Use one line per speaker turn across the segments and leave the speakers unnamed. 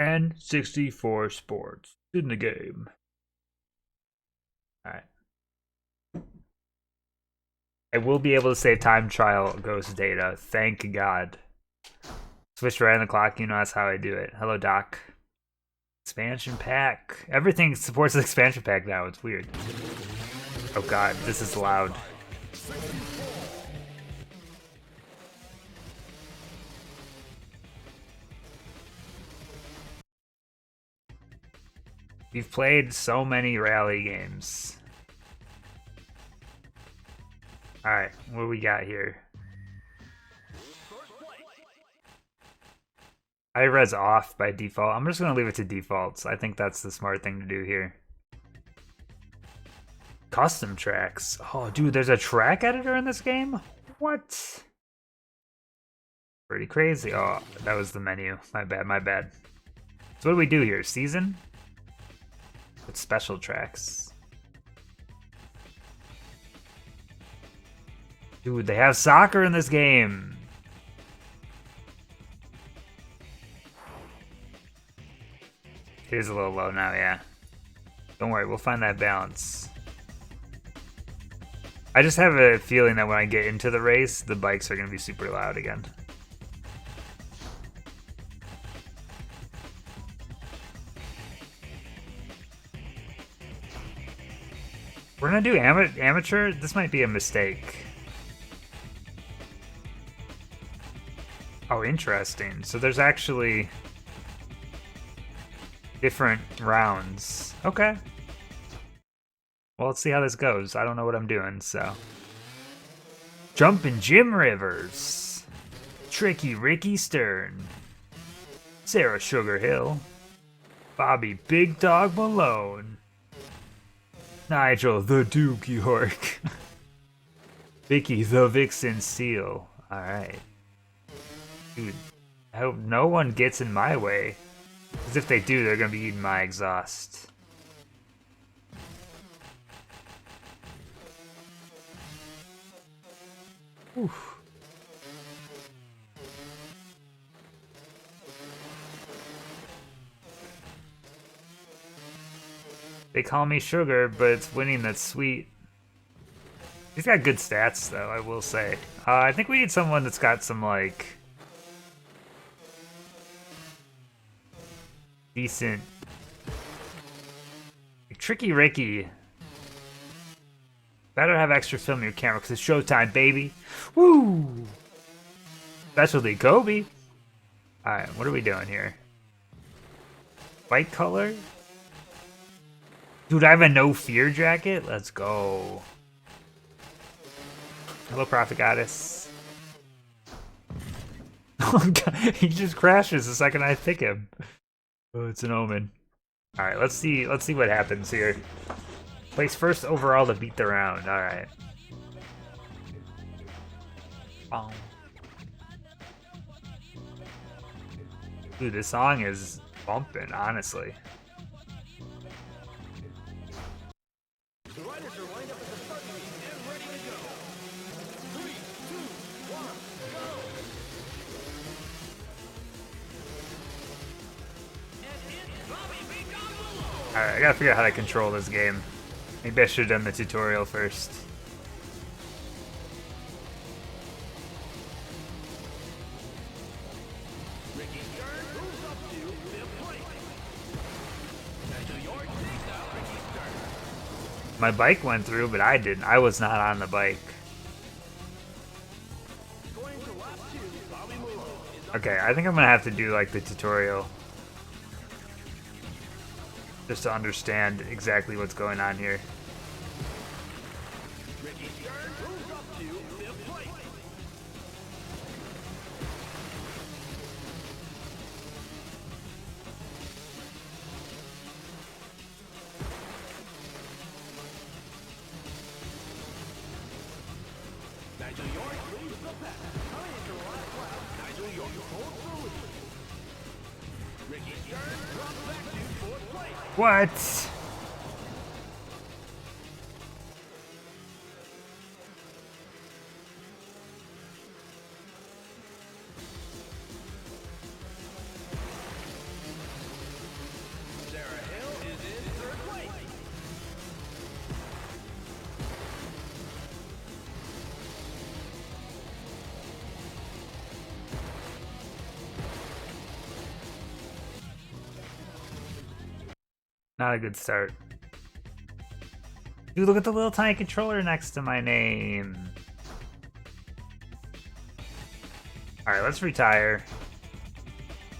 N64 Sports in the game. Alright. I will be able to save time trial ghost data. Thank God. Switch right on the clock, you know that's how I do it. Hello, Doc. Expansion pack. Everything supports the expansion pack now. It's weird. Oh God, this is loud. We've played so many rally games. Alright, what do we got here? High-res off by default. I'm just going to leave it to defaults. I think that's the smart thing to do here. Custom tracks. Oh, dude, there's a track editor in this game? What? Pretty crazy. Oh, that was the menu. My bad, my bad. So what do we do here? Season? With special tracks. Dude, they have soccer in this game. It is a little low now, yeah. Don't worry, we'll find that balance. I just have a feeling that when I get into the race, the bikes are going to be super loud again. We're going to do amateur? This might be a mistake. Oh, interesting. So there's actually different rounds. Okay. Well, let's see how this goes. I don't know what I'm doing, so. Jumpin' Jim Rivers. Tricky Ricky Stern. Sarah Sugar Hill. Bobby Big Dog Malone. Nigel the Duke York. Vicky the Vixen Seal. Alright. Dude, I hope no one gets in my way. Because if they do, they're going to be eating my exhaust. Oof. They call me Sugar, but it's winning that's sweet. He's got good stats, though, I will say. I think we need someone that's got some, like, decent... Like, Tricky Ricky. Better have extra film in your camera, because it's showtime, baby. Woo! Specialty Kobe. Alright, what are we doing here? White color? Dude, I have a no fear jacket? Let's go. Hello, Prophet Goddess. Oh God, he just crashes the second I pick him. Oh, it's an omen. Alright, let's see what happens here. Place first overall to beat the round. Alright. Dude, this song is bumping, honestly. The riders are lined up at the start line and ready to go. 3, 2, 1, go! Alright, I gotta figure out how to control this game. Maybe I should have done the tutorial first. My bike went through, but I didn't. I was not on the bike. Okay, I think I'm gonna have to do like the tutorial. Just to understand exactly what's going on here. What? Not a good start. Dude, look at the little tiny controller next to my name. Alright, let's retire.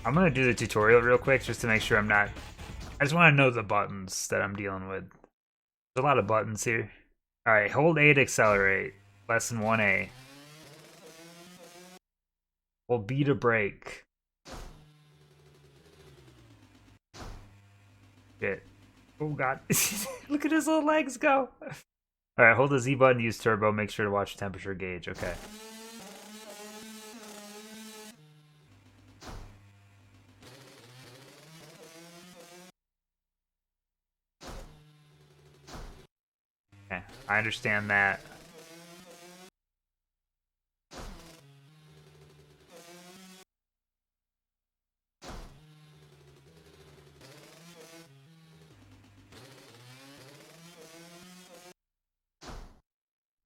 I'm gonna do the tutorial real quick just to make sure I'm not... I just want to know the buttons that I'm dealing with. There's a lot of buttons here. Alright, hold A to accelerate. Lesson 1A. Hold B to brake. Shit. Oh god. Look at his little legs go. Alright, hold the Z button to use turbo. Make sure to watch the temperature gauge. Okay. Okay, I understand that.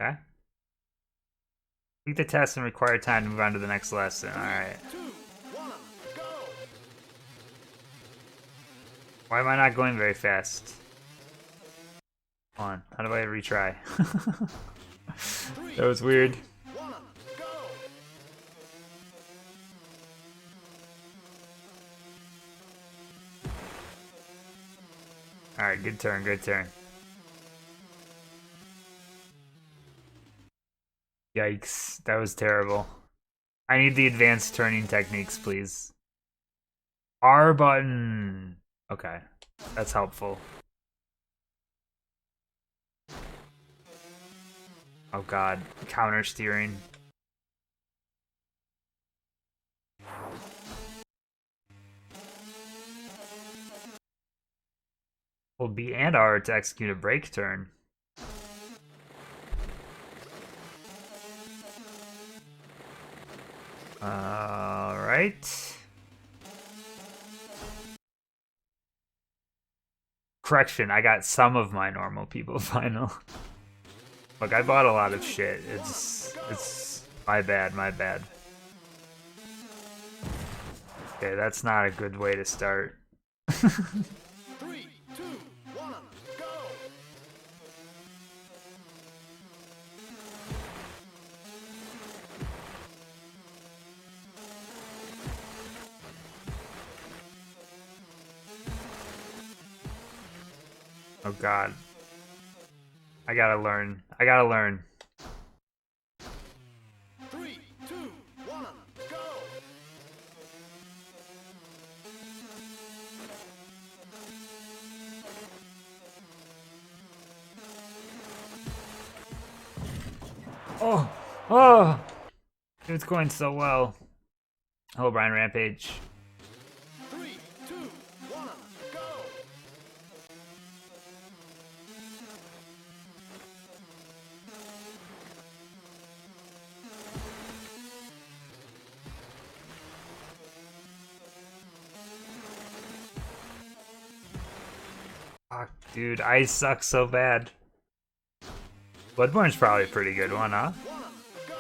Okay. Complete the test and require time to move on to the next lesson. Alright. Why am I not going very fast? Hold on. How do I retry? That was weird. Alright, good turn, good turn. Yikes, that was terrible. I need the advanced turning techniques, please. R button. Okay, that's helpful. Oh god, counter steering. Hold B and R to execute a brake turn. Alright. Correction, I got some of my normal people final. Look, I bought a lot of shit. It's my bad, my bad. Okay, that's not a good way to start.
3, 2, 1, go!
Oh god. I gotta learn. I gotta learn.
3, 2, 1, go!
Oh! Oh! It's going so well. Hello, Brian Rampage.
3, 2, 1, go!
Fuck, dude, I suck so bad. Bloodborne's probably a pretty good one, huh?
1, go!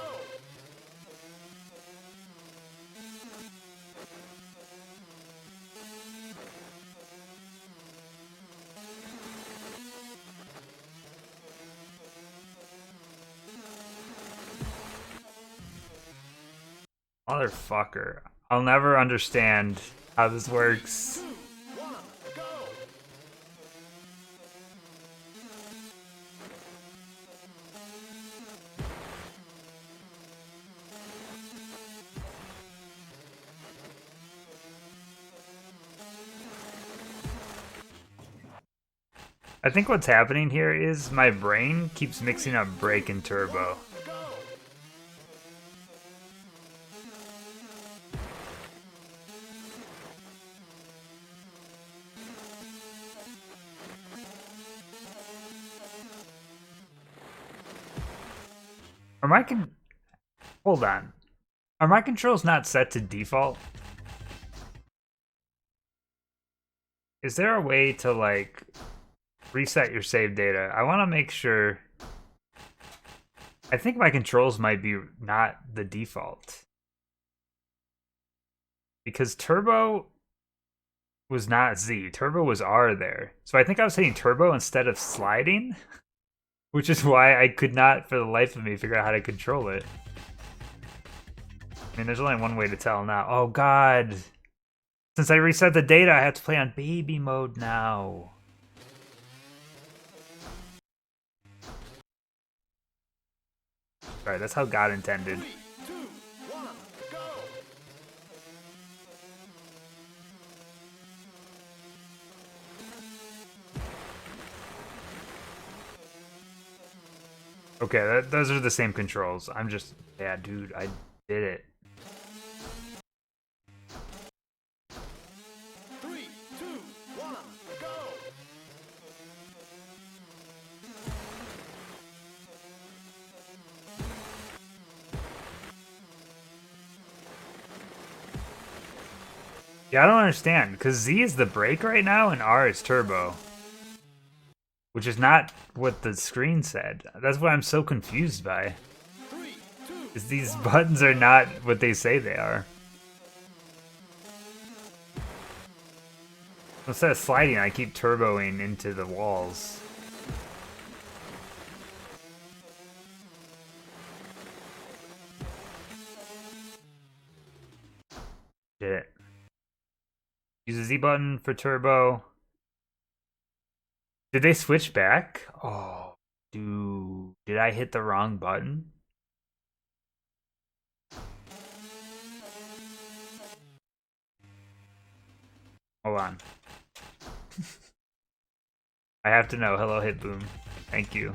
Motherfucker. I'll never understand how this works.
2, 1, go!
I think what's happening here is my brain keeps mixing up brake and turbo.
Go!
Are my Hold on. Are my controls not set to default? Is there a way to, like, reset your save data? I want to make sure. I think my controls might be not the default. Because turbo was not Z. Turbo was R there. So I think I was hitting turbo instead of sliding, which is why I could not, for the life of me, figure out how to control it. I mean, there's only one way to tell now. Oh, God. Since I reset the data, I have to play on baby mode now. Alright, that's how God intended.
3, 2, 1, go!
Okay, those are the same controls. I'm just... Yeah, dude, I did it.
3, 2, 1, go!
Yeah, I don't understand, because Z is the brake right now and R is turbo. Which is not what the screen said. That's what I'm so confused by.
3, 2,
Is these buttons are not what they say they are. Instead of sliding, I keep turboing into the walls. Did it. Use the Z button for turbo. Did they switch back? Oh, dude. Did I hit the wrong button? Hold on. I have to know. Hello, Hit Boom. Thank you.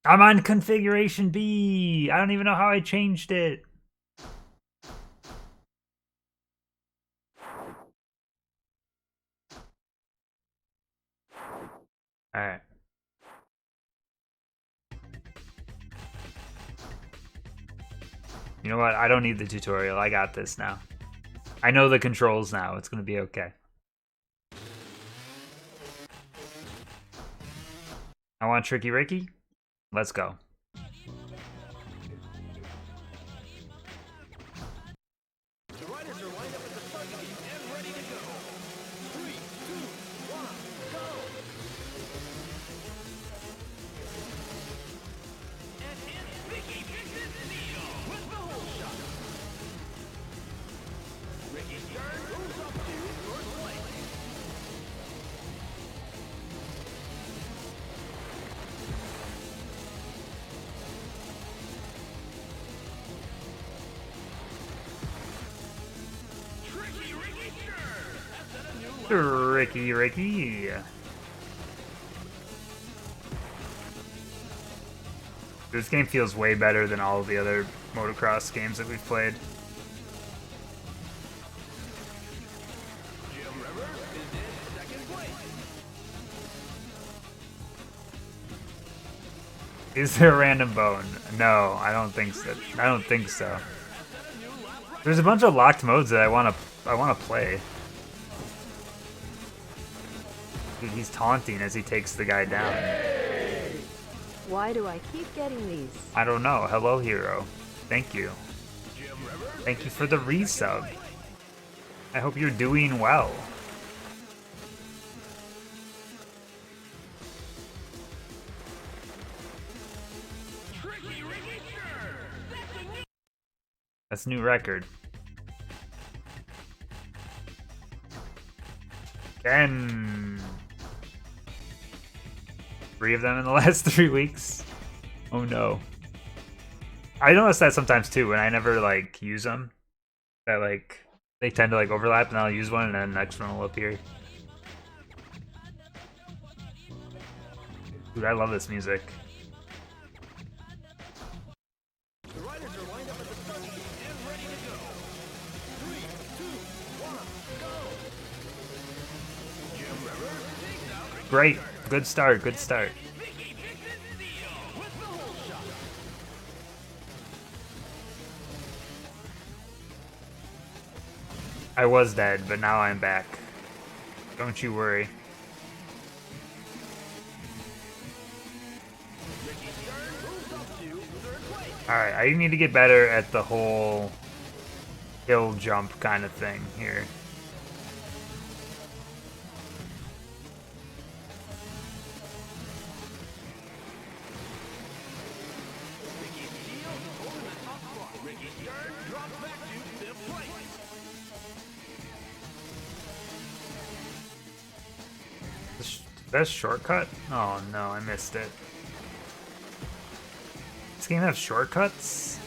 I'm on configuration B. I don't even know how I changed it. Alright. You know what? I don't need the tutorial. I got this now. I know the controls now. It's gonna be okay. I want Tricky Ricky. Let's go.
The riders are lined up at the start gate and ready to go. 3, 2, 1, go! And it's Ricky fixes Neo with the whole shot. Ricky's turn moves up to first place. Tricky Ricky turn! That's at a new level.
Ricky Ricky. This game feels way better than all of the other motocross games that we've played.
Jim Rivers is in second place.
Is there a random bone? No, I don't think so. I don't think so. There's a bunch of locked modes that I wanna play. Dude, he's taunting as he takes the guy down.
Why do I keep getting these?
I don't know. Hello, hero. Thank you. Thank you for the resub. I hope you're doing well. That's a new record. Again. 3 of them in the last 3 weeks. Oh no. I notice that sometimes too when I never like use them. That like they tend to like overlap and I'll use one and then the next one will appear. Dude, I love this music.
The riders are lined up at the start gate and ready to go. 3, 2, 1, go! Jim Rivers takes out Ricky.
Great. Good start. Good start.
Ricky fixes Neo with the whole shot.
I was dead, but now I'm back. Don't you worry.
Ricky's turn moves up to third place.
Alright, I need to get better at the whole hill jump kind of thing here. Best shortcut? Oh no, I missed it. This game have shortcuts?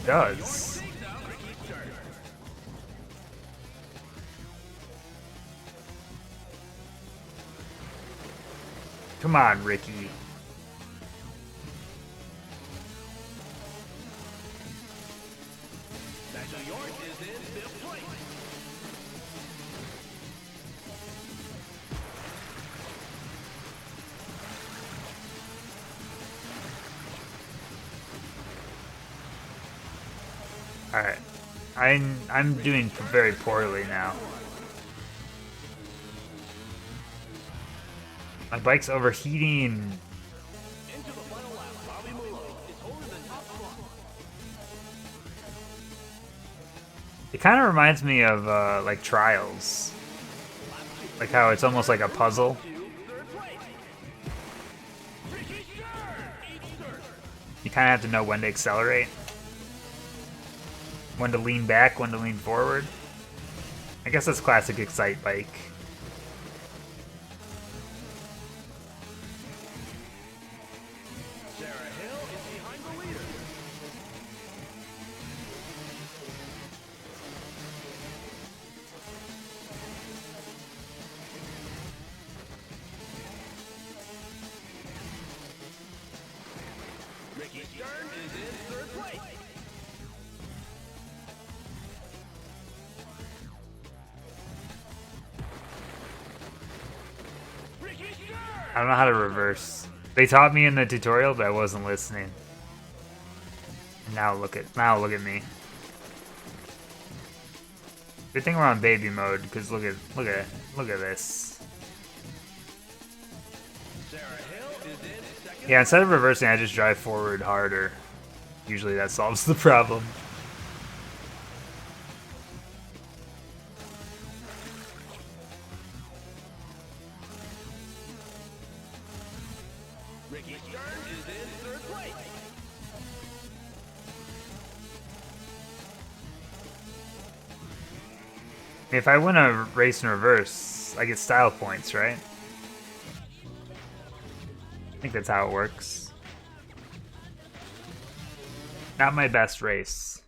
It does. Come on, Ricky. Alright. I'm doing very poorly now. My bike's overheating. It kind of reminds me of like Trials. Like how it's almost like a puzzle. You kind of have to know when to accelerate. When to lean back, when to lean forward. I guess that's classic Excitebike. I don't know how to reverse. They taught me in the tutorial, but I wasn't listening. Now look at me. Good thing we're on baby mode, because look at this. Yeah, instead of reversing, I just drive forward harder. Usually that solves the problem. If I win a race in reverse, I get style points, right? I think that's how it works. Not my best race.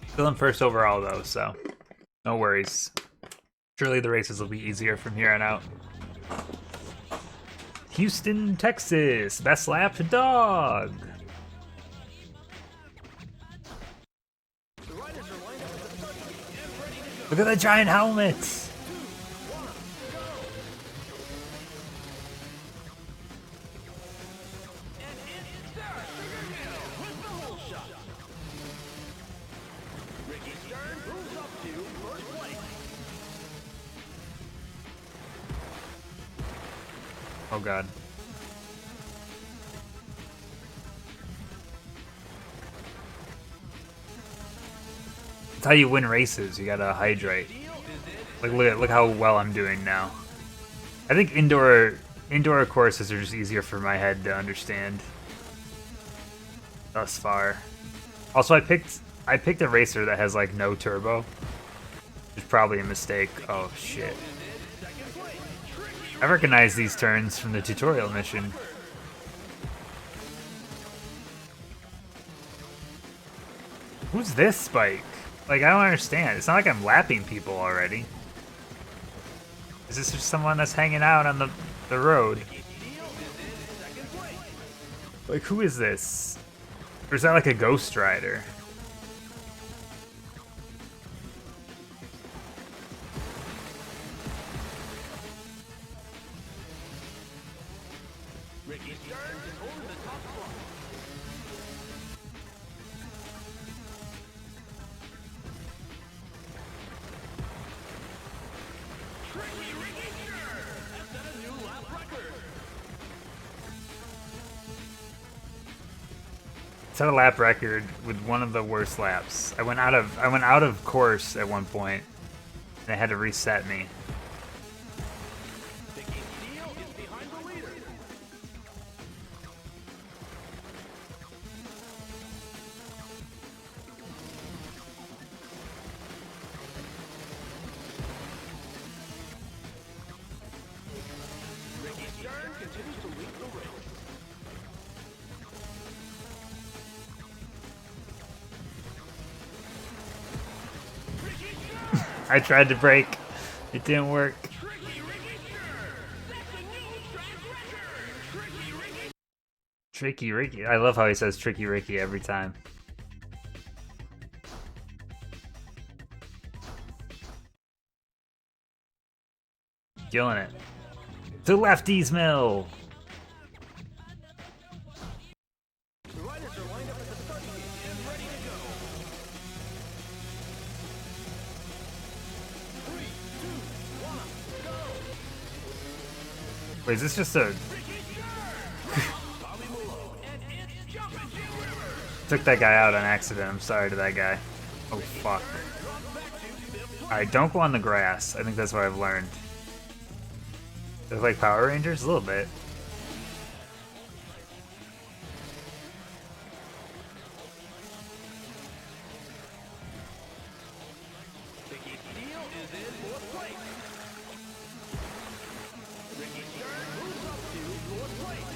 Still in first overall though, so no worries. Surely the races will be easier from here on out. Houston, Texas, best lap, dog. Look at the giant helmet. Oh god. That's how you win races. You gotta hydrate. Like look how well I'm doing now. I think indoor courses are just easier for my head to understand. Thus far. Also, I picked a racer that has like no turbo. Which is probably a mistake. Oh shit. I recognize these turns from the tutorial mission. Who's this bike? Like, I don't understand. It's not like I'm lapping people already. Is this just someone that's hanging out on the road? Like, who is this? Or is that like a ghost rider? set a lap record with one of the worst laps. I went out of course at one point, and they had to reset me.
Vicky Steele is behind the leader. Ricky Stern continues to lead the race. Ricky Stern!
I tried to brake. It didn't work.
Tricky Ricky Stern! That's a new track record! Tricky Ricky!
Tricky Ricky. I love how he says Tricky Ricky every time. Killing it. To lefties mill.
The riders are lined up at the start gate and ready to go. 3, 2, 1, go!
Wait, is this just a...
Ricky Stern! Bobby Malone and it's Jumpin' Jim Rivers!
Took that guy out on accident. I'm sorry to that guy. Oh, fuck.
Drops back to fifth place.
Alright, don't go on the grass. I think that's what I've learned. They're like Power Rangers? A little bit.
Vicky Steele is in fourth place. Ricky Stern moves up to fourth place.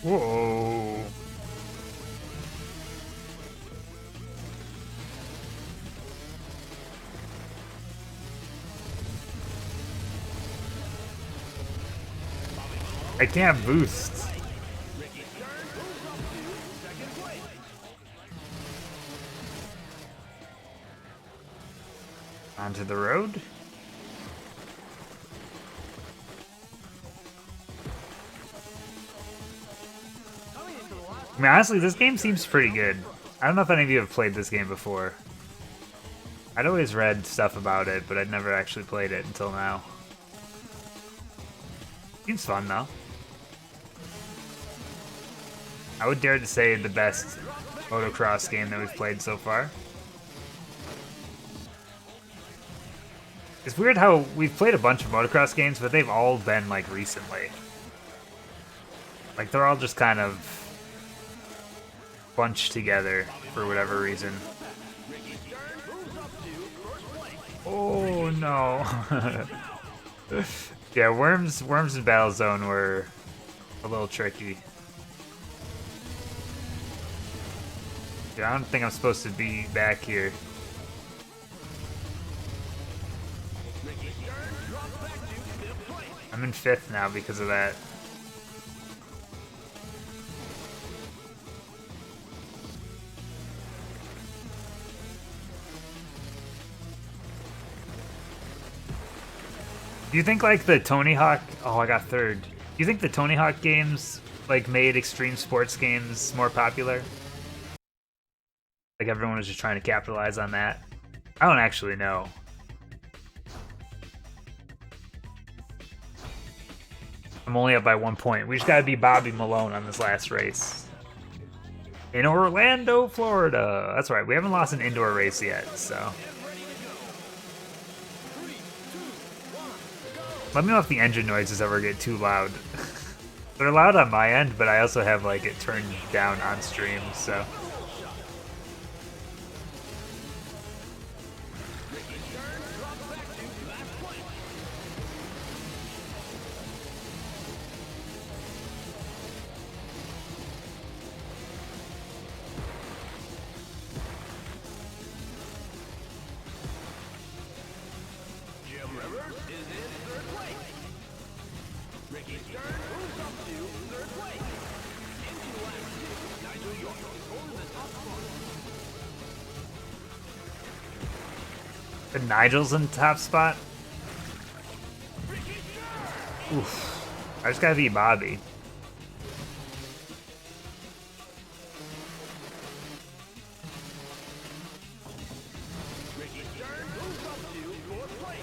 Whoa. I can't boost.
Ricky Stern moves up to second place.
Onto the road.
Coming into the last
I mean, honestly, this game seems pretty good. I don't know if any of you have played this game before. I'd always read stuff about it, but I'd never actually played it until now. Seems fun, though. I would dare to say the best motocross game that we've played so far. It's weird how we've played a bunch of motocross games, but they've all been, like, recently. Like, they're all just kind of bunched together for whatever reason.
Ricky Stern moves up to first place.
Oh, no. Yeah, Worms and Battlezone were a little tricky. Yeah, I don't think I'm supposed to be back here.
Ricky Stern drops back to fifth place.
I'm in 5th now because of that. Do you think like the Tony Hawk? Oh, I got 3rd. Do you think the Tony Hawk games like made extreme sports games more popular? Like everyone was just trying to capitalize on that? I don't actually know. I'm only up by 1 point. We just gotta be Bobby Malone on this last race. In Orlando, Florida. That's right, we haven't lost an indoor race yet, so. Let me know if the engine noises ever get too loud. They're loud on my end, but I also have like it turned down on stream, so.
Jim Rivers is in third place. Ricky Stern moves up to third place. Into last two, Nigel York holds the top spot.
The Nigel's in the top spot.
Ricky Stern!
Oof. I just gotta beat Bobby.
Ricky Stern moves up to fourth place.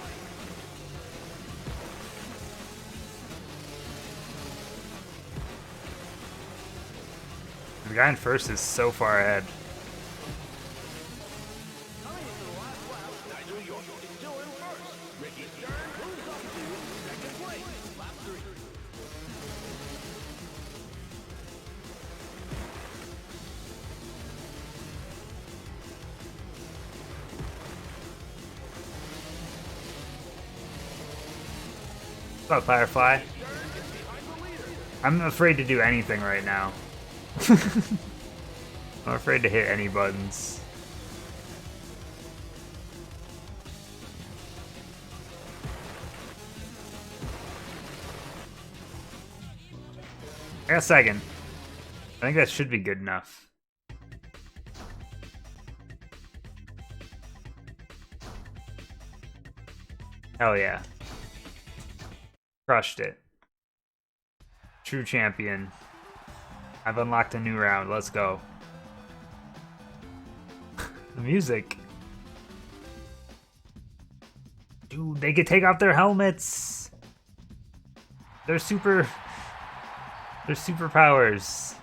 The guy in first is so far ahead.
Coming into the last lap, Nigel York is still in first. Ricky Stern moves up to second place. Lap 3.
What's up, Firefly?
Stern is behind the leader.
I'm afraid to do anything right now. I'm afraid to hit any buttons. I got second. I think that should be good enough. Hell yeah. Crushed it. True champion. I've unlocked a new round. Let's go. The music. Dude, they could take off their helmets. They're superpowers.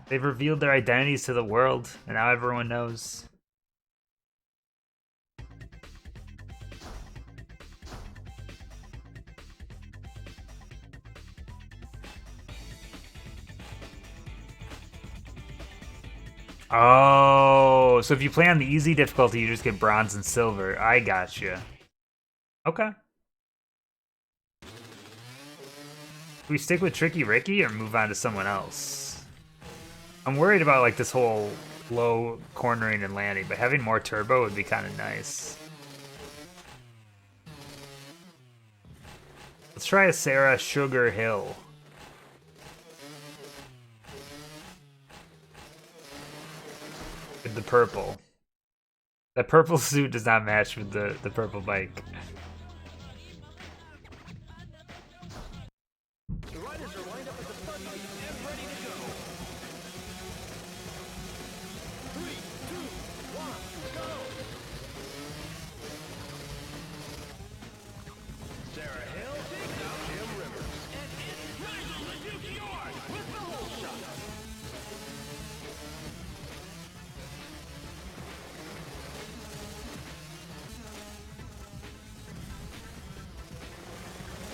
They've revealed their identities to the world, and now everyone knows. Oh, so if you play on the easy difficulty, you just get bronze and silver. I gotcha. Okay. Do we stick with Tricky Ricky or move on to someone else? I'm worried about like this whole low cornering and landing, but having more turbo would be kind of nice. Let's try a Sarah Sugar Hill. With the purple. That purple suit does not match with the purple bike.
The riders are lined up at the start line and ready to go. 3, 2, 1, go! Sarah Hill takes out Jim Rivers. And it's Nigel York with the whole shot.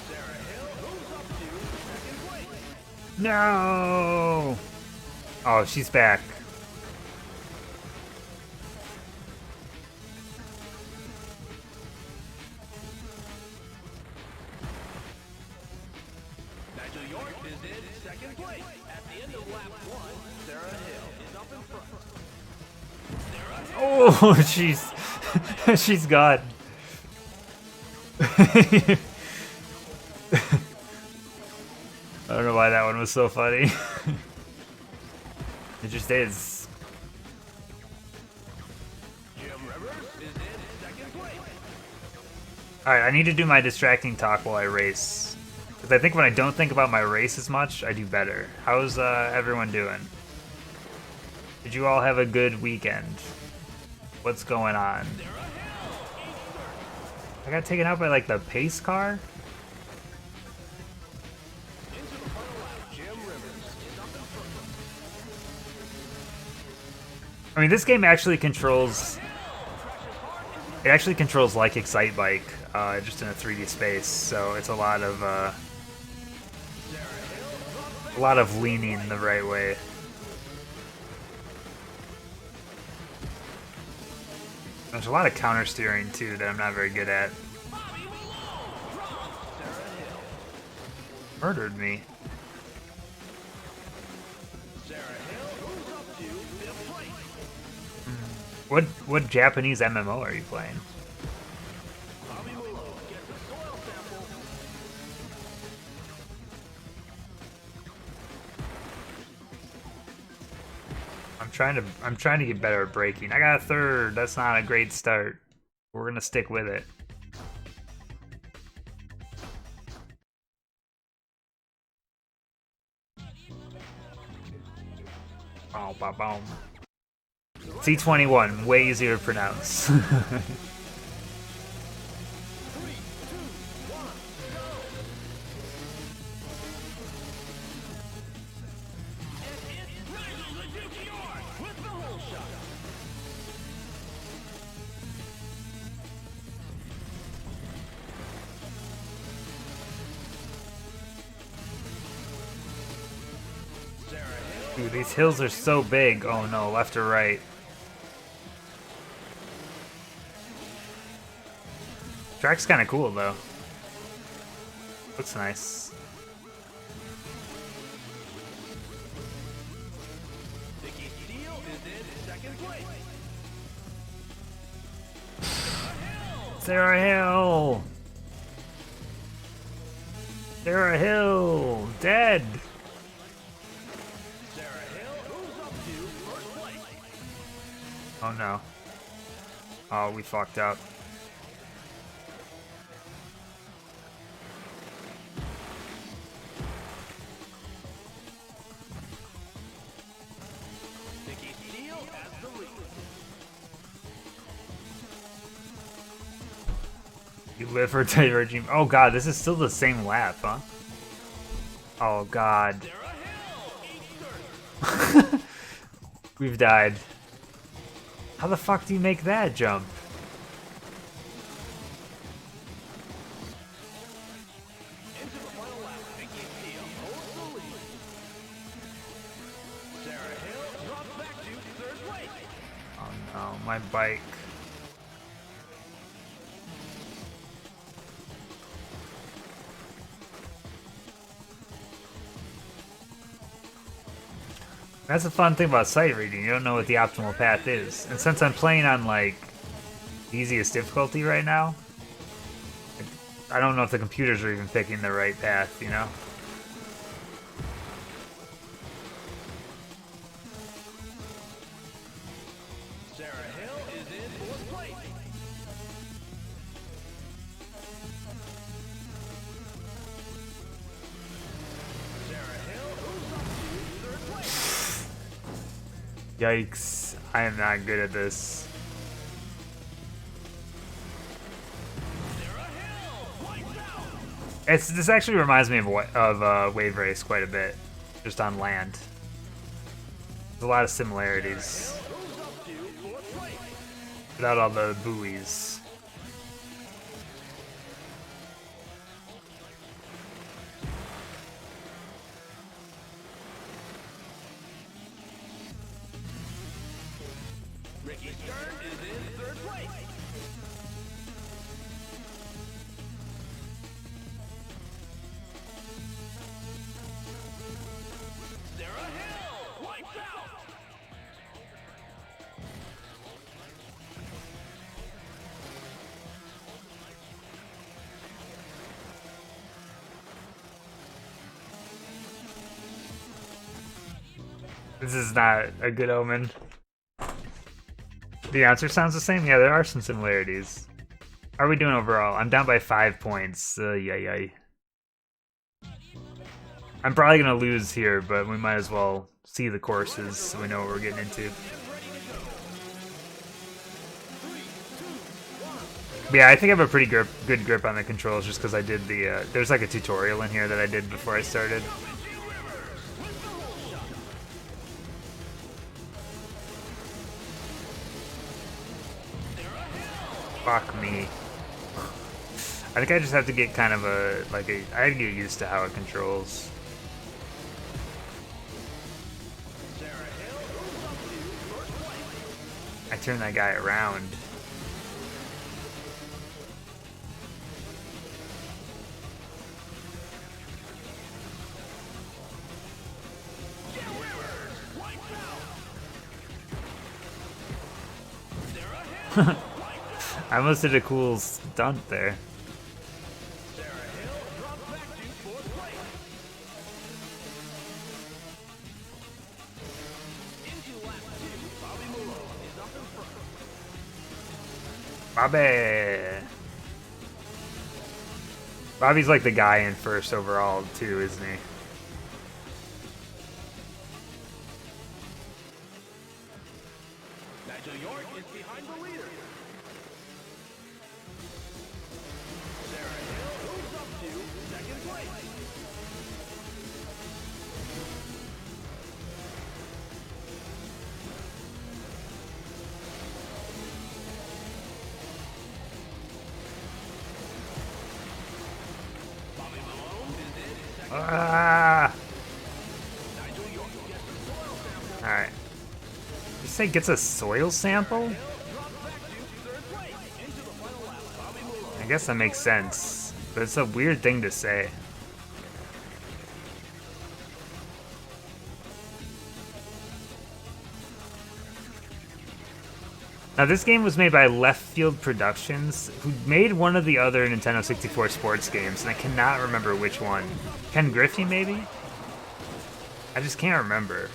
Sarah Hill moves up to second place.
No! Oh, she's back.
Nigel York is in second place. At the end of lap 1, Sarah Hill is up in front. Sarah Hill
Oh, she's gone. I don't know why that one was so funny. It just is.
Jim Rivers is in second place.
Alright, I need to do my distracting talk while I race. Because I think when I don't think about my race as much, I do better. How's everyone doing? Did you all have a good weekend? What's going on? I got taken out by like the pace car?
Into the final lap, Jim Rivers is up in front.
I mean, this game actually controls... It actually controls like Excitebike, just in a 3D space, so it's a lot of leaning the right way. There's a lot of counter steering too that I'm not very good at. Murdered me.
Sarah Hill moves up to fifth place.
What Japanese MMO are you playing?
Bobby Malone gets a soil sample.
I'm trying to get better at braking. I got a third. That's not a great start. We're gonna stick with it. Oh, ba-boom. C21, way easier to pronounce.
And
Dude, these hills are so big. Oh no, left or right. Track's kind of cool though. Looks nice.
Nicky Steele is in second place.
Sarah Hill! Sarah Hill! Dead!
Sarah Hill moves up to first place.
Oh no. Oh, we fucked up.
Nicky Steele has the lead.
You live for Regime. Oh god, this is still the same lap, huh? Oh god.
Sarah Hill, 83rd.
We've died. How the fuck do you make that jump?
Into the final lap, Nicky Steele holds the lead. Sarah Hill drops back to third place.
Oh no, my bike. That's the fun thing about sight reading. You don't know what the optimal path is. And since I'm playing on, like, easiest difficulty right now, I don't know if the computers are even picking the right path, you know?
Sarah Hill is in fourth place. Sarah Hill moves up to third place.
Yikes. I am not good at this.
Sarah Hill wipes out.
This actually reminds me of Wave Race quite a bit, just on land. There's a lot of similarities,
Moves up to fourth place.
without all the buoys.
Ricky Stern is in third place. Sarah Hill wipes out.
This is not a good omen. The answer sounds the same? Yeah, there are some similarities. How are we doing overall? I'm down by 5 points. Yay. I'm probably gonna lose here, but we might as well see the courses so we know what we're getting into. But yeah, I think I have a pretty good grip on the controls just because I did the... there's like a tutorial in here that I did before I started. Fuck me. I think I just have to get kind of I have to get used to how it controls. I turn that guy around. I almost did a cool stunt there. Bobby! Bobby's like the guy in first overall too, isn't he?
Nigel York is behind the leader. Sarah Hill moves up to second place. Bobby Malone is in second.
Ah!
Nigel York gets the soil
say gets a soil sample? I guess that makes sense, but it's a weird thing to say. Now, this game was made by Left Field Productions, who made one of the other Nintendo 64 sports games, and I cannot remember which one. Ken Griffey, maybe? I just can't remember.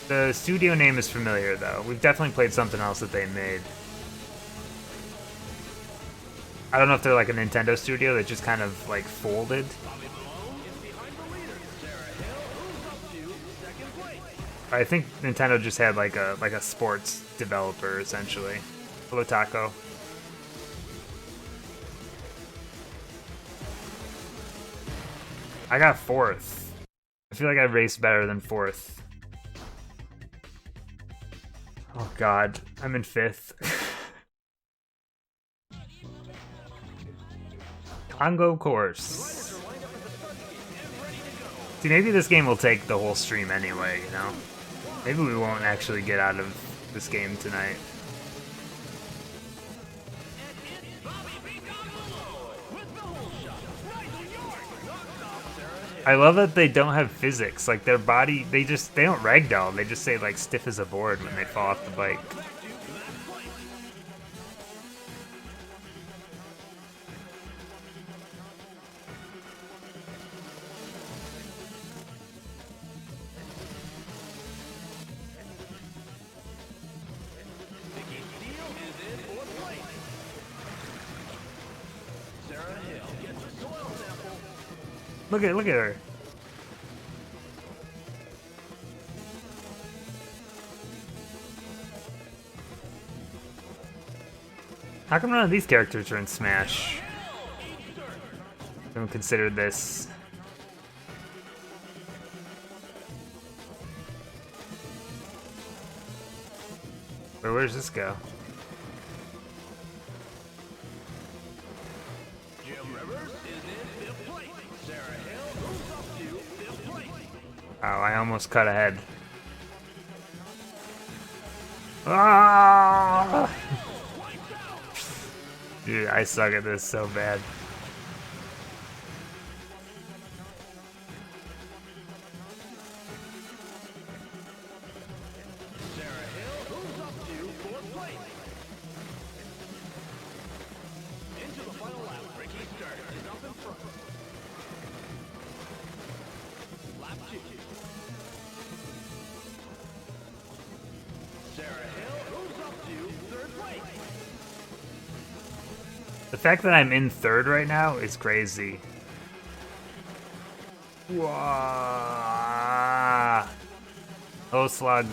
The studio name is familiar, though. We've definitely played something else that they made. I don't know if they're like a Nintendo studio that just kind of, like, folded. I think Nintendo just had like a sports developer essentially. Hello, Taco. I got 4th. I feel like I raced better than 4th. Oh god, I'm in 5th. Congo course. See, maybe this game will take the whole stream anyway, you know? Maybe we won't actually get out of this game tonight. I love that they don't have physics. Like, their body, they don't ragdoll. They just say, like, stiff as a board when they fall off the bike. Look at her. How come none of these characters are in Smash? I haven't considered this. Where's this go? Oh, I almost cut ahead. Ah! Dude, I suck at this so bad. The fact that I'm in 3rd right now is crazy. Whoa. Oh, slug.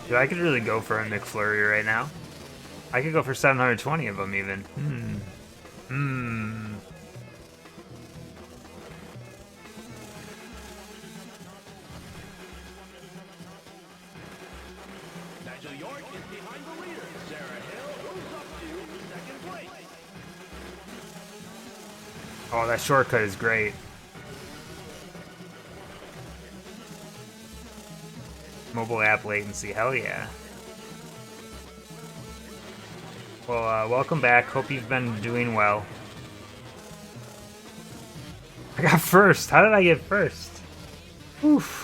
Dude, I could really go for a McFlurry right now. I could go for 720 of them even. Oh, that shortcut is great. Mobile app latency, hell yeah. Well, welcome back. Hope you've been doing well. I got 1st. How did I get 1st? Oof.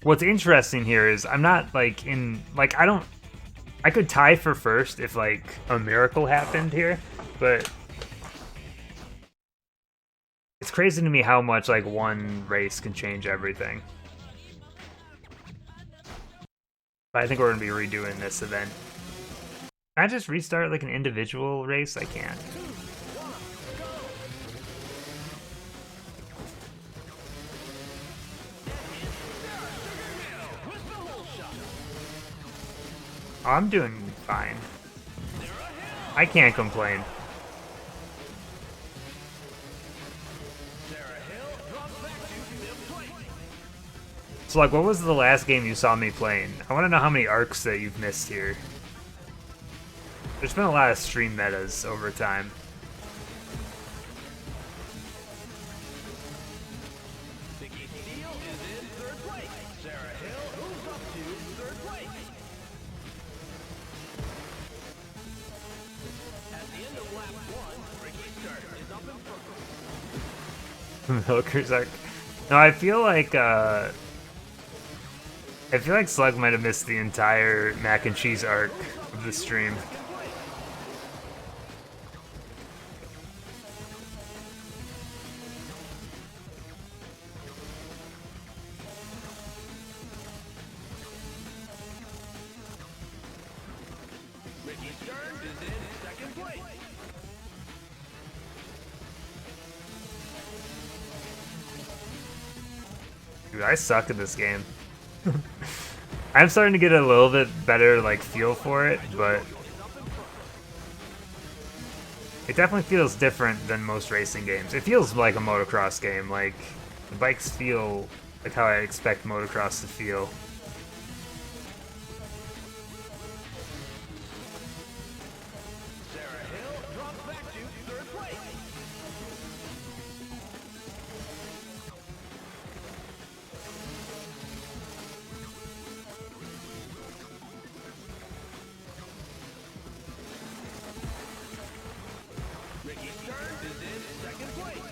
What's interesting here is I'm not like in like I could tie for 1st if like a miracle happened here, but it's crazy to me how much like one race can change everything. But I think we're gonna be redoing this event. Can I just restart like an individual race? I can't. Oh, I'm doing fine. I can't complain. So, like, what was the last game you saw me playing? I want to know how many arcs that you've missed here. There's been a lot of stream metas over time.
Vicky Steele is in third place. Sarah Hill moves up to third place. At the end of lap 1, Ricky Stern is up in front.
Milker's arc. No, I feel like Slug might have missed the entire mac and cheese arc of the stream.
Ricky Stern is in second place.
Dude, I suck at this game. I'm starting to get a little bit better, like, feel for it, but it definitely feels different than most racing games. It feels like a motocross game. Like, the bikes feel like how I expect motocross to feel.
Sarah Hill drops back to third place. Ricky Stern is in second place.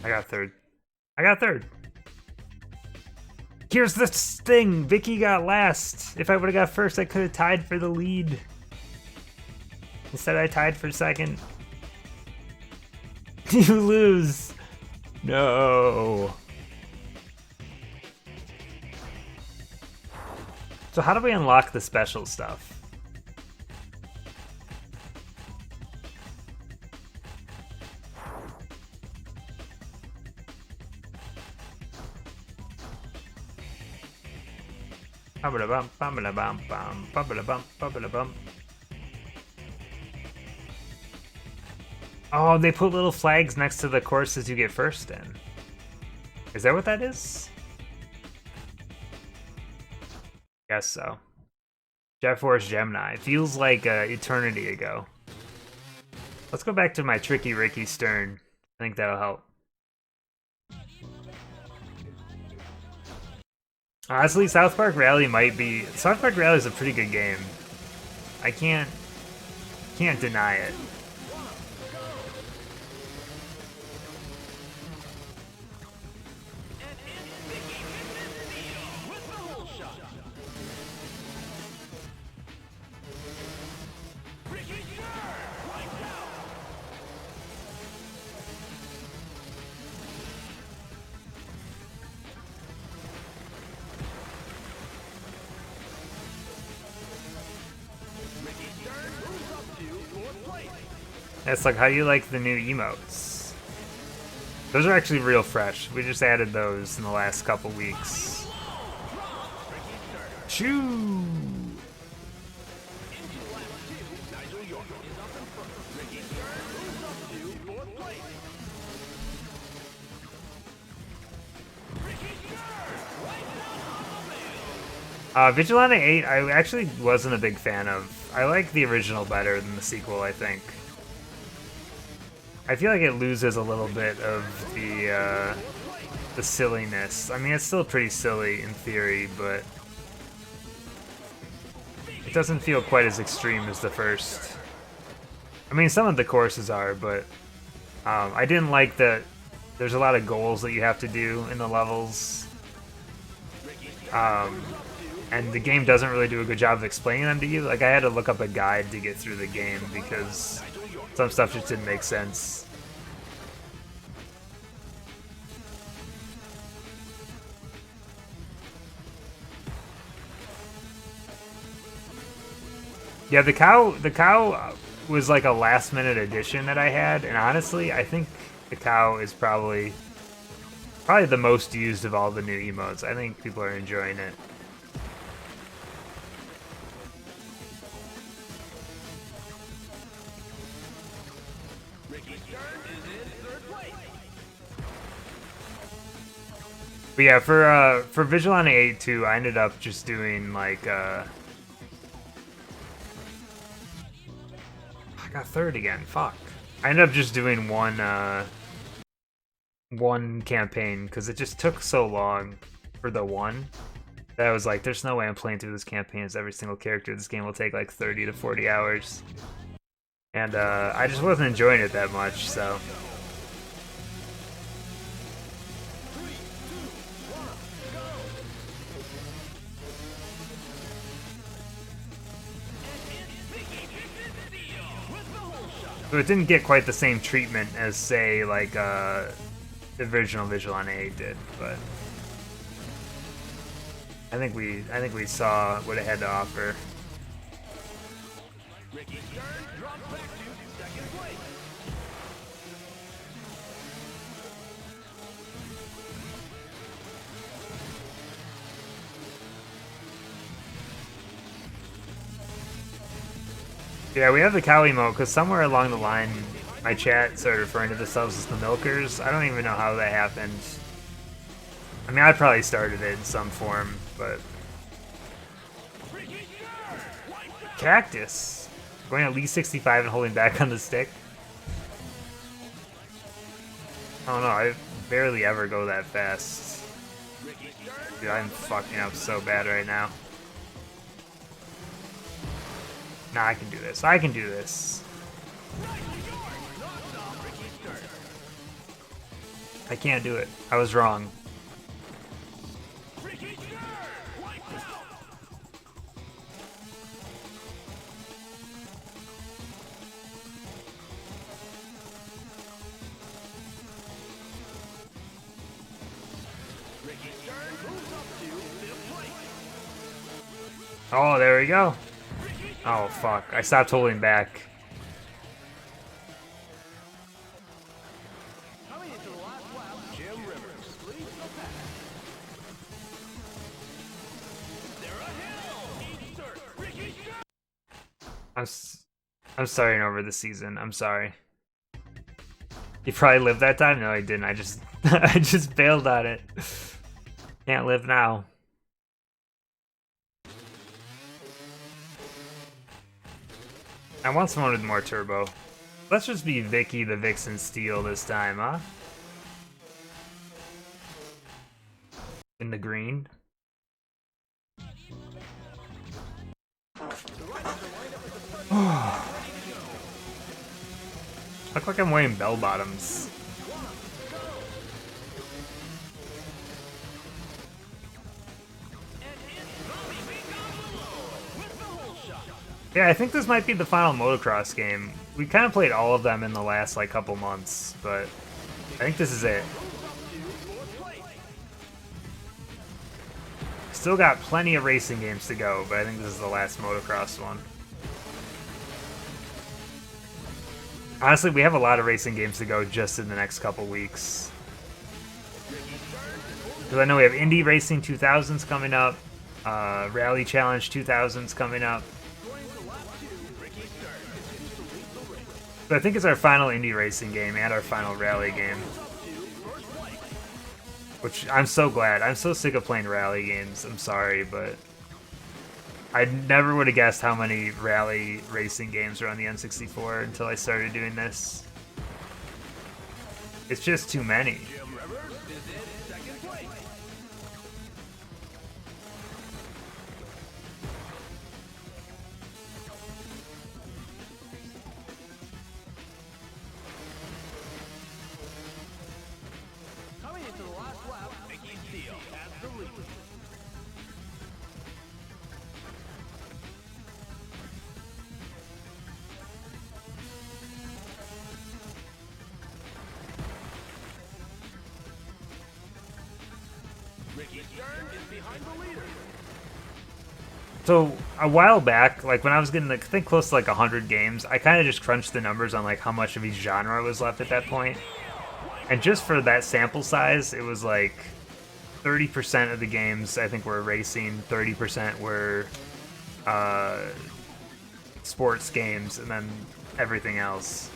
I got third. I got third. Here's the thing. Vicky got last. If I would have got first, I could have tied for the lead. Instead, I tied for second. You lose. No. So how do we unlock the special stuff? Ba-ba-da-bum, ba-ba-da-bum, bum, ba-ba-da-bum, ba-ba-da-bum. Oh, they put little flags next to the courses you get first in. Is that what that is? Guess so. Jet Force Gemini. It feels like eternity ago. Let's go back to my Tricky Ricky Stern. I think that'll help. Honestly, South Park Rally might be... South Park Rally is a pretty good game. I can't deny it. It's like, how do you like the new emotes? Those are actually real fresh. We just added those in the last couple weeks. Choo! Vigilante 8, I actually wasn't a big fan of. I like the original better than the sequel, I think. I feel like it loses a little bit of the silliness. I mean, it's still pretty silly in theory, but it doesn't feel quite as extreme as the first. I mean, some of the courses are, but I didn't like that there's a lot of goals that you have to do in the levels. And the game doesn't really do a good job of explaining them to you. Like, I had to look up a guide to get through the game because some stuff just didn't make sense. Yeah, the cow was like a last minute addition that I had, and honestly, I think the cow is probably the most used of all the new emotes. I think people are enjoying it. But yeah, for Vigilante 8 too, I ended up just doing like I got third again. Fuck. I ended up just doing one campaign because it just took so long for the one that I was like, there's no way I'm playing through this campaign as every single character. This game will take like 30 to 40 hours. And I just wasn't enjoying it that much, so. So it didn't get quite the same treatment as, say, like the original Vigilante 8 did, but I think we saw what it had to offer.
Ricky Stern drops back to second place.
Yeah, we have the cow emote because somewhere along the line, my chat started referring to themselves as the milkers. I don't even know how that happened. I mean, I probably started it in some form, but cactus going at least 65 and holding back on the stick. I don't know. I barely ever go that fast. Dude, I'm fucking up so bad right now. Nah, I can do this. I can do this. I can't do it. I was wrong. Oh, there we go. Oh, fuck. I stopped holding back.
Coming into the last lap, Jim Rivers leads the pack. They're ahead. Ricky Stern.
I'm starting over the season. I'm sorry. You probably lived that time? No, I didn't. I just I just bailed on it. Can't live now. I want someone with more turbo. Let's just be Vicky the Vixen Steel this time, huh? In the green. Look like I'm wearing bell bottoms. Yeah, I think this might be the final motocross game. We kind of played all of them in the last like couple months, but I think this is it. Still got plenty of racing games to go, but I think this is the last motocross one. Honestly, we have a lot of racing games to go just in the next couple weeks. Because I know we have Indy Racing 2000s coming up, Rally Challenge 2000s coming up. So I think it's our final Indy Racing game and our final Rally game. Which I'm so glad. I'm so sick of playing Rally games. I'm sorry, but I never would have guessed how many Rally racing games are on the N64 until I started doing this. It's just too many.
Jim Rivers is in second place. Coming into the last lap, Mickey Steele has the lead. Ricky Stern is behind the leader.
So a while back, like when I was getting, I think close to like 100 games, I kind of just crunched the numbers on like how much of each genre was left at that point. And just for that sample size, it was like 30% of the games I think were racing, 30% were sports games, and then everything else.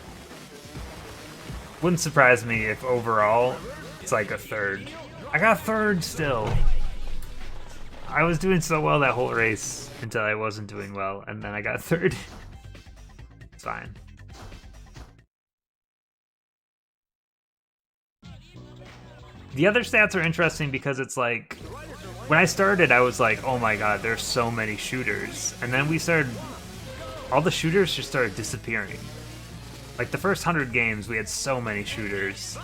Wouldn't surprise me if overall it's like a third. I got third still. I was doing so well that whole race until I wasn't doing well, and then I got third. It's fine. The other stats are interesting because it's like, when I started, I was like, oh my god, there's so many shooters. And then we started, all the shooters just started disappearing. Like the first 100 games, we had so many shooters.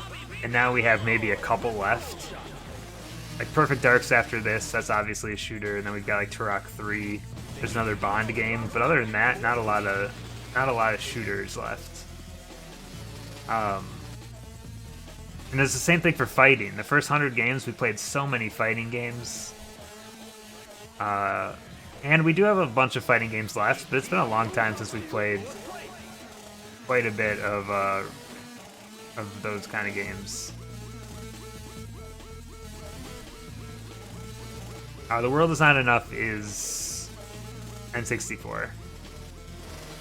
And now we have maybe a couple left. Like Perfect Dark's after this, that's obviously a shooter. And then we've got like Turok 3. There's another Bond game. But other than that, not a lot of shooters left. And it's the same thing for fighting. The first 100 games, we played so many fighting games. And we do have a bunch of fighting games left, but it's been a long time since we played quite a bit of those kind of games. The World Is Not Enough is N64.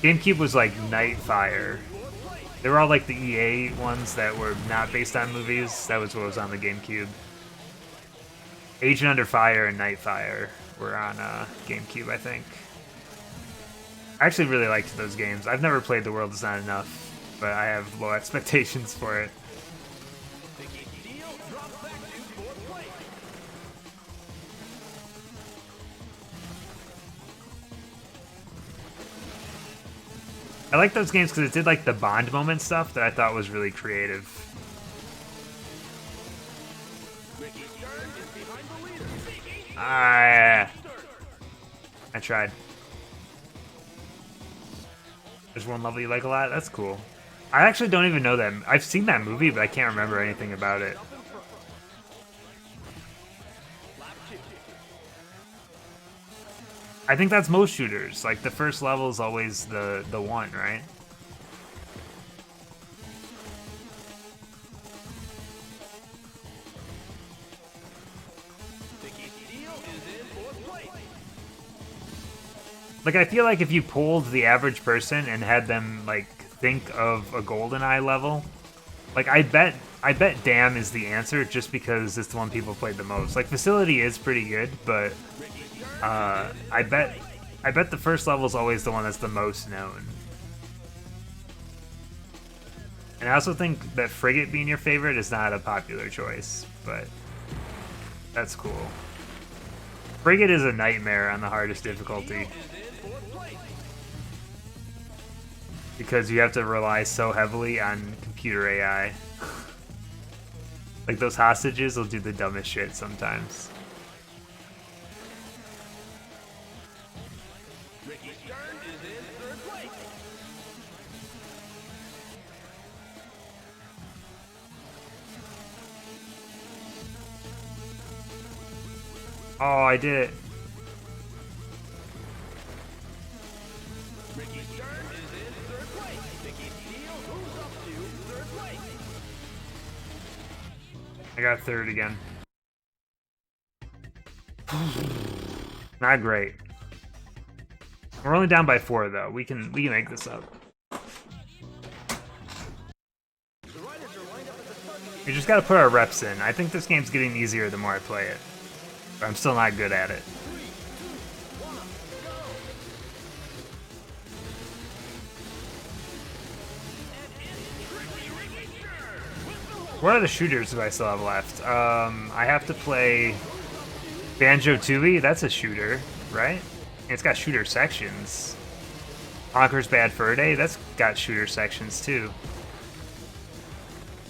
GameCube was like Nightfire. They were all like the EA ones that were not based on movies. That was what was on the GameCube. Agent Under Fire and Nightfire were on GameCube, I think. I actually really liked those games. I've never played The World Is Not Enough, but I have low expectations for it. I like those games because it did like the Bond moment stuff that I thought was really creative. I tried. There's one level you like a lot? That's cool. I actually don't even know that. I've seen that movie, but I can't remember anything about it. I think that's most shooters. Like, the first level is always the one, right? Like, I feel like if you polled the average person and had them, like, think of a GoldenEye level, like, I bet Dam is the answer just because it's the one people played the most. Like, Facility is pretty good, but I bet the first level is always the one that's the most known. And I also think that Frigate being your favorite is not a popular choice, but that's cool. Frigate is a nightmare on the hardest difficulty. Because you have to rely so heavily on computer AI. Like, those hostages will do the dumbest shit sometimes. Oh, I did it. I got third again. Not great. We're only down by 4 though. We can make this up. We just gotta put our reps in. I think this game's getting easier the more I play it. But I'm still not good at it. What are the shooters do I still have left? I have to play Banjo-Tooie. That's a shooter, right? And it's got shooter sections. Conker's Bad Fur Day. That's got shooter sections too.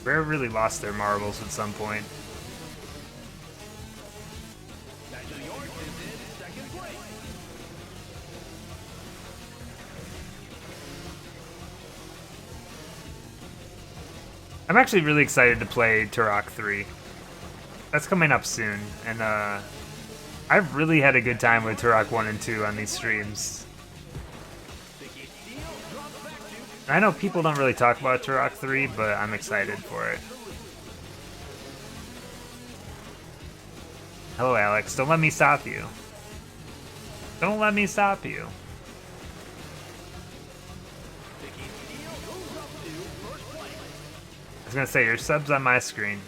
Rare really lost their marbles at some point. I'm actually really excited to play Turok 3. That's coming up soon, and I've really had a good time with Turok 1 and 2 on these streams. I know people don't really talk about Turok 3, but I'm excited for it. Hello, Alex. Don't let me stop you. Don't let me stop you. I was gonna say, your sub's on my screen.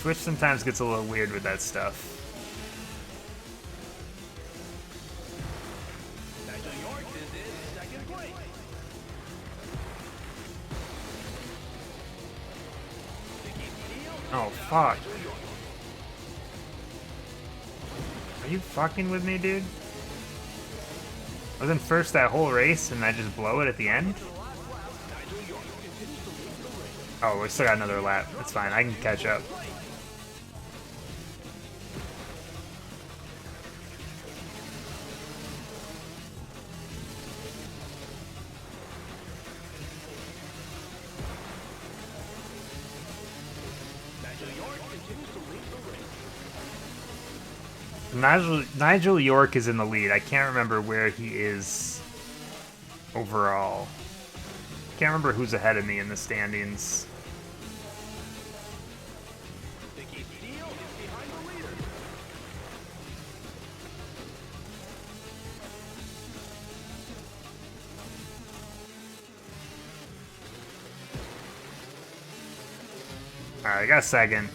Twitch sometimes gets a little weird with that stuff.
Nigel York is in second place. Vicky Steele
Oh, fuck. Are you fucking with me, dude? I was in first that whole race and I just blow it at the end? Oh, we still got another lap. It's fine. I can catch up. Nigel York is in the lead. I can't remember where he is overall. Can't remember who's ahead of me in the standings.
Vicky Steele is behind the leader.
Alright, I got second.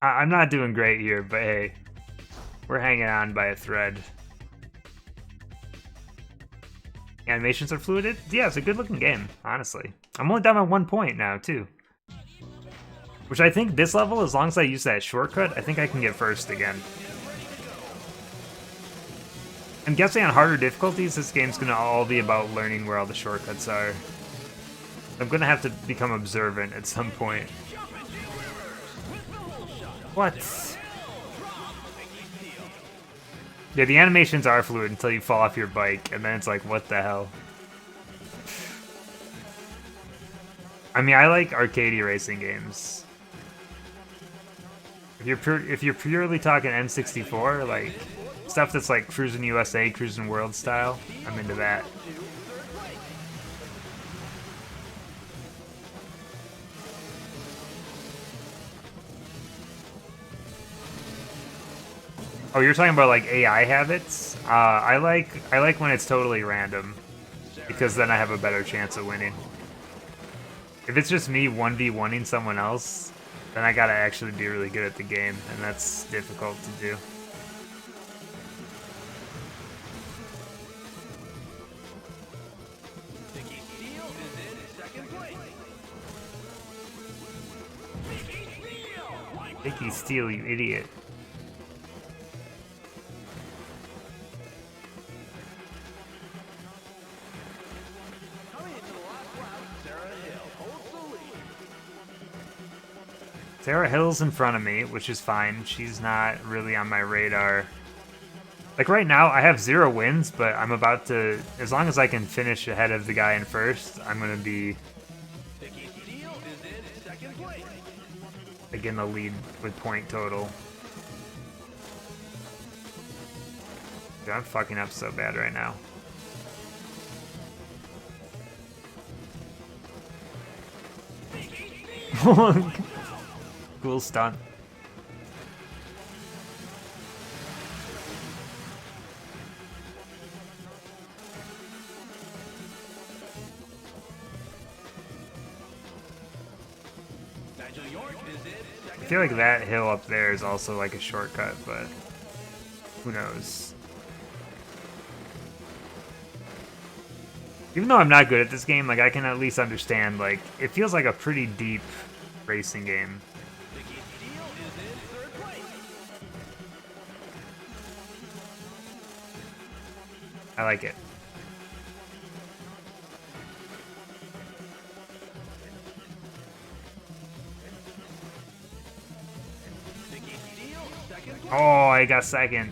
I'm not doing great here, but hey, we're hanging on by a thread. Animations are fluid. Yeah, it's a good looking game, honestly. I'm only down by 1 point now, too. Which I think this level, as long as I use that shortcut, I think I can get first again. I'm guessing on harder difficulties, this game's gonna all be about learning where all the shortcuts are. I'm gonna have to become observant at some point. What? Yeah, the animations are fluid until you fall off your bike, and then it's like, what the hell? I mean, I like arcade racing games. If you're purely talking N64, like stuff that's like Cruis'n USA, Cruis'n World style, I'm into that. Oh, you're talking about like AI habits? I like when it's totally random, because then I have a better chance of winning. If it's just me 1v1ing someone else, then I gotta actually be really good at the game, and that's difficult to do.
Vicky Steele is in second place.
Vicky Steele, you idiot. Sarah Hill's in front of me, which is fine. She's not really on my radar. Like right now, I have 0 wins, but I'm about to, as long as I can finish ahead of the guy in first, I'm gonna be like in the lead with point total. Dude, I'm fucking up so bad right now. Cool stunt. I feel like that hill up there is also like a shortcut, but who knows? Even though I'm not good at this game, like I can at least understand, like, it feels like a pretty deep racing game. I like it. Oh, I got second.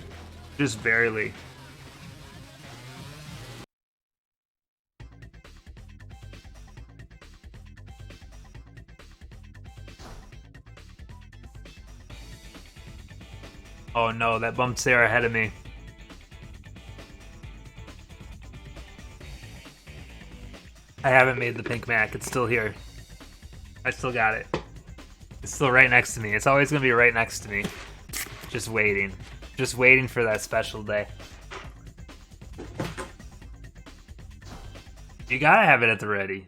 Just barely. Oh no, that bumped Sarah ahead of me. I haven't made the pink Mac. It's still here. I still got it. It's still right next to me. It's always going to be right next to me. Just waiting. Just waiting for that special day. You gotta have it at the ready.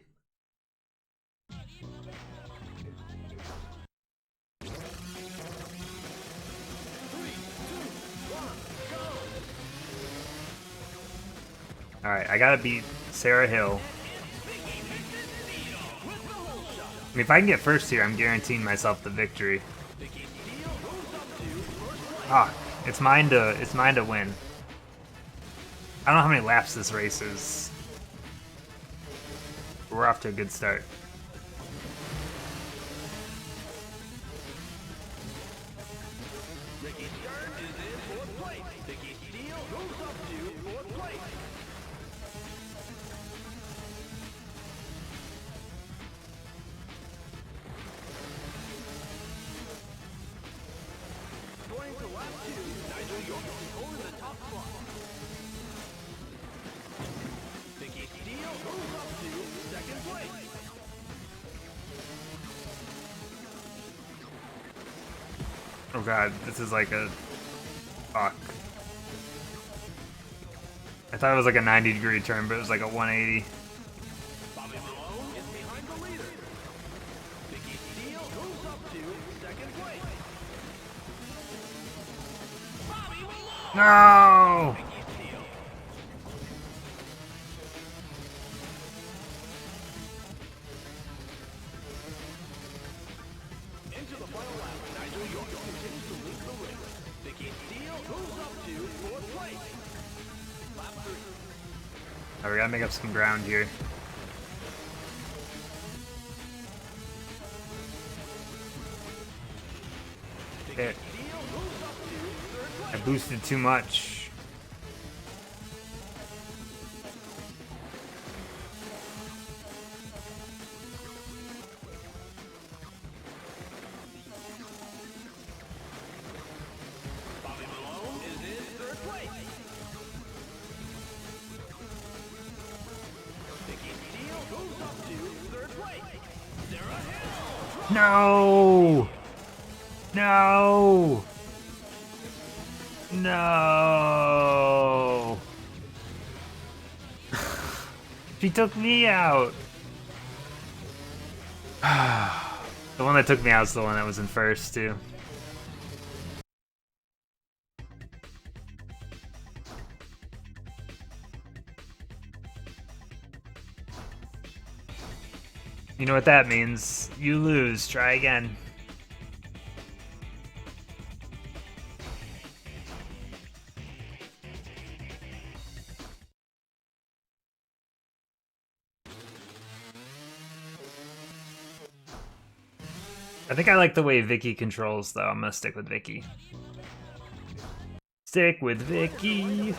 Alright, I gotta beat Sarah Hill. I mean, if I can get first here, I'm guaranteeing myself the victory. Ah, it's mine to win. I don't know how many laps this race is. We're off to a good start. Oh god, this is like a... Fuck. I thought it was like a 90-degree turn, but it was like a 180. No! Oh, we gotta make up some ground here. Shit. I boosted too much. No! No! No! She took me out! The one that took me out is the one that was in first, too. You know what that means. You lose. Try again. I think I like the way Vicky controls, though. I'm gonna stick with Vicky. Stick with Vicky.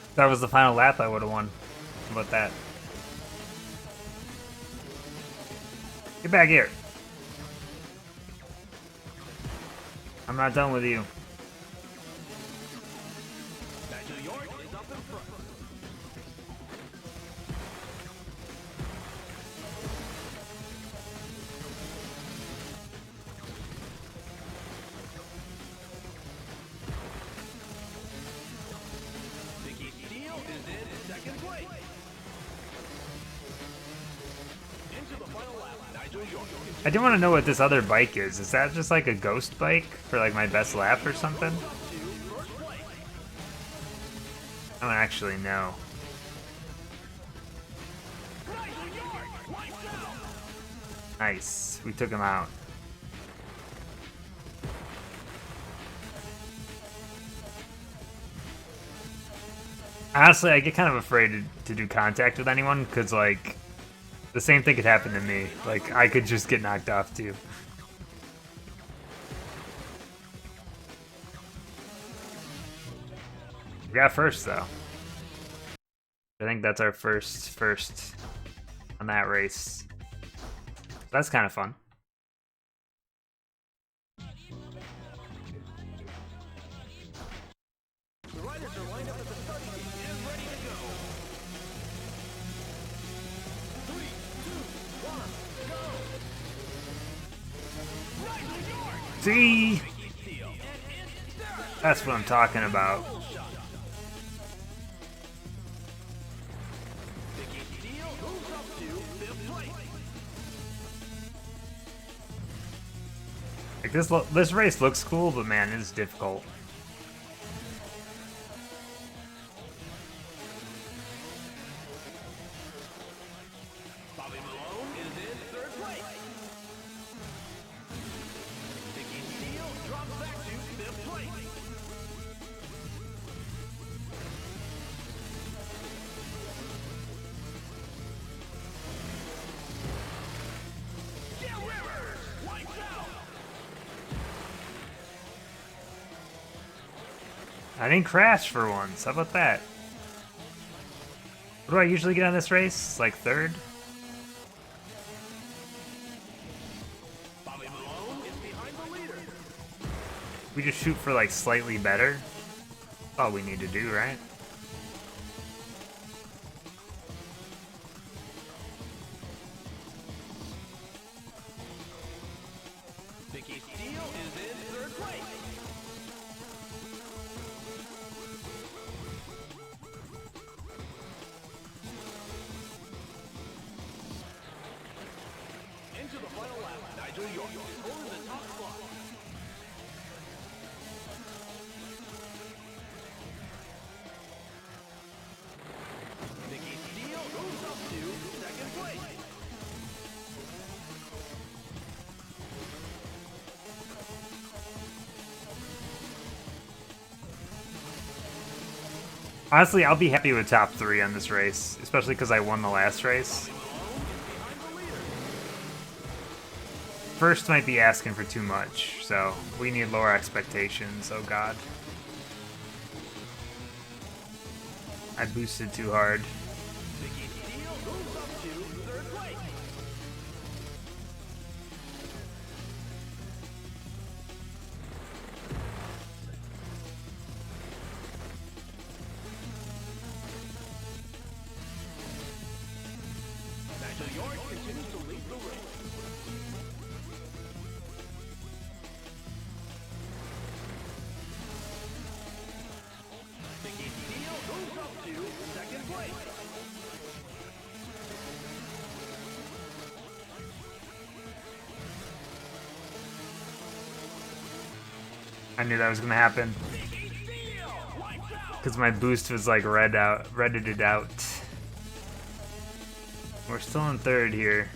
If that was the final lap, I would have won. How about that? Get back here. I'm not done with you. I do want to know what this other bike is. Is that just like a ghost bike for like my best lap or something? I don't actually know. Nice. We took him out. Honestly, I get kind of afraid to do contact with anyone because, like, the same thing could happen to me. Like, I could just get knocked off, too. We got first, though. I think that's our first on that race. That's kind of fun.
The riders are lined up at the starting gate and ready to go. 3, 2, 1, go!
See? That's what I'm talking about. Like this race looks cool, but man, it is difficult. I didn't crash for once. How about that? What do I usually get on this race? Like third? We just shoot for like slightly better. That's all we need to do, right?
Into the final lap, Nigel York holds the top spot. Nicky Steele moves up to second place.
Honestly, I'll be happy with top 3 on this race, especially because I won the last race. First might be asking for too much, so we need lower expectations, oh god. I boosted too hard.
Nicky Steele moves up to third place. Nigel York continues to lead the race. Nicky Steele moves up to second place.
I knew that was gonna happen. Because my boost was like redded it out. We're still in third here.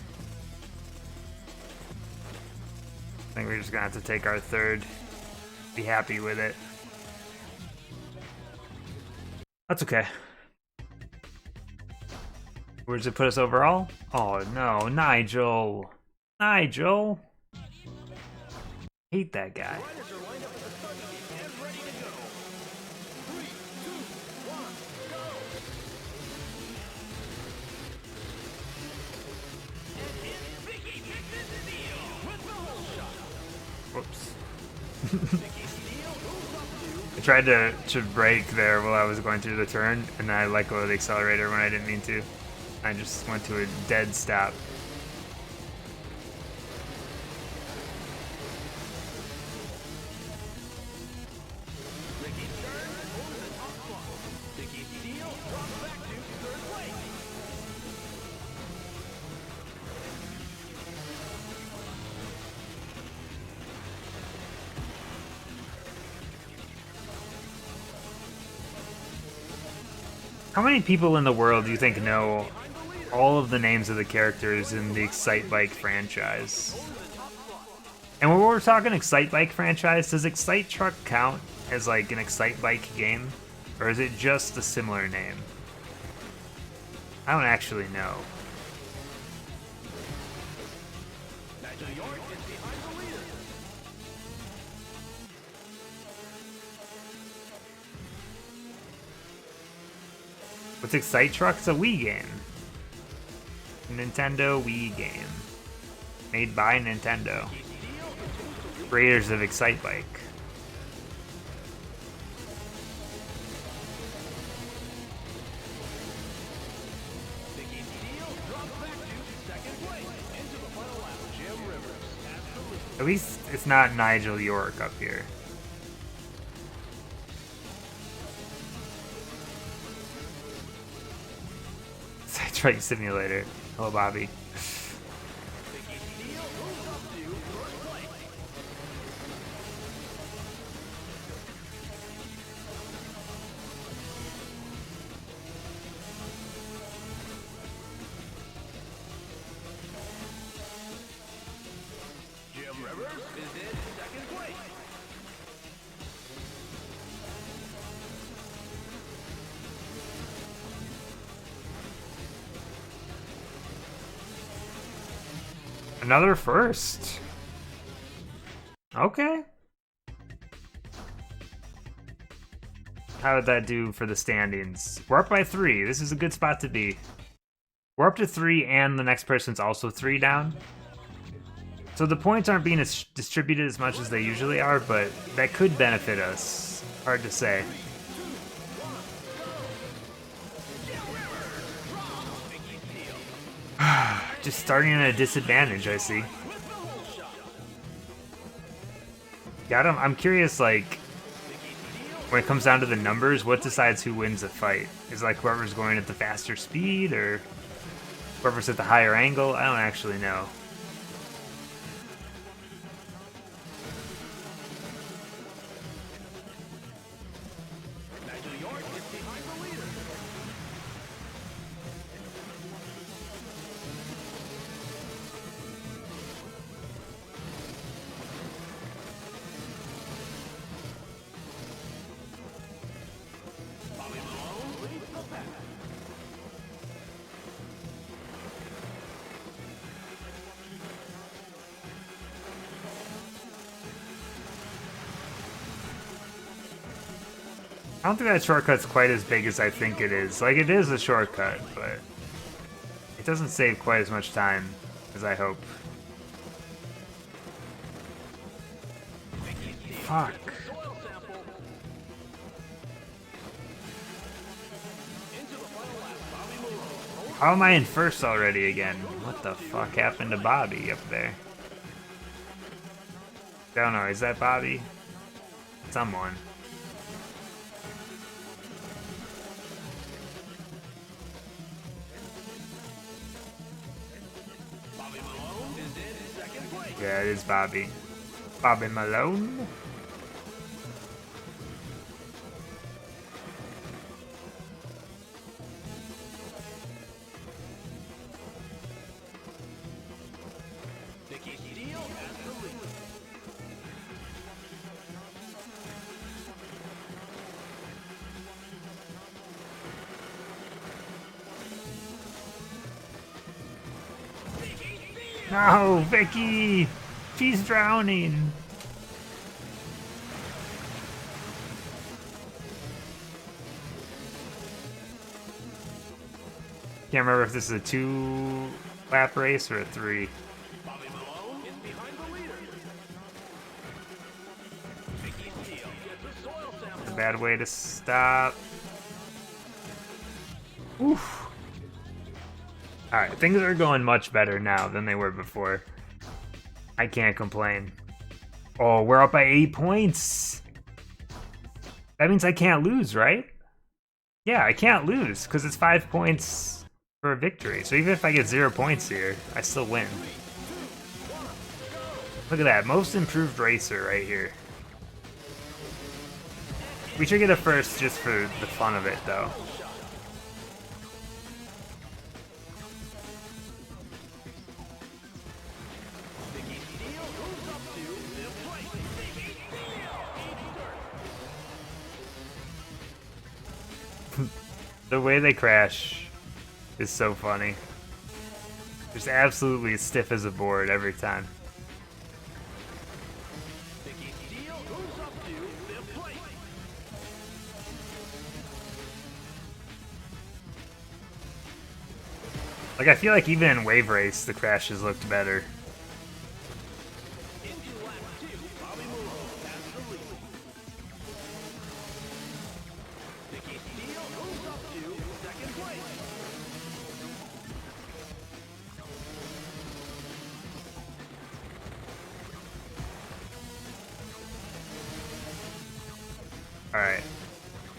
I think we're just gonna have to take our third. Be happy with it. That's okay. Where does it put us overall? Oh no, Nigel. Nigel. Hate that guy.
Riders are lined up at the starting gate and ready to go. 3, 2, 1, go! And it's Nicky Steele with the whole shot.
Whoops.
Nicky Steele moves up to
I tried to brake there while I was going through the turn, and I let go of the accelerator when I didn't mean to. I just went to a dead stop.
Ricky Stern holds the top spot. Nicky Steele drops back to third place.
How many people in the world do you think know all of the names of the characters in the Excitebike franchise? And when we're talking Excitebike franchise, does Excite Truck count as like an Excitebike game? Or is it just a similar name? I don't actually know.
Nigel York is behind the leader.
What's Excite Truck? It's a Wii game. Nintendo Wii game. Made by Nintendo. Creators of Excitebike. At least it's not Nigel York up here. Sidetrack Simulator. Hello, Bobby. Another first. Okay. How did that do for the standings? We're up by 3. This is a good spot to be. We're up to 3 and the next person's also 3 down. So the points aren't being distributed as much as they usually are, but that could benefit us. Hard to say. Just starting at a disadvantage, I see. Yeah, I'm curious, like, when it comes down to the numbers, what decides who wins a fight? Is like whoever's going at the faster speed, or whoever's at the higher angle? I don't actually know. I don't think that shortcut's quite as big as I think it is. Like, it is a shortcut, but it doesn't save quite as much time as I hope. Fuck. How am I in first already again? What the fuck happened to Bobby up there? Don't know, is that Bobby? Someone. Yeah, it is Bobby. Bobby Malone? No, Vicky! She's drowning! Can't remember if this is a 2-lap race or a 3. A bad way to stop. Oof. Alright, things are going much better now than they were before. I can't complain. Oh, we're up by 8 points! That means I can't lose, right? Yeah, I can't lose, because it's 5 points for a victory. So even if I get 0 points here, I still win. Look at that, most improved racer right here. We should get a first just for the fun of it, though. The way they crash is so funny. Just absolutely as stiff as a board every time. Like, I feel like even in Wave Race, the crashes looked better.
Into lap 2, Bobby Moore has the lead. Vicky Steele moves up to second place.
Alright.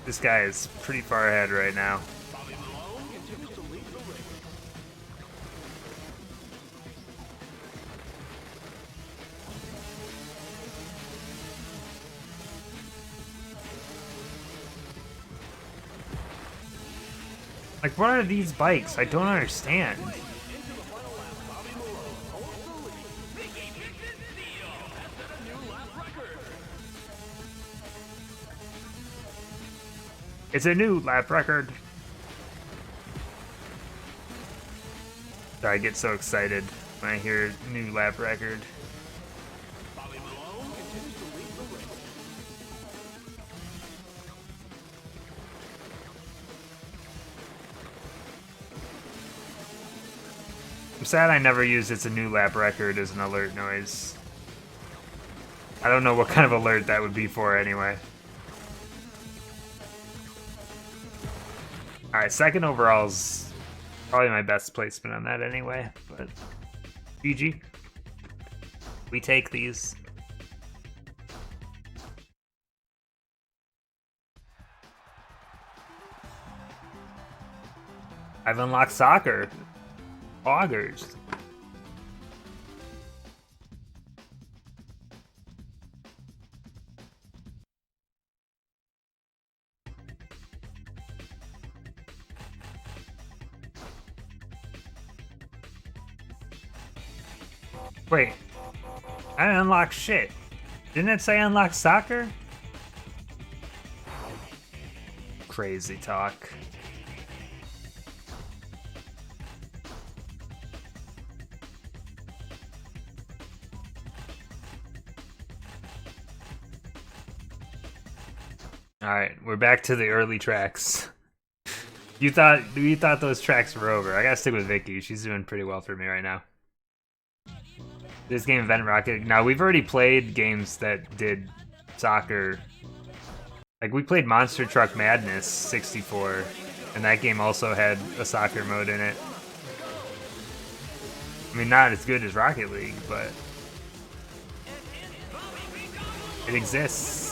This guy is pretty far ahead right now.
Bobby Malone continues to lead the race.
Like, what are these bikes? I don't understand.
Into the final lap, Bobby Malone holds the lead. Vicky Steele has set a new lap record.
It's a new lap record. I get so excited when I hear new lap record.
Bobby Malone continues to lead the race.
I'm sad I never used "it's a new lap record" as an alert noise. I don't know what kind of alert that would be for anyway. Alright, second overall's probably my best placement on that anyway, but GG. We take these. I've unlocked soccer. Augers. Wait, I didn't unlock shit. Didn't it say unlock soccer? Crazy talk. Alright, we're back to the early tracks. You thought those tracks were over. I gotta stick with Vicky. She's doing pretty well for me right now. This game, Event Rocket. Now, we've already played games that did soccer. Like, we played Monster Truck Madness 64, and that game also had a soccer mode in it. I mean, not as good as Rocket League, but it exists.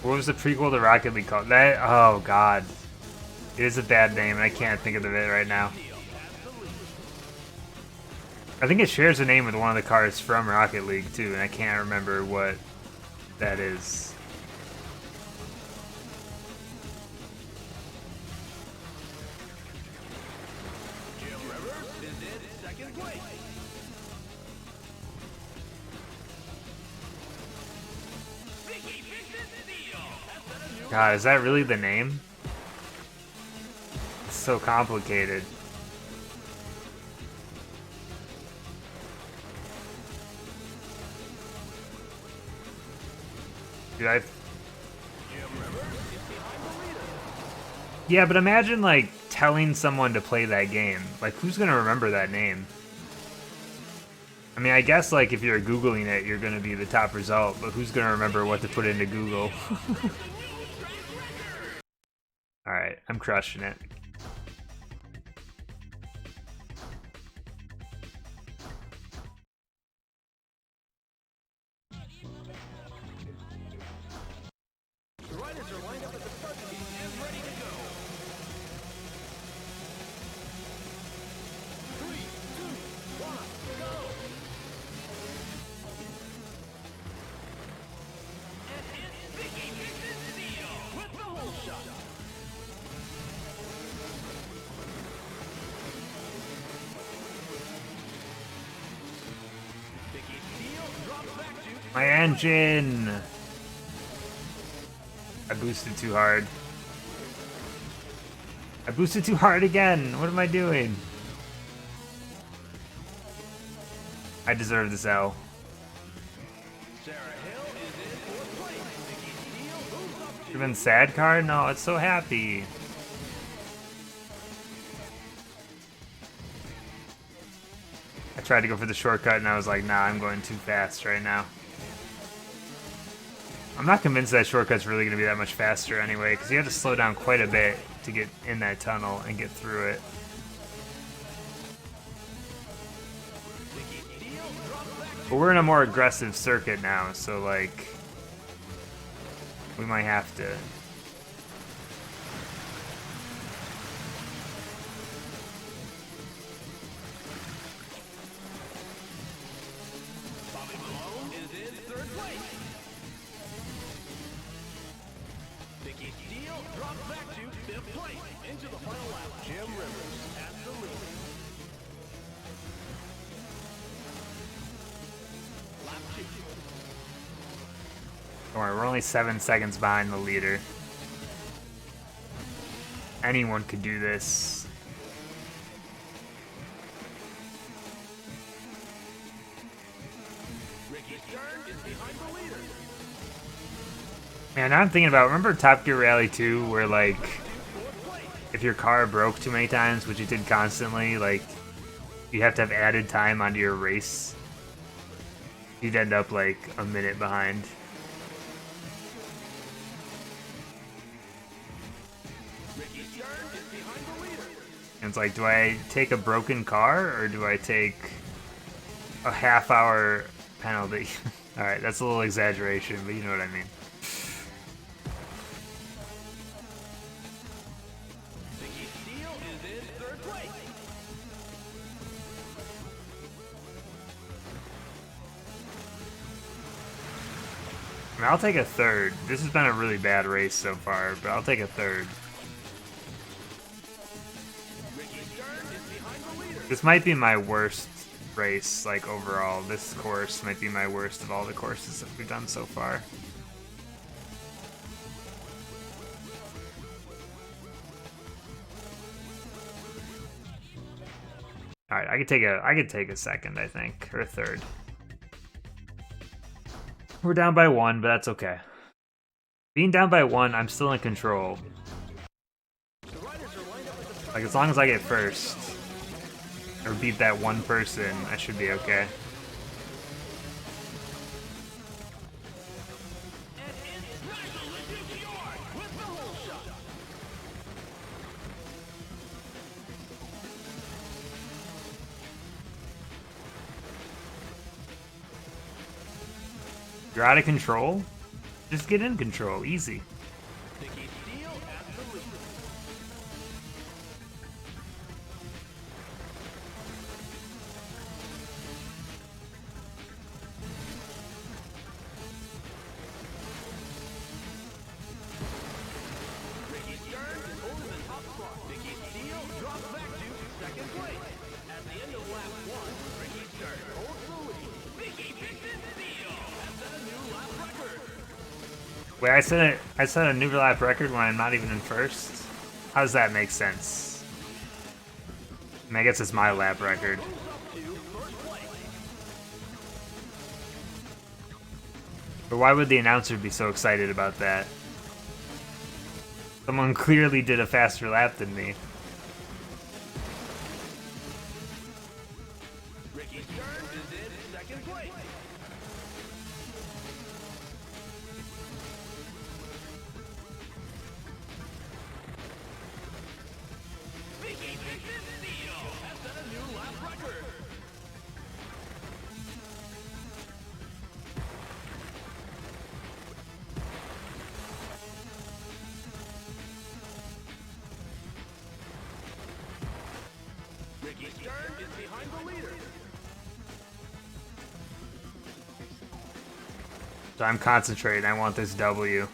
What was the prequel to Rocket League called? That, oh god. It is a bad name, and I can't think of it right now. I think it shares a name with one of the cars from Rocket League, too, and I can't remember what that is.
Jim Rivers is in second place. Vicky Steele has set a new
God, is that really the name? It's so complicated. Dude,
Jim Rivers is behind the leader.
yeah, but imagine, like, telling someone to play that game. Like, who's gonna remember that name? I mean, I guess, like, if you're Googling it, you're gonna be the top result, but who's gonna remember what to put into Google? Alright, I'm crushing it.
The riders are lined up at the start gate and ready to go. 3, 2, 1, go! And it's Vicky Steele with the whole shot. Vicky Steele drops back to
My engine! I boosted too hard. I boosted too hard again! What am I doing? I deserve this L.
Sarah Hill is in fourth place. Vicky Steele moves up to
Even sad card? No, it's so happy. I tried to go for the shortcut and I was like, nah, I'm going too fast right now. I'm not convinced that shortcut's really going to be that much faster anyway, because you have to slow down quite a bit to get in that tunnel and get through it. But we're in a more aggressive circuit now, so like, we might have to.
Bobby Malone is in third place. Vicky Steele drops back to fifth place. Into the final lap, Jim Rivers at the lead. Lap 2.
Don't worry, we're only 7 seconds behind the leader. Anyone could do this.
Ricky Stern is behind the leader.
Man, I'm thinking about, remember Top Gear Rally 2, where like, if your car broke too many times, which it did constantly, like, you'd have to have added time onto your race. You'd end up like a minute behind.
Ricky Stern is behind the leader.
And it's like, do I take a broken car or do I take a half-hour penalty? All right, that's a little exaggeration, but you know what I mean.
Vicky Steele is in third place.
I mean, I'll take a third. This has been a really bad race so far, but I'll take a third.
Ricky Stern is behind the leader.
This might be my worst race, like, overall. This course might be my worst of all the courses that we've done so far. All right, I could take a second, I think, or a third. We're down by 1, but that's okay. Being down by 1, I'm still in control. Like, as long as I get first, or beat that one person, I should be okay.
And it's Nigel into the yard with the hole shot.
You're out of control? Just get in control, easy.
Vicky Steele at the lead. Ricky Stern is holding the top spot. Vicky Steele drops back to second place. At the end of lap 1, Ricky Stern holds the lead. Vicky Steele has set a new lap record.
Wait, I set a new lap record when I'm not even in first? How does that make sense? I mean, I guess it's my lap record.
Moves up to first place.
But why would the announcer be so excited about that? Someone clearly did a faster lap than me.
Ricky Stern is in second place. Vicky Steele has set a new lap record. Ricky Stern is behind the leader.
So I'm concentrating, I want this W.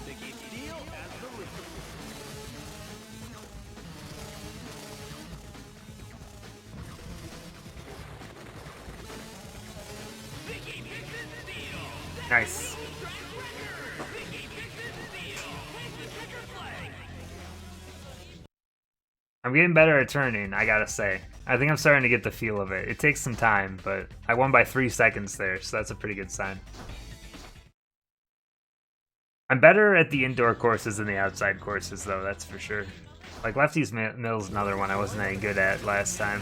Vicky Steele at the lead. Vicky Steele.
Nice.
Vicky Steele takes the checkered flag.
I'm getting better at turning, I gotta say. I think I'm starting to get the feel of it. It takes some time, but I won by 3 seconds there, so that's a pretty good sign. I'm better at the indoor courses than the outside courses, though, that's for sure. Like, Lefty's Mill's another one I wasn't any good at last time.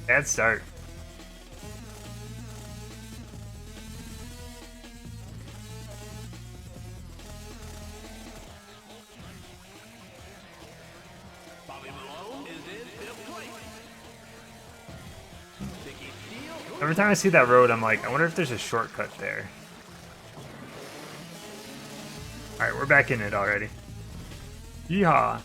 Bad start. Every time I see that road, I'm like, I wonder if there's a shortcut there. Alright, we're back in it already. Yeehaw!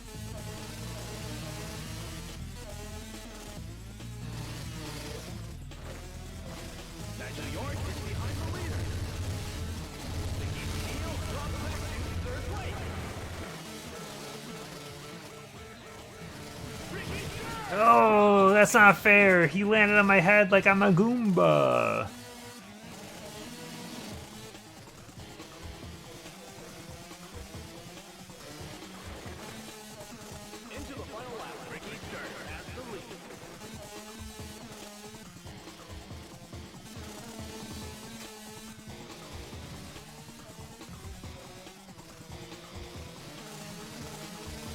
Oh, that's not fair. He landed on my head like I'm a Goomba.
Into the final lap, Ricky Stern has the lead.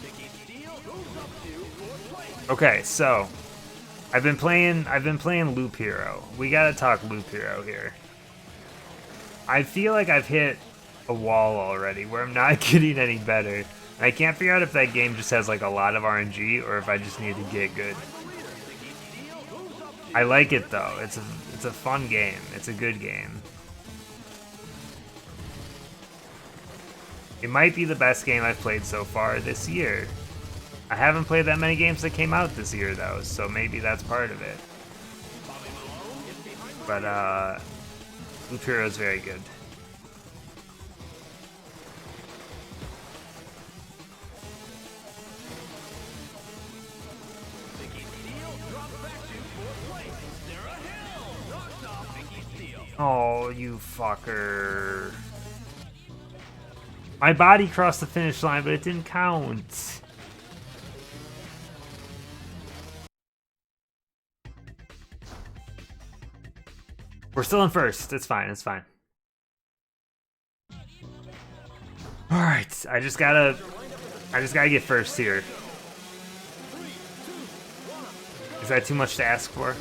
Vicky Steele moves up to 4th place.
Okay, so I've been playing Loop Hero. We gotta talk Loop Hero here. I feel like I've hit a wall already where I'm not getting any better. And I can't figure out if that game just has like a lot of RNG or if I just need to get good. I like it though. It's a fun game. It's a good game. It might be the best game I've played so far this year. I haven't played that many games that came out this year though, so maybe that's part of it. But Loop Hero is very good. Oh, you fucker. My body crossed the finish line, but it didn't count. We're still in first. It's fine. It's fine. All right. I just gotta get first here. Is that too much to ask for?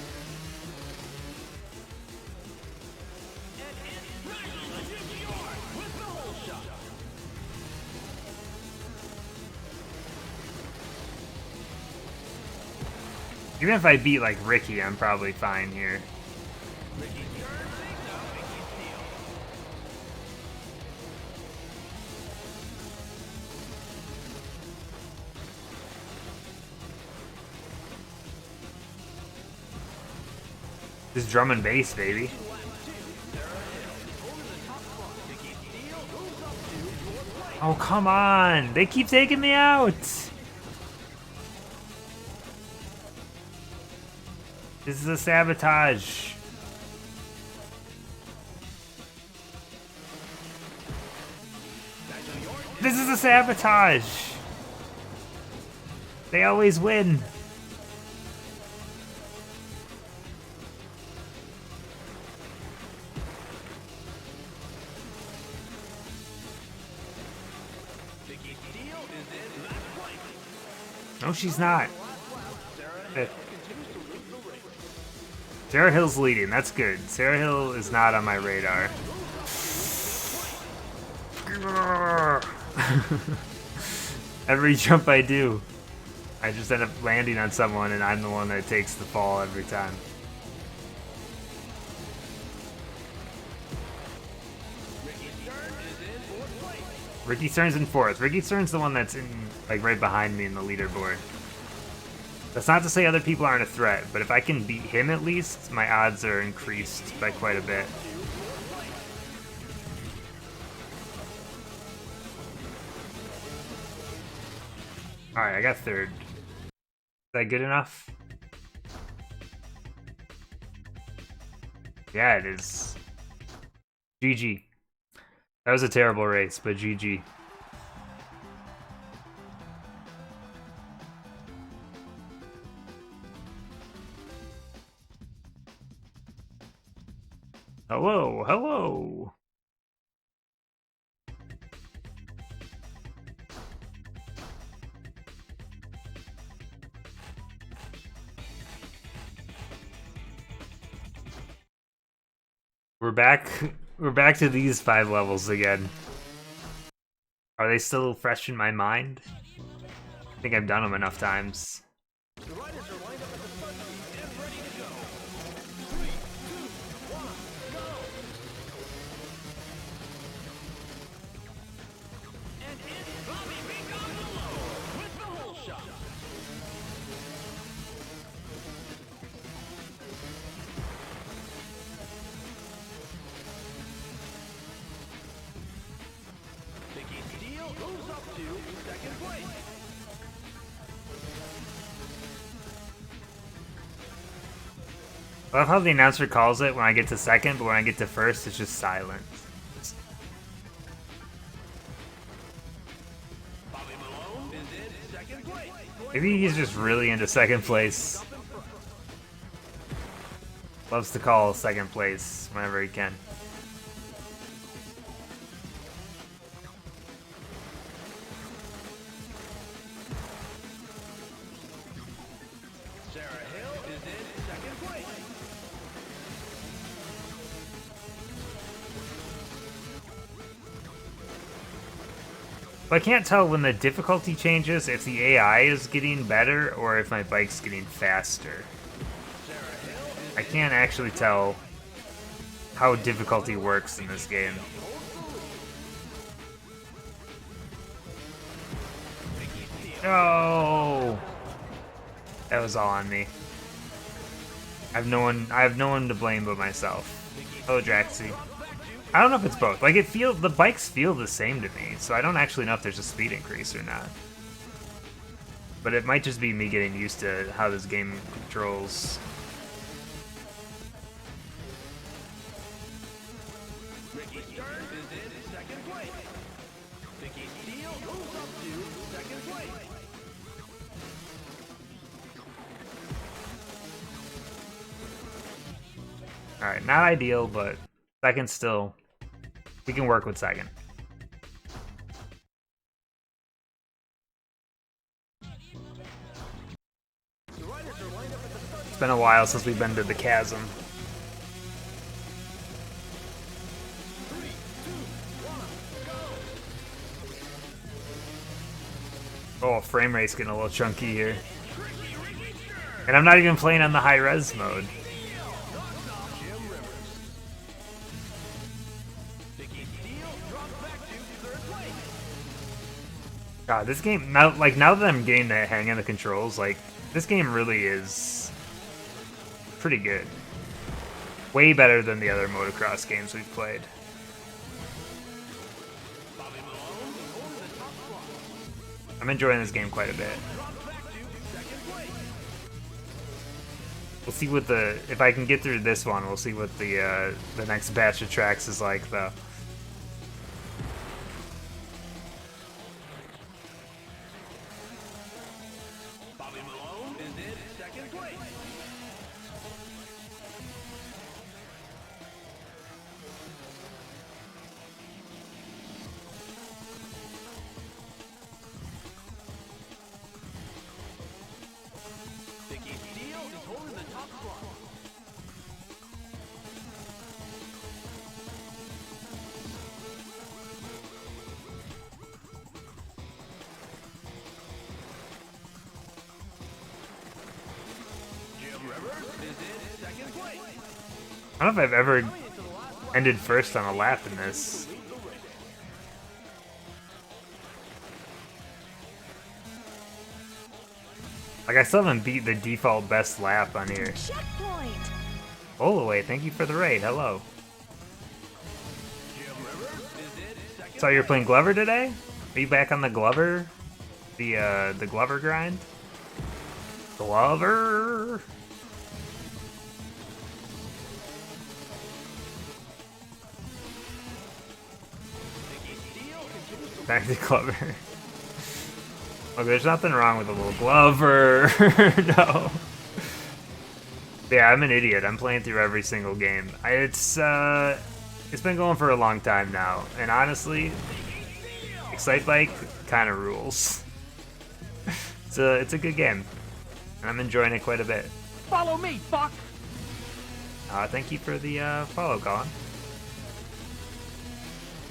Even if I beat like Ricky, I'm probably fine here. This drum and bass, baby. Oh, come on. They keep taking me out. This is a sabotage. This is a sabotage. They always win. No, she's not. Sarah Hill's leading. That's good. Sarah Hill is not on my radar. Every jump I do, I just end up landing on someone, and I'm the one that takes the fall every time. Ricky Stern's in 4th. Ricky Stern's the one that's in, like, right behind me in the leaderboard. That's not to say other people aren't a threat, but if I can beat him at least, my odds are increased by quite a bit. Alright, I got third. Is that good enough? Yeah, it is. GG. That was a terrible race, but GG. Hello, hello. We're back. We're back to these 5 levels again. Are they still fresh in my mind? I think I've done them enough times.
The riders are lined up at the start sheet and ready to go. 3, 2, 1, go! And it's Bobby Bingo with the whole shot. Vicky Steele moves up to second place.
I love how the announcer calls it when I get to second, but when I get to first, it's just silent.
Bobby Malone is in second place.
Maybe he's just really into second place. Loves to call second place whenever he can.
Sarah Hill is in second place.
But I can't tell when the difficulty changes if the AI is getting better or if my bike's getting faster. I can't actually tell how difficulty works in this game. No! That was all on me. I have no one to blame but myself. Oh, Draxy. I don't know if it's both. Like the bikes feel the same to me, so I don't actually know if there's a speed increase or not. But it might just be me getting used to how this game controls.
Ricky Stern is in second place. Vicky Steele moves up to second place.
Alright, not ideal, but second still. We can work with second. It's been a while since we've been to the chasm. Oh, frame rate's getting a little chunky here. And I'm not even playing on the high res mode. God, this game now that I'm getting the hang of the controls, like this game really is pretty good. Way better than the other motocross games we've played. I'm enjoying this game quite a bit. We'll see what if I can get through this one, we'll see what the next batch of tracks is like though. I don't know if I've ever ended first on a lap in this. Like, I still haven't beat the default best lap on here.
Checkpoint!
Away, thank you for the raid. Hello. Saw you were playing Glover today? Are you back on the Glover The Glover grind. Glover. Back to Glover. Look, there's nothing wrong with a little Glover. No. Yeah, I'm an idiot. I'm playing through every single game. It's been going for a long time now, and honestly, Excitebike kind of rules. It's a good game. I'm enjoying it quite a bit.
Follow me, fuck!
Thank you for the follow, Colin.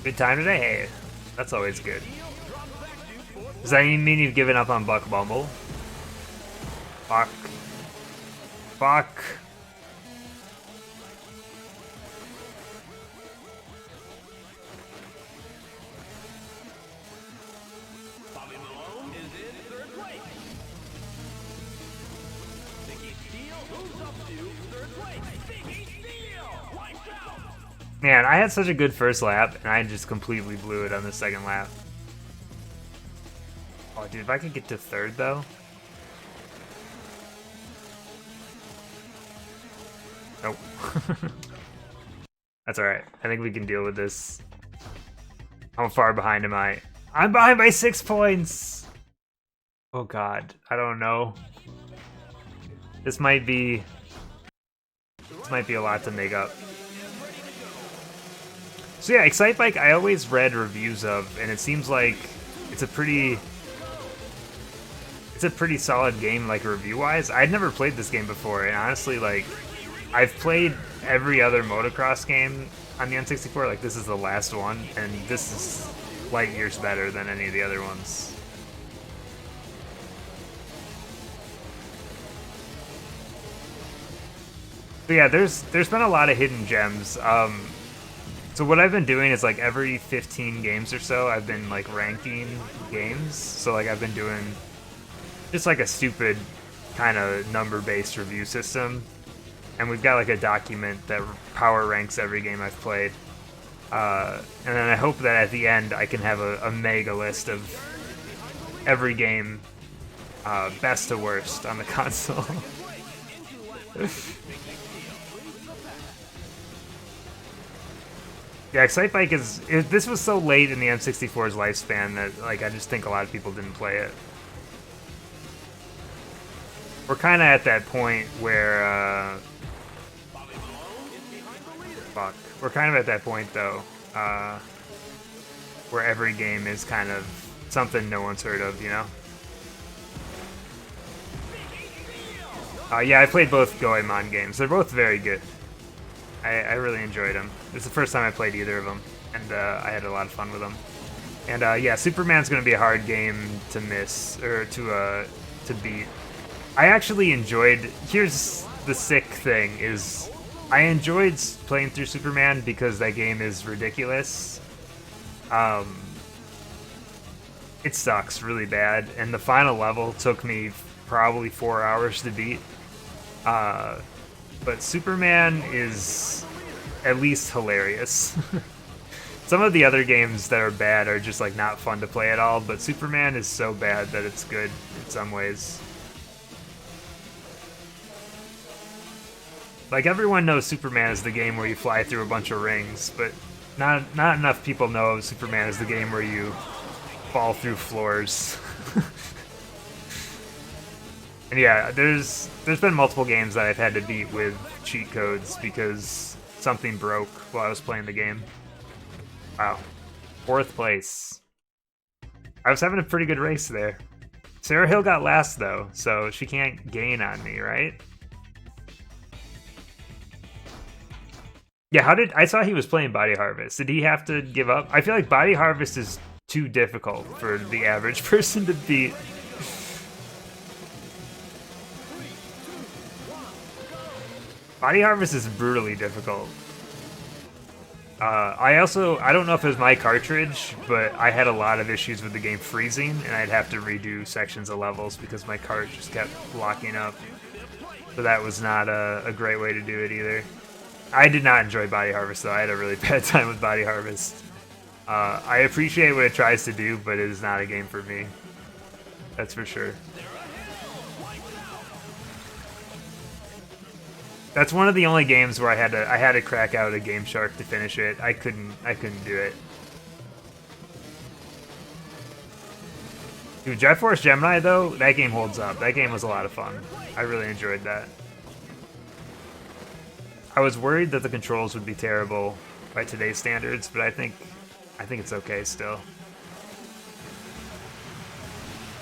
Good time today? Hey, that's always good. Does that mean you've given up on Buck Bumble? Fuck. Fuck.
Bobby Malone is in third place. Vicky Steele moves up to third place. Vicky Steele wipes out.
Man, I had such a good first lap, and I just completely blew it on the second lap. Oh, dude, if I could get to third, though. Nope. That's alright. I think we can deal with this. How far behind am I? I'm behind by 6 points! Oh god, I don't know. This might be a lot to make up. So yeah, Excitebike I always read reviews of, and it seems like it's a pretty solid game, like review-wise. I'd never played this game before, and honestly, like, I've played every other motocross game on the N64, like this is the last one, and this is light years better than any of the other ones. But yeah, there's been a lot of hidden gems. So what I've been doing is like every 15 games or so, I've been like ranking games. So like I've been doing just like a stupid kind of number-based review system. And we've got like a document that power ranks every game I've played. And then I hope that at the end I can have a mega list of every game, best to worst on the console. Yeah, Excitebike this was so late in the N64's lifespan that like I just think a lot of people didn't play it. We're kind of at that point where fuck. We're kind of at that point though, where every game is kind of something no one's heard of, you know? Yeah, I played both Goemon games. They're both very good. I really enjoyed them. It's the first time I played either of them, and I had a lot of fun with them. And yeah, Superman's going to be a hard game to miss, or to beat. I actually enjoyed... Here's the sick thing, is I enjoyed playing through Superman because that game is ridiculous. It sucks really bad, and the final level took me probably 4 hours to beat. But Superman is at least hilarious. Some of the other games that are bad are just like not fun to play at all, but Superman is so bad that it's good in some ways. Like everyone knows Superman is the game where you fly through a bunch of rings, but not enough people know Superman is the game where you fall through floors. And yeah, there's been multiple games that I've had to beat with cheat codes because something broke while I was playing the game. Wow. 4th place. I was having a pretty good race there. Sarah Hill got last though, so she can't gain on me, right? Yeah, I saw he was playing Body Harvest. Did he have to give up? I feel like Body Harvest is too difficult for the average person to beat. Body Harvest is brutally difficult. I don't know if it was my cartridge, but I had a lot of issues with the game freezing, and I'd have to redo sections of levels because my cart just kept locking up. So that was not a great way to do it either. I did not enjoy Body Harvest, though. I had a really bad time with Body Harvest. I appreciate what it tries to do, but it is not a game for me. That's for sure. That's one of the only games where I had to crack out a Game Shark to finish it. I couldn't do it. Dude, Jet Force Gemini though, that game holds up. That game was a lot of fun. I really enjoyed that. I was worried that the controls would be terrible by today's standards, but I think it's okay still.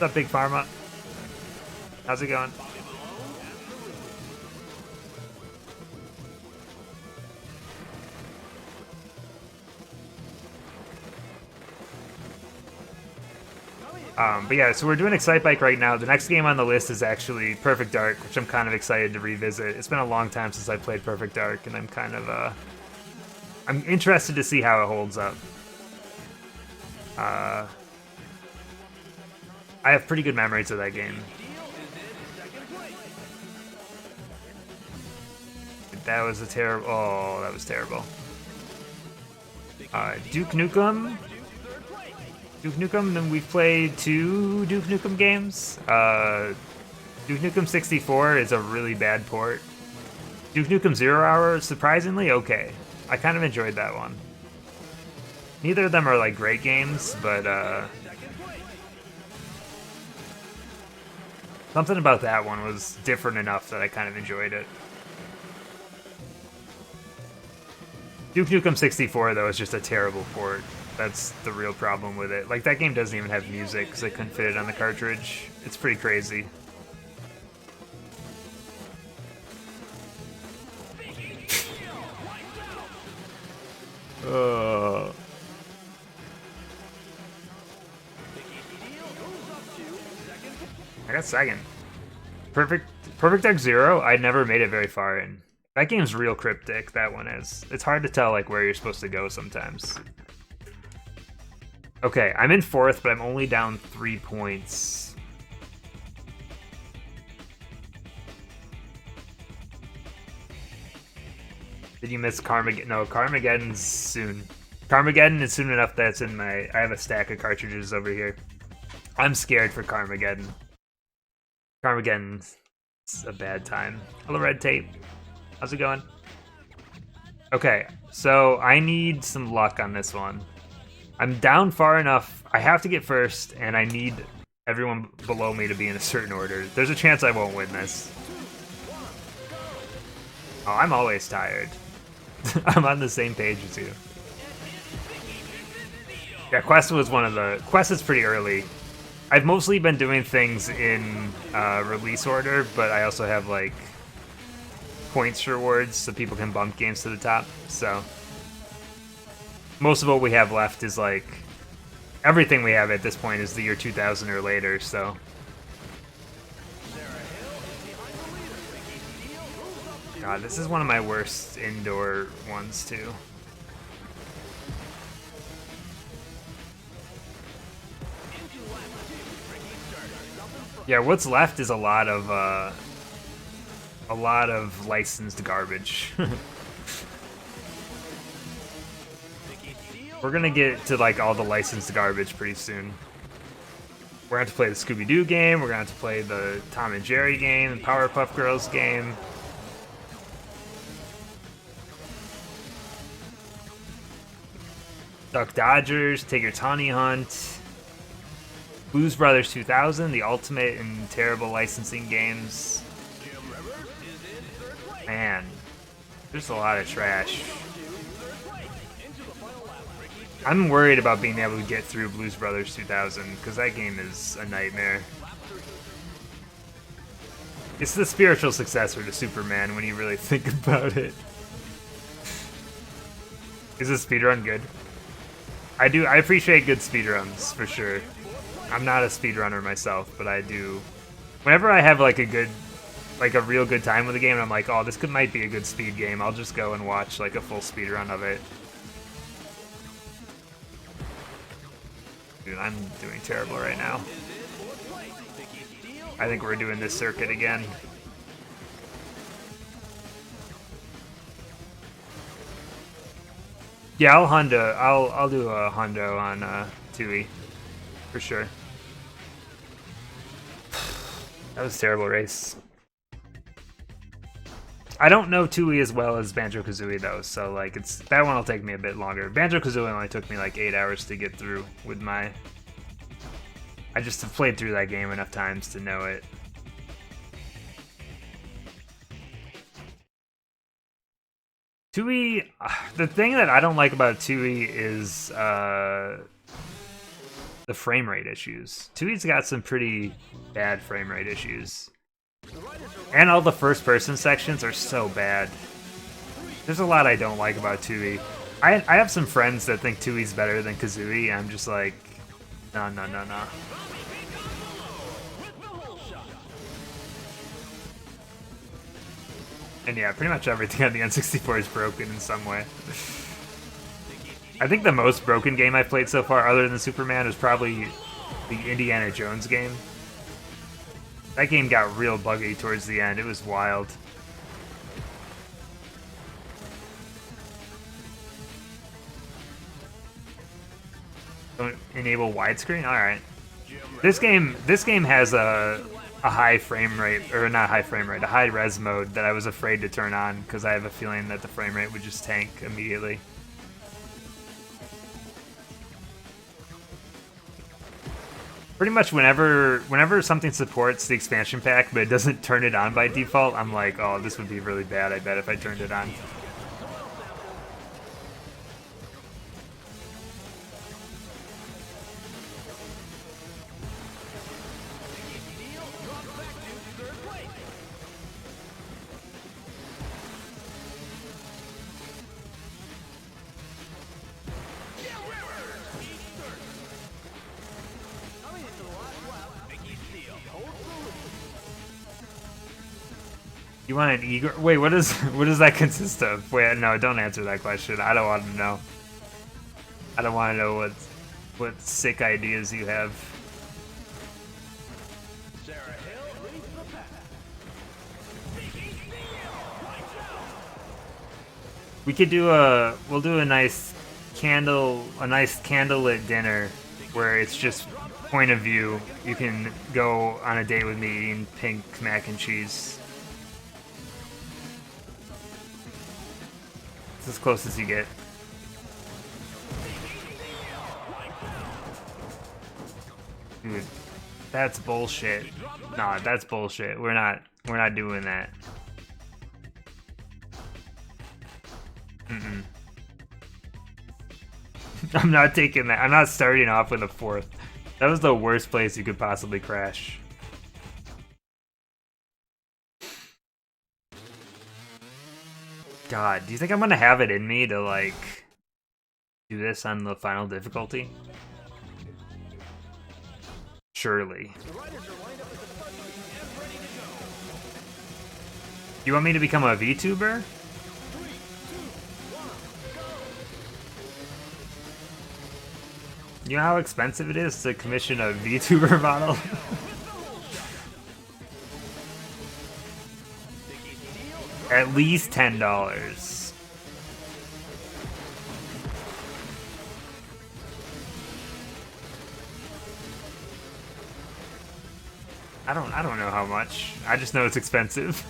What's up, Big Pharma? How's it going? But yeah, so we're doing Excitebike right now. The next game on the list is actually Perfect Dark, which I'm kind of excited to revisit. It's been a long time since I played Perfect Dark, and I'm kind of, I'm interested to see how it holds up. I have pretty good memories of that game. That was a terrible, oh, that was terrible. Duke Nukem. Duke Nukem, and we've played 2 Duke Nukem games. Duke Nukem 64 is a really bad port. Duke Nukem 0 Hour, surprisingly okay. I kind of enjoyed that one. Neither of them are like great games, but something about that one was different enough that I kind of enjoyed it. Duke Nukem 64 though is just a terrible port. That's the real problem with it. Like, that game doesn't even have music because they couldn't fit it on the cartridge. It's pretty crazy. I got second. Perfect Dark Zero, I never made it very far in. That game's real cryptic, that one is. It's hard to tell like where you're supposed to go sometimes. Okay, I'm in 4th, but I'm only down 3 points. Did you miss Carmageddon? No, Carmageddon's soon. Carmageddon is soon enough that it's in my... I have a stack of cartridges over here. I'm scared for Carmageddon. Carmageddon's a bad time. Hello, Red Tape. How's it going? Okay, so I need some luck on this one. I'm down far enough. I have to get first, and I need everyone below me to be in a certain order. There's a chance I won't win this. Oh, I'm always tired. I'm on the same page as you. Yeah, Quest was one of the... Quest is pretty early. I've mostly been doing things in release order, but I also have, like, points rewards so people can bump games to the top, so... Most of what we have left is, like... Everything we have at this point is the year 2000 or later, so... God, this is one of my worst indoor ones, too. Yeah, what's left is a lot of licensed garbage. We're gonna get to like all the licensed garbage pretty soon. We're gonna have to play the Scooby-Doo game, we're gonna have to play the Tom and Jerry game, the Powerpuff Girls game. Duck Dodgers, Take Your Tawny Hunt. Blues Brothers 2000, the ultimate and terrible licensing games. Man, there's a lot of trash. I'm worried about being able to get through Blues Brothers 2000 because that game is a nightmare. It's the spiritual successor to Superman when you really think about it. Is this speedrun good? I appreciate good speedruns for sure. I'm not a speedrunner myself, but I do. Whenever I have like a real good time with a game, and I'm like, oh, this might be a good speed game, I'll just go and watch like a full speedrun of it. Dude, I'm doing terrible right now. I think we're doing this circuit again. Yeah, I'll do a hundo on Tui for sure. That was a terrible race. I don't know Tui as well as Banjo-Kazooie though, so like that one will take me a bit longer. Banjo-Kazooie only took me like 8 hours to get through with my... I just have played through that game enough times to know it. Tui, the thing that I don't like about Tui is the frame rate issues. Tui's got some pretty bad frame rate issues. And all the first person sections are so bad. There's a lot I don't like about Tui. I have some friends that think Tui's better than Kazooie, and I'm just like, no. And yeah, pretty much everything on the N64 is broken in some way. I think the most broken game I've played so far, other than Superman, is probably the Indiana Jones game. That game got real buggy towards the end. It was wild. Don't enable widescreen? Alright. This game has a high frame rate, or not high frame rate, a high res mode that I was afraid to turn on because I have a feeling that the frame rate would just tank immediately. Pretty much whenever something supports the expansion pack but it doesn't turn it on by default, I'm like, oh, this would be really bad, I bet, if I turned it on. You want an eager? Wait, what does that consist of? Wait, no, don't answer that question. I don't want to know. I don't want to know what sick ideas you have. We could do we'll do a nice candlelit dinner where it's just point of view. You can go on a date with me eating pink mac and cheese. It's as close as you get. Dude, that's bullshit. Nah, that's bullshit. We're not doing that. I'm not taking that. I'm not starting off with a 4th. That was the worst place you could possibly crash. God, do you think I'm gonna have it in me to, like, do this on the final difficulty? Surely. You want me to become a VTuber? You know how expensive it is to commission a VTuber model? At least $10. I don't know how much. I just know it's expensive.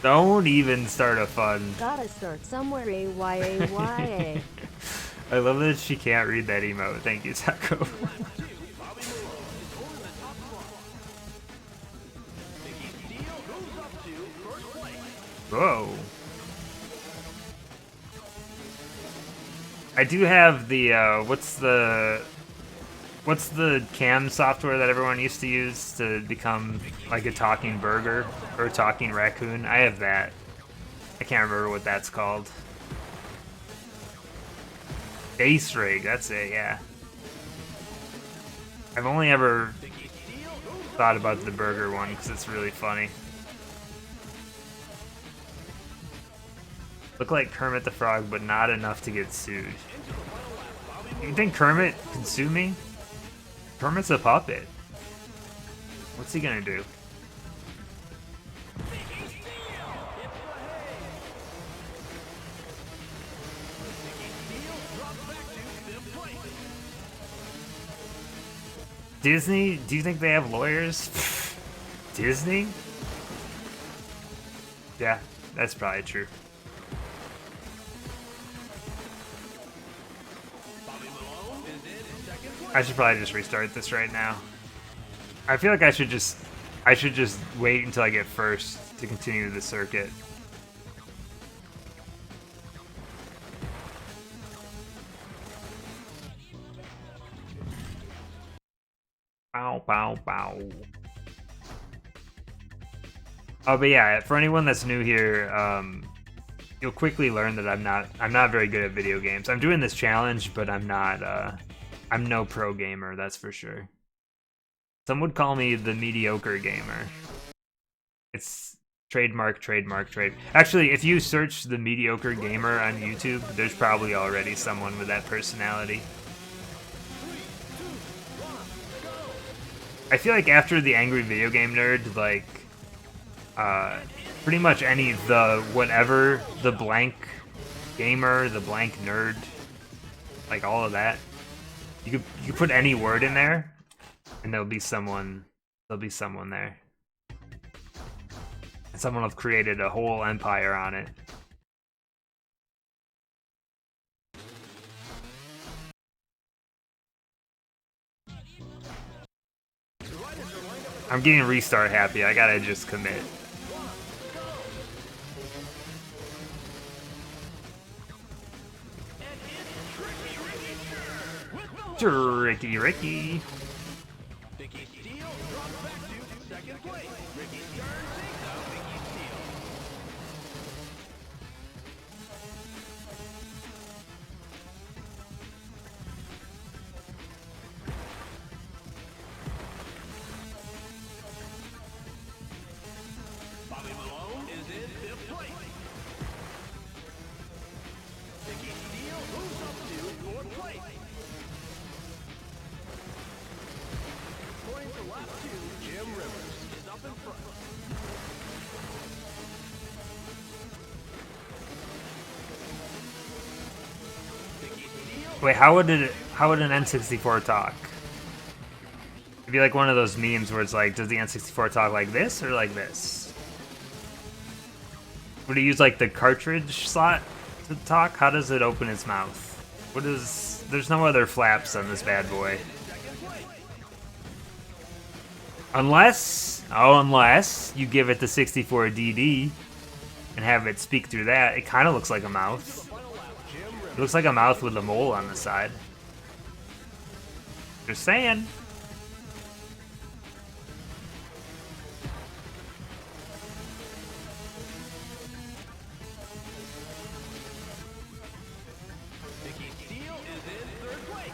Don't even start a fund.
Gotta start somewhere, A-Y-A-Y-A.
I love that she can't read that emote. Thank you, Taco. Whoa. I do have the, what's the cam software that everyone used to use to become like a talking burger or a talking raccoon? I have that. I can't remember what that's called. Base rig, that's it, yeah. I've only ever thought about the burger one because it's really funny. Look like Kermit the Frog, but not enough to get sued. You think Kermit can sue me? Kermit's a puppet. What's he gonna do? Disney? Do you think they have lawyers? Disney? Yeah, that's probably true. I should probably just restart this right now. I feel like I should just wait until I get first to continue the circuit. Bow, bow, bow. Oh, but yeah, for anyone that's new here, you'll quickly learn that I'm not very good at video games. I'm doing this challenge, but I'm not. I'm no pro gamer, that's for sure. Some would call me the mediocre gamer. It's trademark. Actually, if you search the mediocre gamer on YouTube, there's probably already someone with that personality. I feel like after the angry video game nerd, like, pretty much the blank gamer, the blank nerd, like all of that, you could put any word in there, and there'll be someone there. And someone will have created a whole empire on it. I'm getting restart happy. I gotta just commit. Tricky Ricky.
Vicky Steele drops back to second place. Ricky Stern takes out Vicky Steele. Bobby Malone is in fifth place. Vicky Steele moves up to fourth place. According to lap 2, Jim Rivers is up in front. Vicky Steele
Wait, how would an N64 talk? It'd be like one of those memes where it's like, does the N64 talk like this or like this? Would it use like the cartridge slot to talk? How does it open its mouth? There's no other flaps on this bad boy. Unless you give it the 64 DD and have it speak through that. It kind of looks like a mouth. It looks like a mouth with a mole on the side. Just saying.
Vicky Steele is in third place.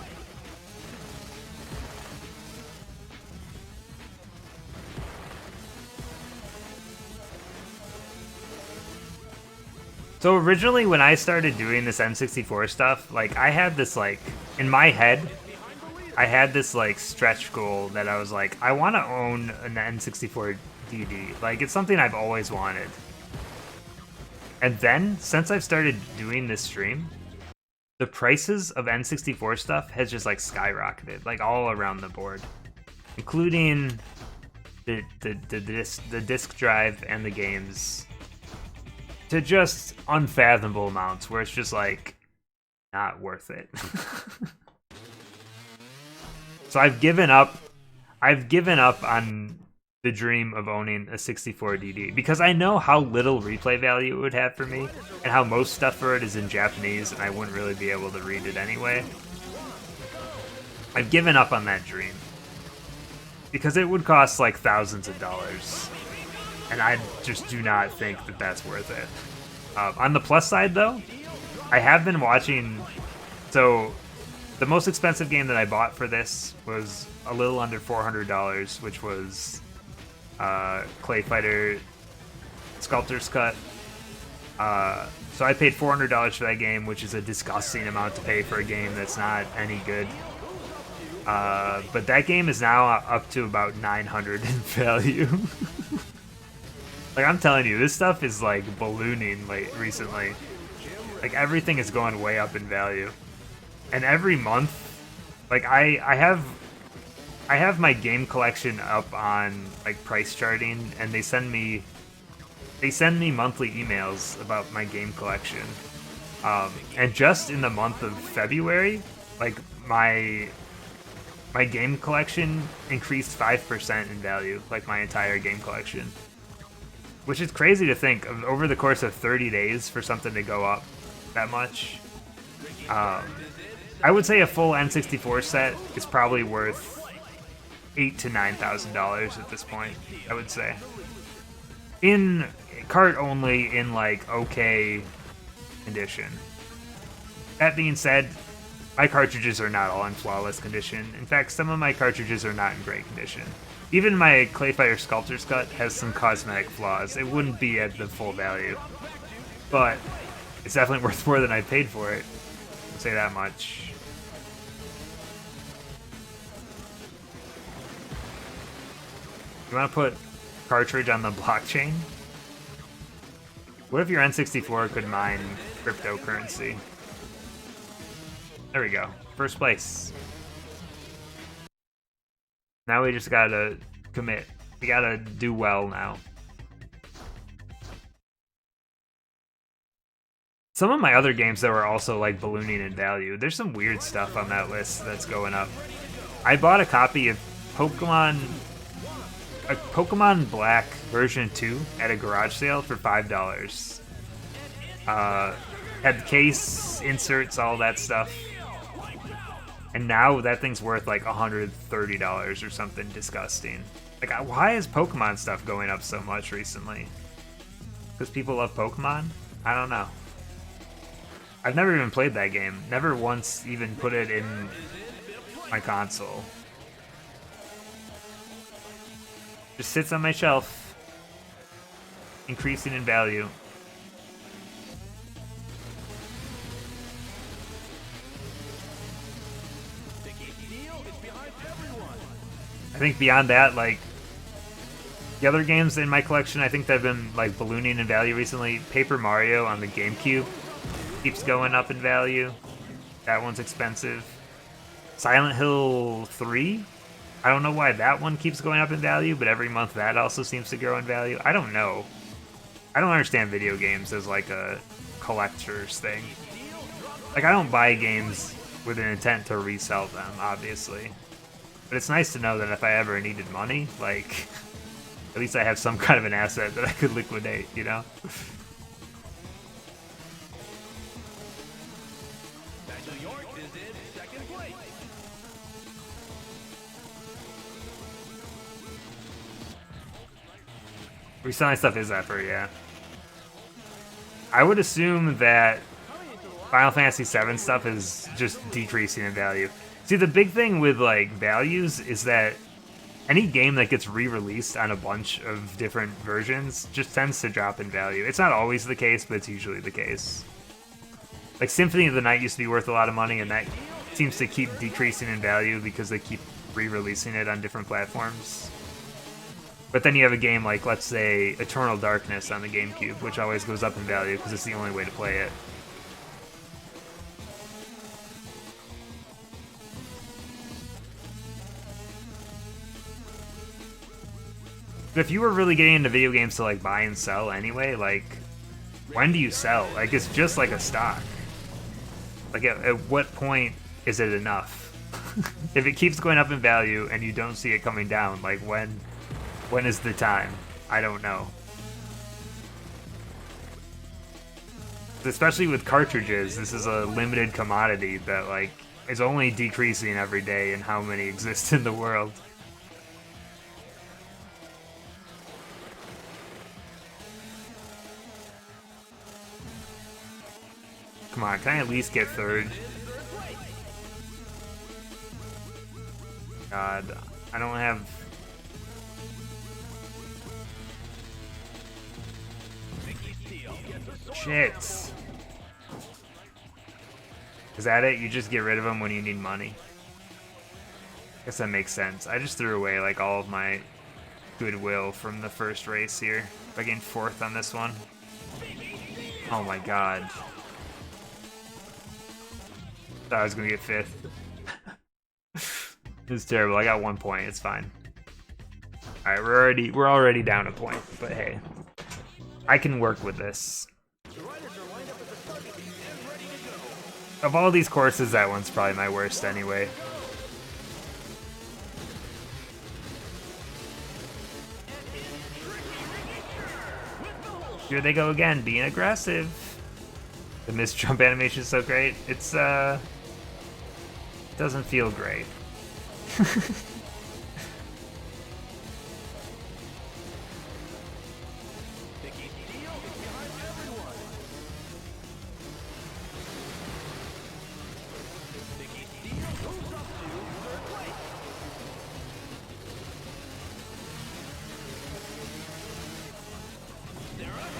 So originally when I started doing this N64 stuff, like I had this like, in my head, I had this like stretch goal that I was like, I want to own an N64 DD. Like it's something I've always wanted. And then, since I've started doing this stream, the prices of N64 stuff has just like skyrocketed, like all around the board. Including the disc drive and the games. To just unfathomable amounts where it's just like not worth it. So I've given up on the dream of owning a 64 DD because I know how little replay value it would have for me and how most stuff for it is in Japanese and I wouldn't really be able to read it anyway. I've given up on that dream because it would cost like thousands of dollars. And I just do not think that that's worth it. On the plus side, though, I have been watching... So, the most expensive game that I bought for this was a little under $400, which was Clay Fighter Sculptor's Cut. So I paid $400 for that game, which is a disgusting amount to pay for a game that's not any good. But that game is now up to about $900 in value. Like, I'm telling you, this stuff is, like, ballooning recently. Like, everything is going way up in value. And every month, like, I I have my game collection up on like price charting, and they send me monthly emails about my game collection. And just in the month of February, like my game collection increased 5% in value, like my entire game collection. Which is crazy to think of over the course of 30 days for something to go up that much. I would say a full N64 set is probably worth $8,000 to $9,000 at this point, I would say. In cart only, in like okay condition. That being said, my cartridges are not all in flawless condition. In fact, some of my cartridges are not in great condition. Even my Clayfire Sculptor's Cut has some cosmetic flaws. It wouldn't be at the full value. But it's definitely worth more than I paid for it. I'll say that much. You want to put cartridge on the blockchain? What if your N64 could mine cryptocurrency? There we go. First place. Now we just gotta commit. We gotta do well now. Some of my other games that were also like ballooning in value. There's some weird stuff on that list that's going up. I bought a copy of Pokemon Black version 2 at a garage sale for $5. Had the case, inserts, all that stuff. And now that thing's worth like $130 or something disgusting. Like, why is Pokemon stuff going up so much recently? Because people love Pokemon? I don't know. I've never even played that game. Never once even put it in my console. Just sits on my shelf, increasing in value. I think beyond that, like, the other games in my collection, I think that have been like ballooning in value recently. Paper Mario on the GameCube keeps going up in value. That one's expensive. Silent Hill 3? I don't know why that one keeps going up in value, but every month that also seems to grow in value. I don't know. I don't understand video games as like a collector's thing. Like, I don't buy games with an intent to resell them, obviously. But it's nice to know that if I ever needed money, like, at least I have some kind of an asset that I could liquidate, you know? Reselling stuff is effort, yeah. I would assume that Final Fantasy VII stuff is just decreasing in value. See, the big thing with like values is that any game that gets re-released on a bunch of different versions just tends to drop in value. It's not always the case, but it's usually the case. Like Symphony of the Night used to be worth a lot of money, and that seems to keep decreasing in value because they keep re-releasing it on different platforms. But then you have a game like, let's say, Eternal Darkness on the GameCube, which always goes up in value because it's the only way to play it. But if you were really getting into video games to like buy and sell anyway, like, when do you sell? Like, it's just like a stock. Like, at what point is it enough? If it keeps going up in value and you don't see it coming down, like, when is the time? I don't know. Especially with cartridges, this is a limited commodity that, like, is only decreasing every day in how many exist in the world. Come on, can I at least get third? God, I don't have... Shit. Is that it? You just get rid of them when you need money? Guess that makes sense. I just threw away like all of my goodwill from the first race here by getting fourth on this one. Oh my god. Thought I was gonna get fifth. It's terrible. I got 1 point. It's fine. All right, we're already down a point, but hey, I can work with this. Of all these courses, that one's probably my worst anyway. Here they go again, being aggressive. The missed jump animation is so great. It's it doesn't feel great.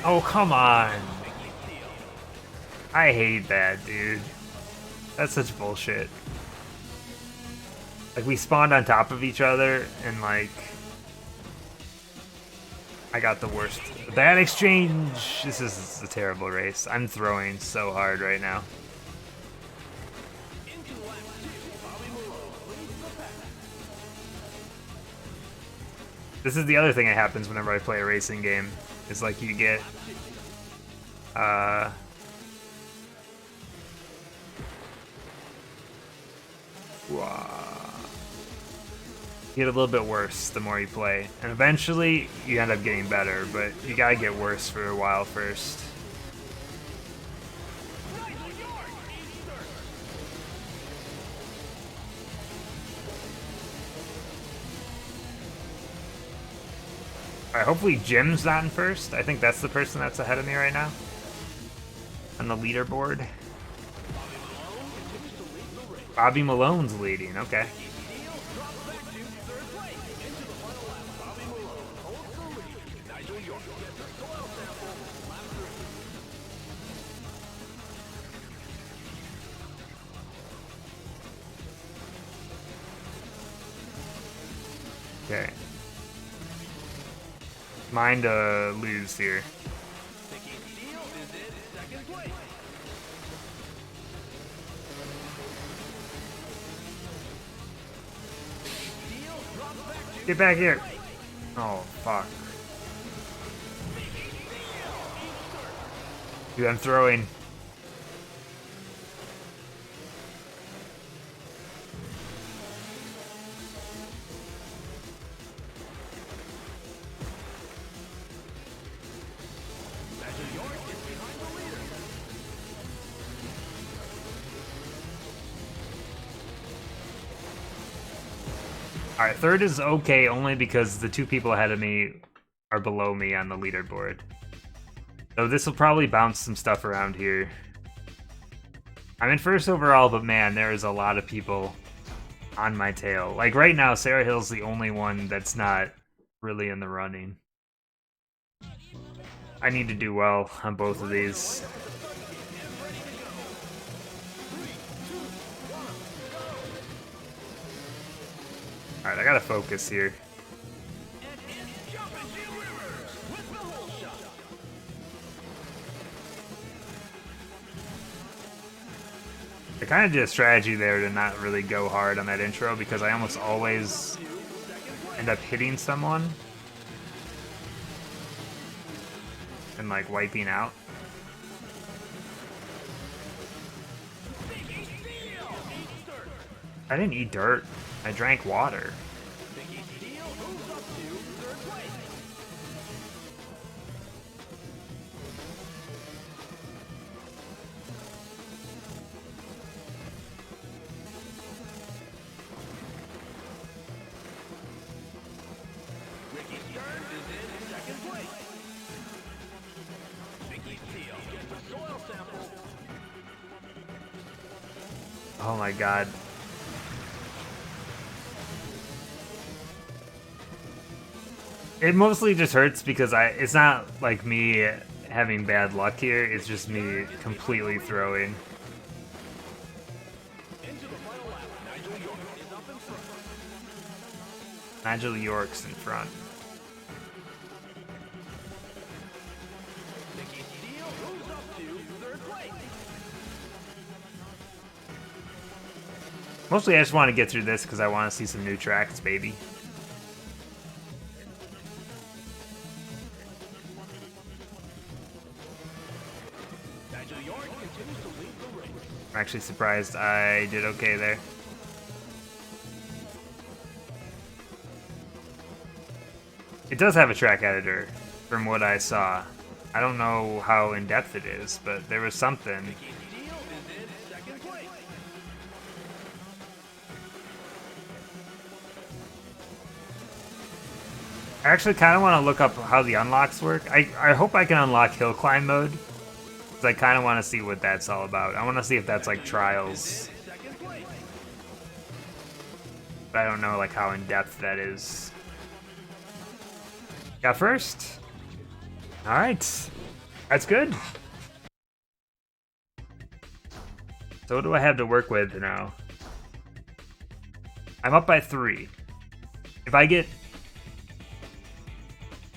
Oh, come on. I hate that, dude. That's such bullshit. Like, we spawned on top of each other, and, like, I got the worst. Bad exchange! This is a terrible race. I'm throwing so hard right now. This is the other thing that happens whenever I play a racing game. It's like you get get a little bit worse the more you play, and eventually you end up getting better, but you gotta get worse for a while first. Alright, hopefully Jim's not in first. I think that's the person that's ahead of me right now on the leaderboard. Bobby Malone's leading, okay. Okay. Mine to lose here. Get back here. Oh, fuck. Dude, I'm throwing. Alright, third is okay only because the two people ahead of me are below me on the leaderboard. So this will probably bounce some stuff around here. I'm in first overall, but man, there is a lot of people on my tail. Like right now, Sarah Hill's the only one that's not really in the running. I need to do well on both of these. Alright, I gotta focus here. I kind of did a strategy there to not really go hard on that intro because I almost always end up hitting someone and like wiping out. I didn't eat dirt. I drank water. Oh my god. It mostly just hurts because it's not like me having bad luck here, it's just me completely throwing. Nigel York's in front. Mostly I just want to get through this because I want to see some new tracks, baby. I'm actually surprised I did okay there. It does have a track editor, from what I saw. I don't know how in-depth it is, but there was something. I actually kind of want to look up how the unlocks work. I hope I can unlock hill climb mode, because I kind of want to see what that's all about. I want to see if that's like trials. But I don't know like how in-depth that is. Got first? Alright. That's good. So what do I have to work with now? I'm up by 3.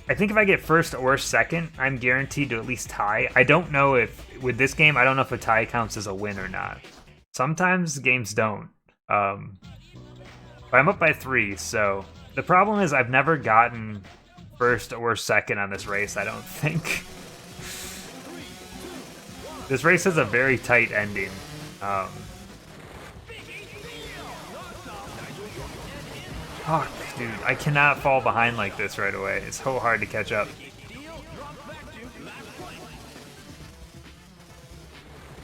I think if I get first or second, I'm guaranteed to at least tie. I don't know if, with this game, I don't know if a tie counts as a win or not. Sometimes games don't. But I'm up by 3, so... The problem is I've never gotten first or second on this race, I don't think. This race has a very tight ending. Fuck, dude, I cannot fall behind like this right away. It's so hard to catch up.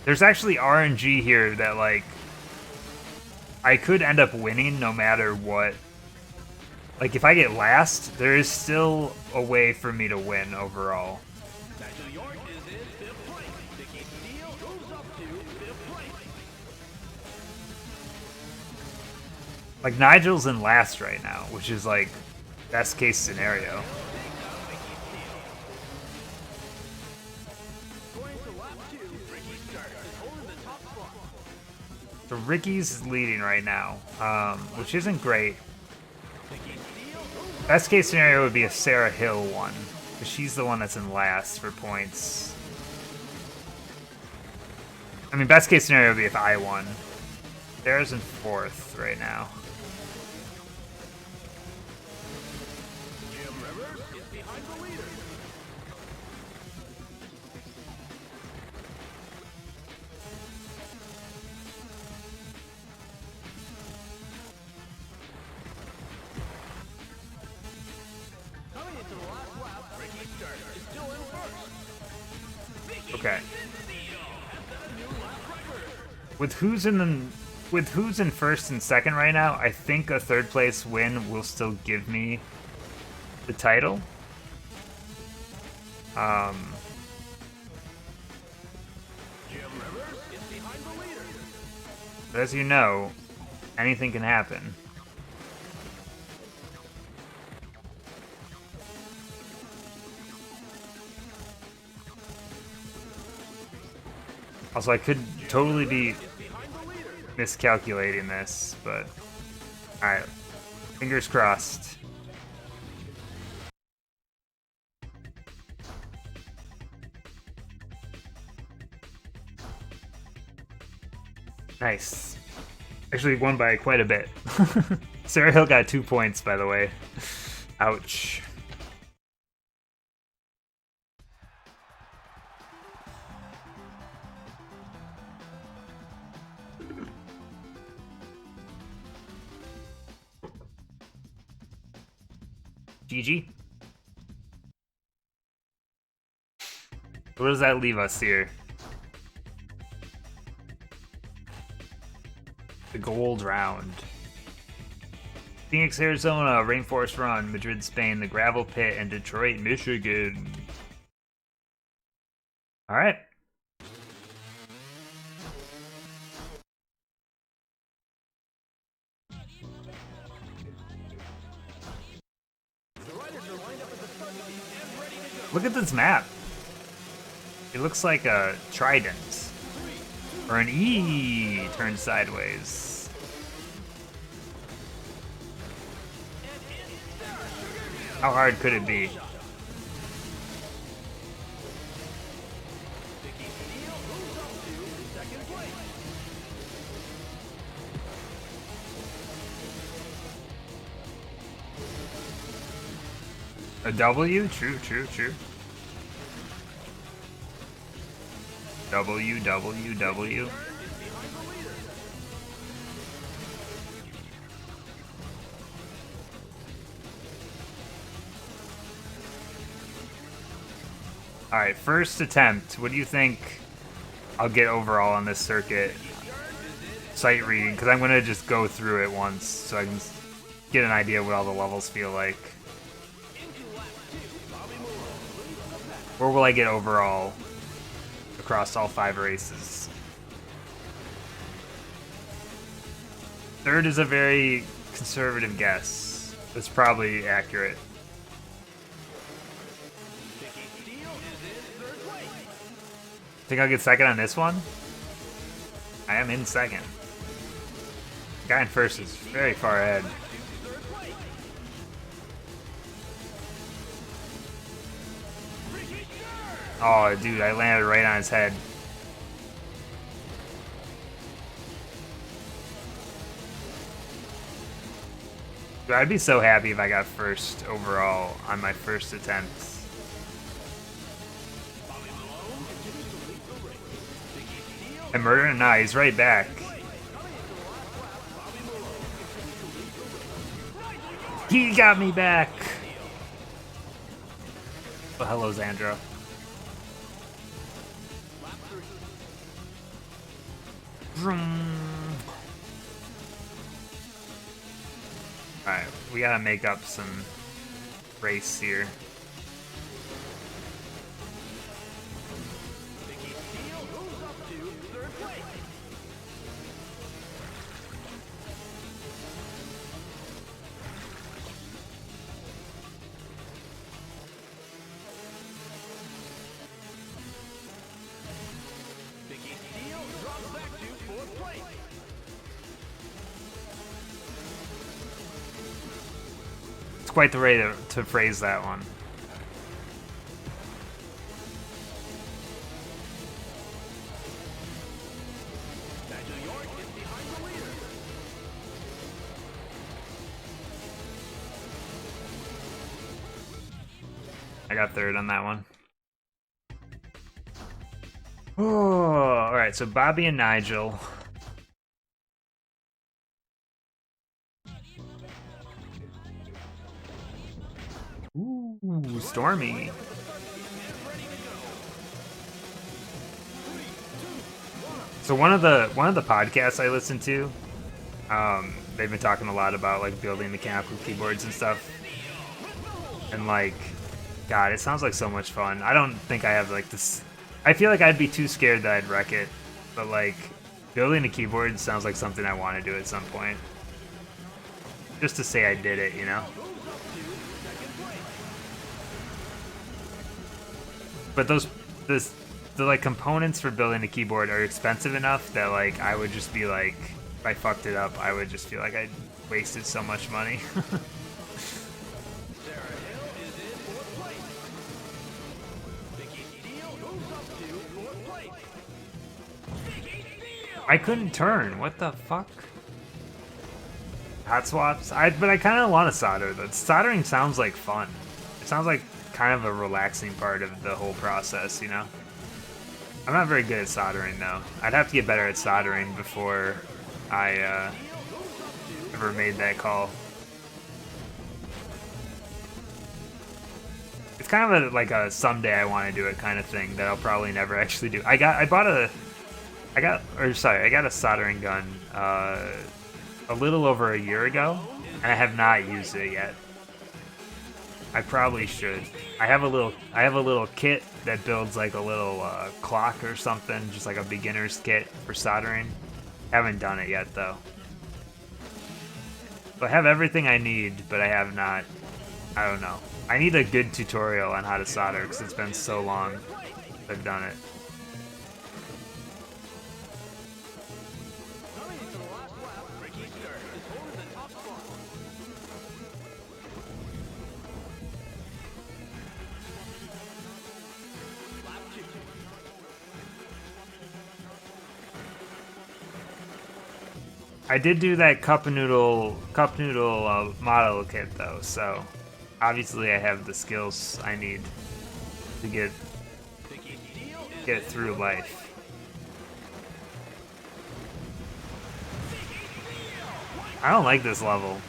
There's actually RNG here that, like, I could end up winning no matter what. Like, if I get last, there is still a way for me to win overall. Like, Nigel's in last right now, which is, like, best case scenario. So Ricky's leading right now, which isn't great. Best case scenario would be a Sarah Hill one, because she's the one that's in last for points. I mean, best case scenario would be if I won. Sarah's in 4th right now. Okay. With who's in first and second right now, I think a 3rd place win will still give me the title. But as you know, anything can happen. Also, I could totally be miscalculating this, but alright. Fingers crossed. Nice. Actually won by quite a bit. Sarah Hill got 2 points, by the way. Ouch. GG. Where does that leave us here? The gold round. Phoenix, Arizona, Rainforest Run, Madrid, Spain, the Gravel Pit, and Detroit, Michigan. Alright. Look at this map. It looks like a trident. Or an E turned sideways. How hard could it be? A W? True, true, true. W, W, W. Alright, first attempt. What do you think I'll get overall on this circuit? Sight reading, because I'm going to just go through it once so I can get an idea of what all the levels feel like. Or will I get overall across all 5 races? Third is a very conservative guess. It's probably accurate. Think I'll get second on this one? I am in second. The guy in first is very far ahead. Oh, dude, I landed right on his head. Dude, I'd be so happy if I got first overall on my first attempt. And murder? Nah, he's right back. He got me back! Well, hello, Xandro. Alright, we gotta make up some race here. It's quite the way to phrase that one. I got third on that one. Oh, all right. So Bobby and Nigel. Ooh, Stormy. So one of the podcasts I listen to, they've been talking a lot about like building mechanical keyboards and stuff, and like, God, it sounds like so much fun. I don't think I have like this. I feel like I'd be too scared that I'd wreck it, but like building a keyboard sounds like something I want to do at some point, just to say I did it, you know. But the like components for building a keyboard are expensive enough that like I would just be like, if I fucked it up, I would just feel like I wasted so much money. I couldn't turn. What the fuck? Hot swaps? But I kind of want to solder. That soldering sounds like fun. It sounds like kind of a relaxing part of the whole process, you know? I'm not very good at soldering, though. I'd have to get better at soldering before I ever made that call. It's kind of like a someday I want to do it kind of thing that I'll probably never actually do. I got a soldering gun a little over a year ago, and I have not used it yet. I probably should. I have a little kit that builds like a little clock or something, just like a beginner's kit for soldering. Haven't done it yet though. So I have everything I need, but I have not. I don't know. I need a good tutorial on how to solder because it's been so long since I've done it. I did do that cup noodle model kit though, so Obviously, I have the skills I need to get through life. I don't like this level.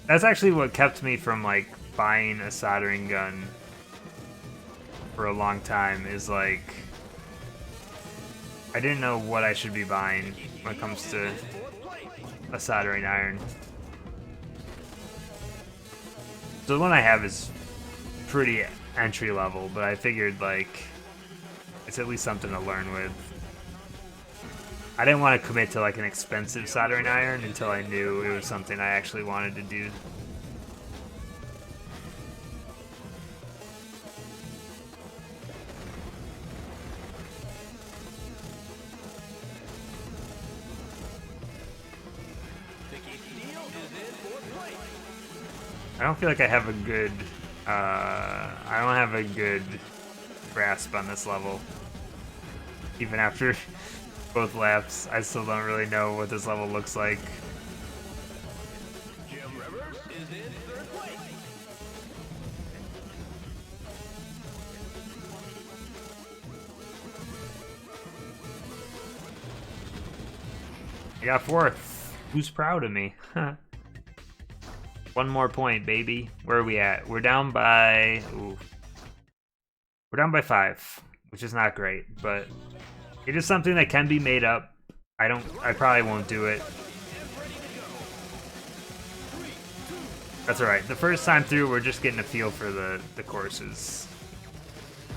That's actually what kept me from like buying a soldering gun for a long time, is like I didn't know what I should be buying when it comes to a soldering iron. So the one I have is pretty entry level, but I figured like it's at least something to learn with. I didn't want to commit to like an expensive soldering iron until I knew it was something I actually wanted to do. I don't feel like I have a good, I don't have a good grasp on this level. Even after both laps, I still don't really know what this level looks like.
Jim Rivers is in third place.
I got fourth. Who's proud of me? One more point, baby. Where are we at? We're down by... Ooh. We're down by 5, which is not great, but it is something that can be made up. I probably won't do it. That's alright. The first time through, we're just getting a feel for the courses.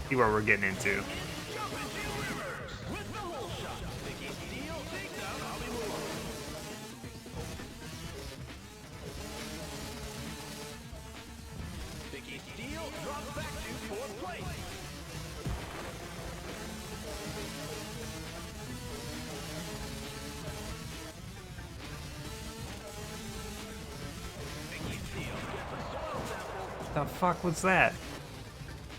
See what we're getting into. The fuck was that?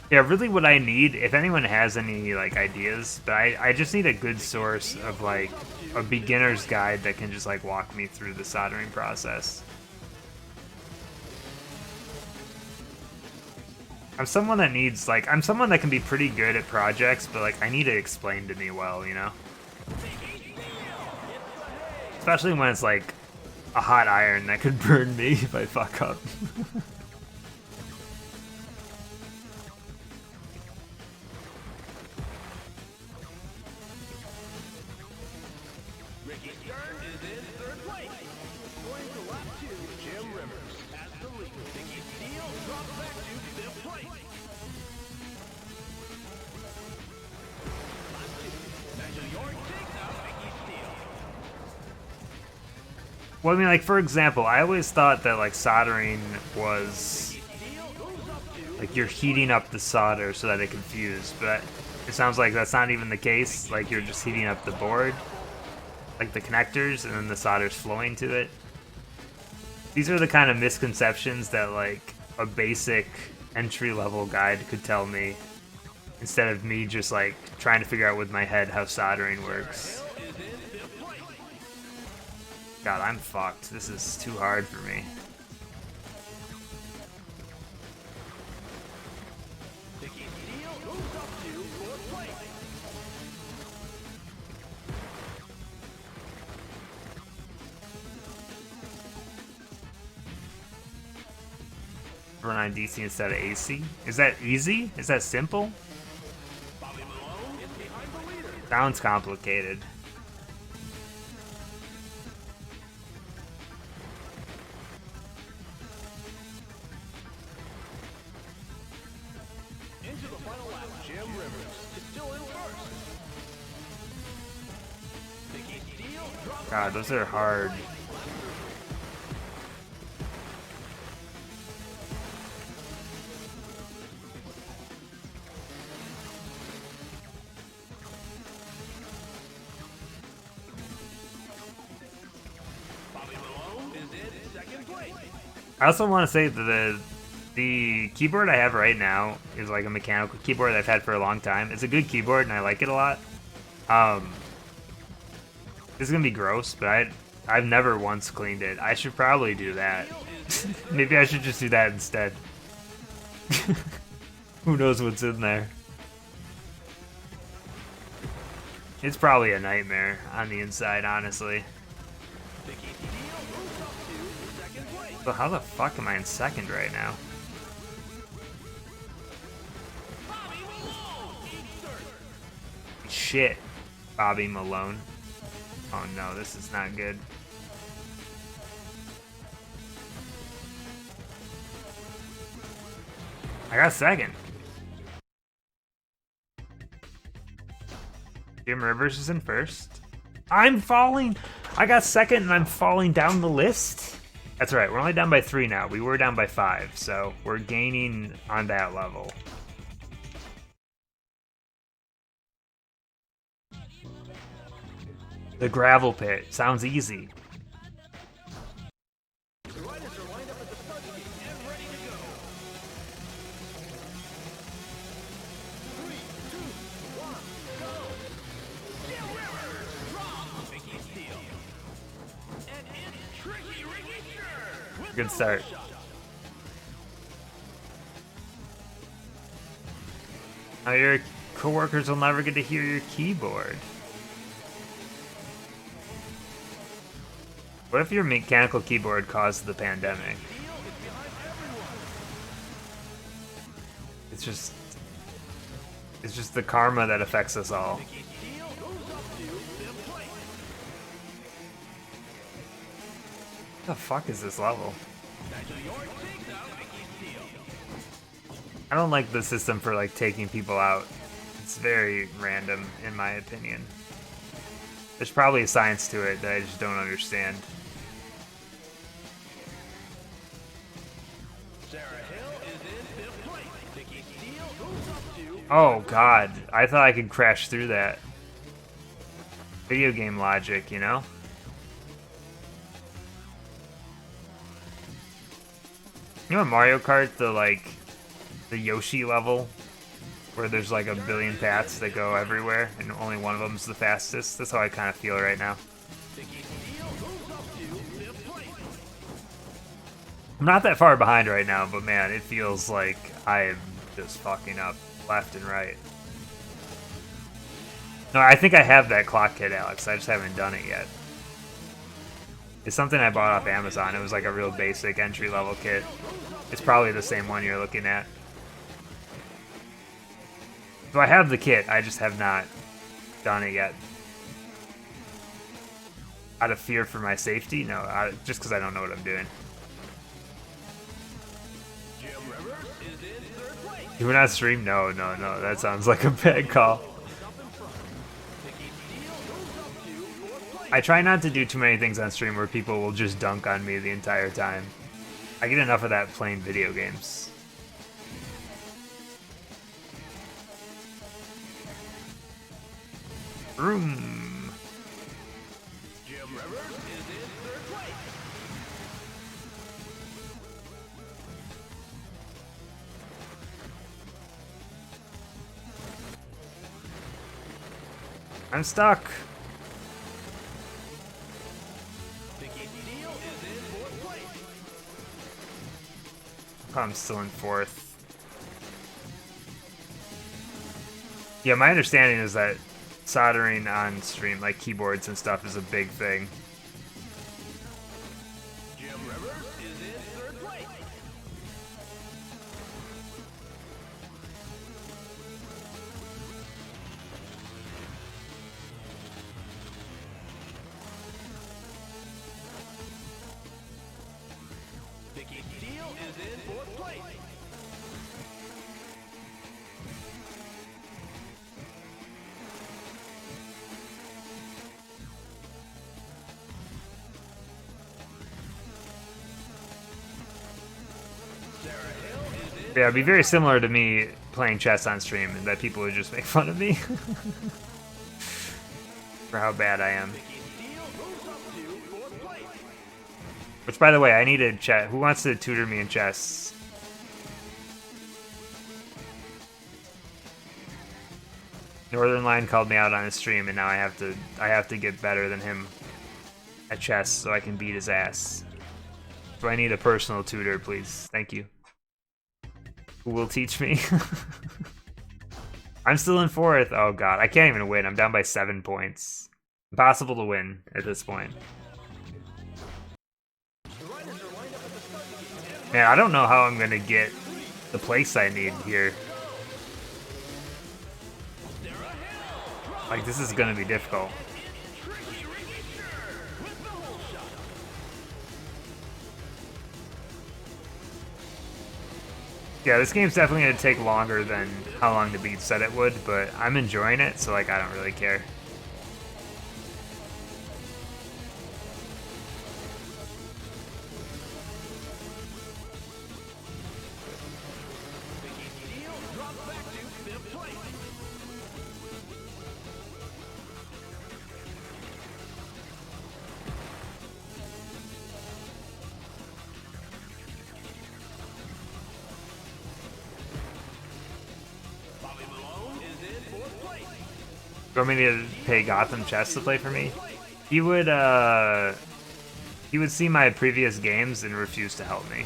Yeah, really what I need, if anyone has any like ideas, but I just need a good source of like a beginner's guide that can just like walk me through the soldering process. I'm someone that needs like, I'm someone that can be pretty good at projects, but like I need it explained to me well, you know? Especially when it's like a hot iron that could burn me if I fuck up. Well, I mean, like, for example, I always thought that, like, soldering was, like, you're heating up the solder so that it can fuse, but it sounds like that's not even the case. Like, you're just heating up the board, like the connectors, and then the solder's flowing to it. These are the kind of misconceptions that, like, a basic entry-level guide could tell me, instead of me just, like, trying to figure out with my head how soldering works. God, I'm fucked. This is too hard for me. Run on DC instead of AC? Is that easy? Is that simple? Sounds complicated. God, those are hard. I also want to say that the keyboard I have right now is like a mechanical keyboard that I've had for a long time. It's a good keyboard and I like it a lot. This is gonna be gross, but I've never once cleaned it. I should probably do that. Maybe I should just do that instead. Who knows what's in there? It's probably a nightmare on the inside, honestly. But how the fuck am I in second right now? Shit, Bobby Malone. Oh no, this is not good. I got second. Jim Rivers is in first. I'm falling. I got second and I'm falling down the list. That's right, we're only down by 3 now. We were down by 5, so we're gaining on that level. The gravel pit sounds easy.
The riders are lined up at the start gate and ready to go. 3, 2, 1, go! Jim Rivers from Mickey Steele. And it's Tricky Ricky Sure with
Good
the
start.
shot.
Now your coworkers will never get to hear your keyboard. What if your mechanical keyboard caused the pandemic? It's just the karma that affects us all. What the fuck is this level? I don't like the system for like taking people out. It's very random in my opinion. There's probably a science to it that I just don't understand. Oh god, I thought I could crash through that. Video game logic, you know? You know in Mario Kart, the Yoshi level, where there's like a billion paths that go everywhere, and only one of them's the fastest? That's how I kind of feel right now. I'm not that far behind right now, but man, it feels like I'm just fucking up left and right. No, I think I have that clock kit, Alex. I just haven't done it yet. It's something I bought off Amazon. It was like a real basic entry-level kit. It's probably the same one you're looking at. So I have the kit, I just have not done it yet. Out of fear for my safety? No, just because I don't know what I'm doing. Do we not stream? No, that sounds like a bad call. I try not to do too many things on stream where people will just dunk on me the entire time. I get enough of that playing video games. Room.
Jim Rivers is in third place.
I'm stuck.
Mickey Steele is in fourth place.
I'm still in fourth. Yeah, my understanding is that soldering on stream, like keyboards and stuff, is a big thing.
Jim Rivers is in third place. Mickey Steele is in fourth place.
Yeah, it'd be very similar to me playing chess on stream, and that people would just make fun of me for how bad I am.
Mickey Steele moves up to fourth place.
Which, by the way, I need a chess. Who wants to tutor me in chess? Northern Lion called me out on his stream, and now I have to get better than him at chess so I can beat his ass. So I need a personal tutor, please. Thank you. Who will teach me? I'm still in 4th. Oh god, I can't even win. I'm down by 7 points. Impossible to win at this point. Man, I don't know how I'm gonna get the place I need here. Like, this is gonna be difficult. Yeah, this game's definitely gonna take longer than how long the beat said it would, but I'm enjoying it, so like I don't really care. You want me to pay Gotham Chess to play for me? He would see my previous games and refuse to help me.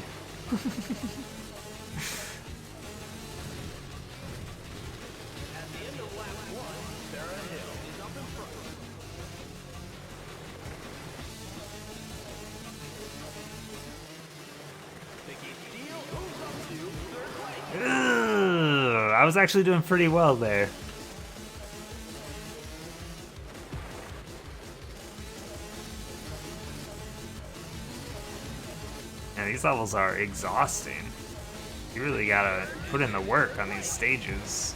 Ugh, I was actually doing pretty well there. These levels are exhausting. You really gotta put in the work on these stages.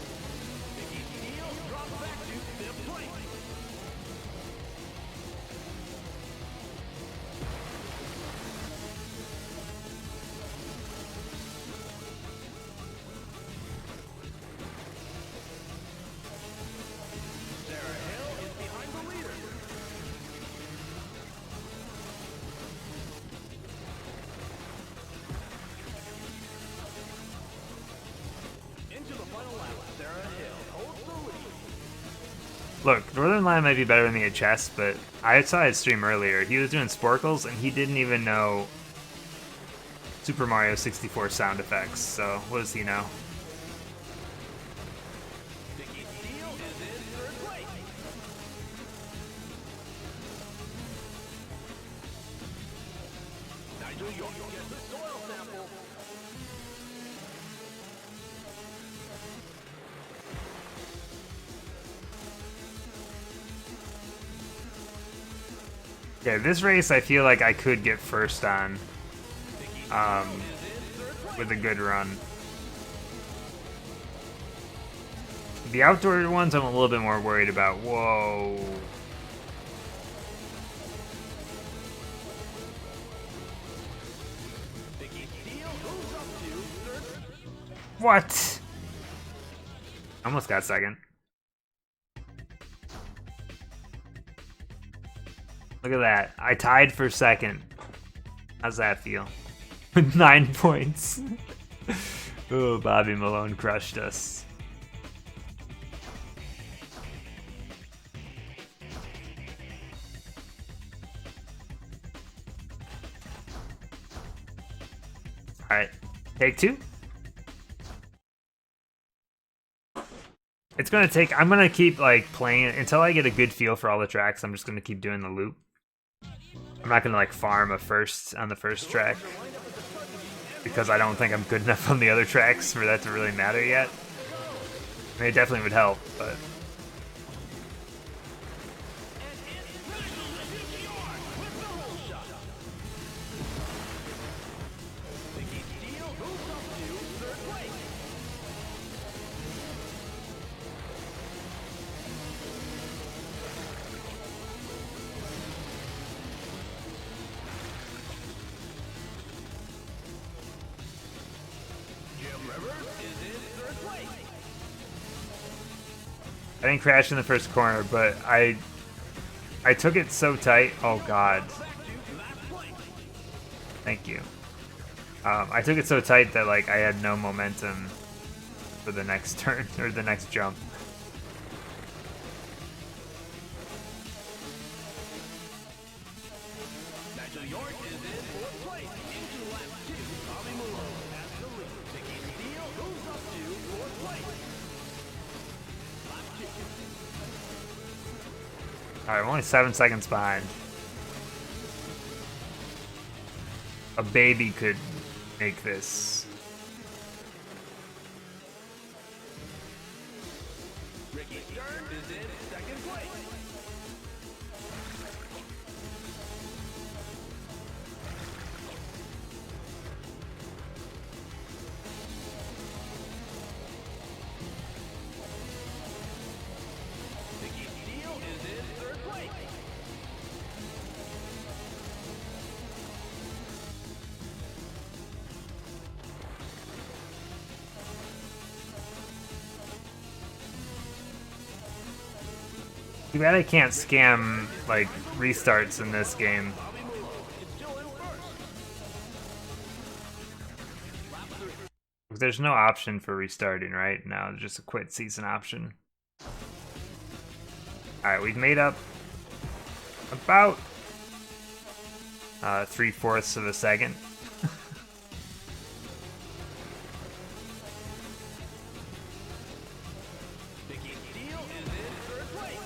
Look, Northern Lion might be better than me at chess, but I saw his stream earlier. He was doing sporkles, and he didn't even know Super Mario 64 sound effects, so what does he know? Yeah, this race I feel like I could get first on with a good run. The outdoor ones I'm a little bit more worried about. Whoa. What? Almost got second. Look at that. I tied for second. How's that feel? With 9 points. Oh, Bobby Malone crushed us. Alright, take 2. It's gonna take, I'm gonna keep like playing it until I get a good feel for all the tracks. I'm just gonna keep doing the loop. I'm not gonna like farm a first on the first track because I don't think I'm good enough on the other tracks for that to really matter yet. I mean, it definitely would help, but I didn't crash in the first corner, but I took it so tight. Oh god. Thank you. I took it so tight that like I had no momentum for the next turn or the next jump.
Nigel York is in fourth place. Into lap 2, Bobby Malone has the lead. Vicky Steele moves up to fourth place. Lap 2.
Alright, I'm only 7 seconds behind. A baby could make this.
Ricky Stern is in second place. Vicky Steele is in third place.
Too bad I can't scam like restarts in this game.
Bobby Malone is still in first. Lap 3.
There's no option for restarting right now, just a quit season option. Alright, we've made up about 3/4 of a second.
Vicky Steele is in third place.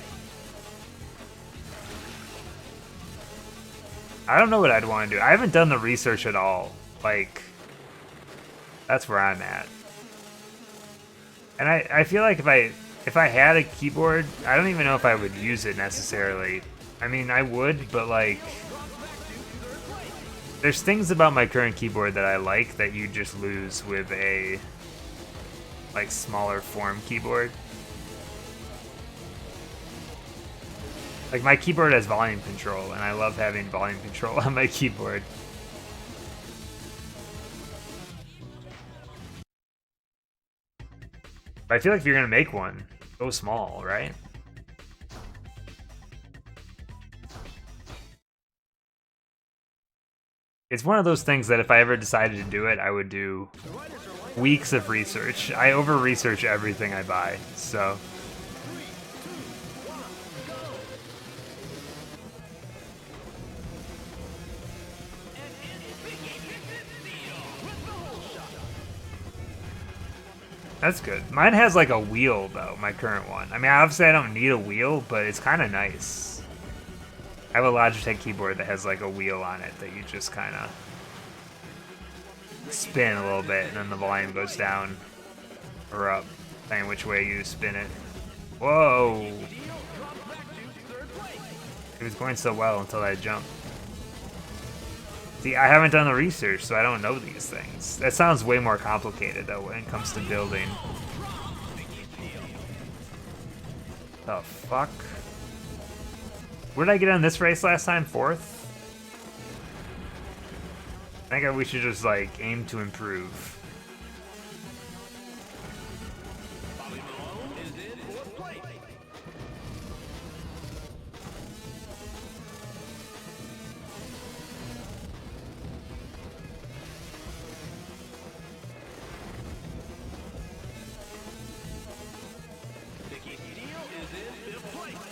I don't know what I'd want to do. I haven't done the research at all. Like, that's where I'm at. And I feel like if I had a keyboard, I don't even know if I would use it necessarily. I mean, I would, but like, there's things about my current keyboard that I like that you just lose with a like smaller form keyboard. Like, my keyboard has volume control, and I love having volume control on my keyboard. But I feel like if you're gonna make one, go small, right? It's one of those things that if I ever decided to do it, I would do weeks of research. I over-research everything I buy, so... That's good. Mine has like a wheel though, my current one. I mean, obviously I don't need a wheel, but it's kind of nice. I have a Logitech keyboard that has like a wheel on it that you just kind of spin a little bit and then the volume goes down or up, depending which way you spin it. Whoa! It was going so well until I jumped. See, I haven't done the research, so I don't know these things. That sounds way more complicated, though, when it comes to building. The fuck? Where did I get on this race last time? 4th? I think we should just, like, aim to improve.
Bobby Malone is in fourth place. Vicky Steele is in fifth place.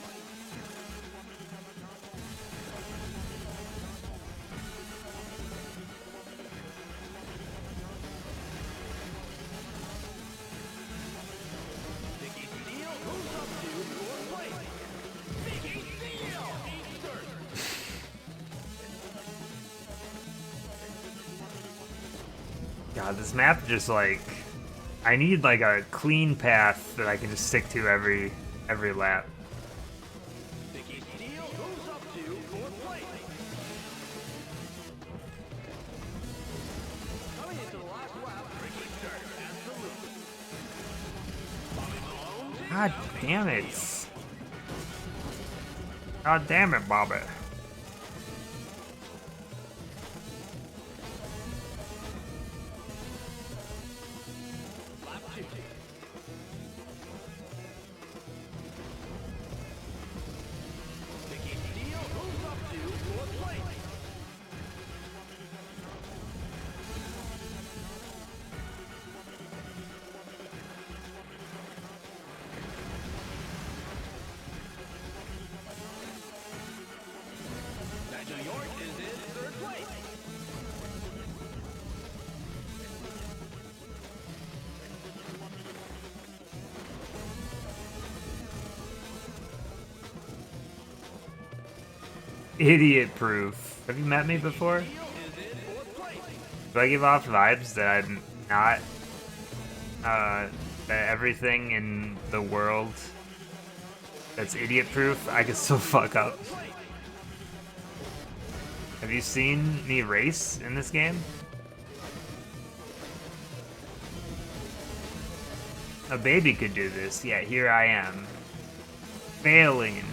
Vicky Steele moves up to fourth place. Vicky Steele in third.
God, this map just, like... I need, like, a clean path that I can just stick to every lap.
Vicky Steele moves up to fourth place. Coming into the last lap, Ricky Stern has the lead. Bobby Malone
God damn it. God damn it, Bobby.
lap 2. Vicky Steele moves up to fourth place.
Idiot proof. Have you met me before? Do I give off vibes that I'm not that everything in the world that's idiot proof I could still fuck up? Have you seen me race in this game? A baby could do this, yet here I am. Failing.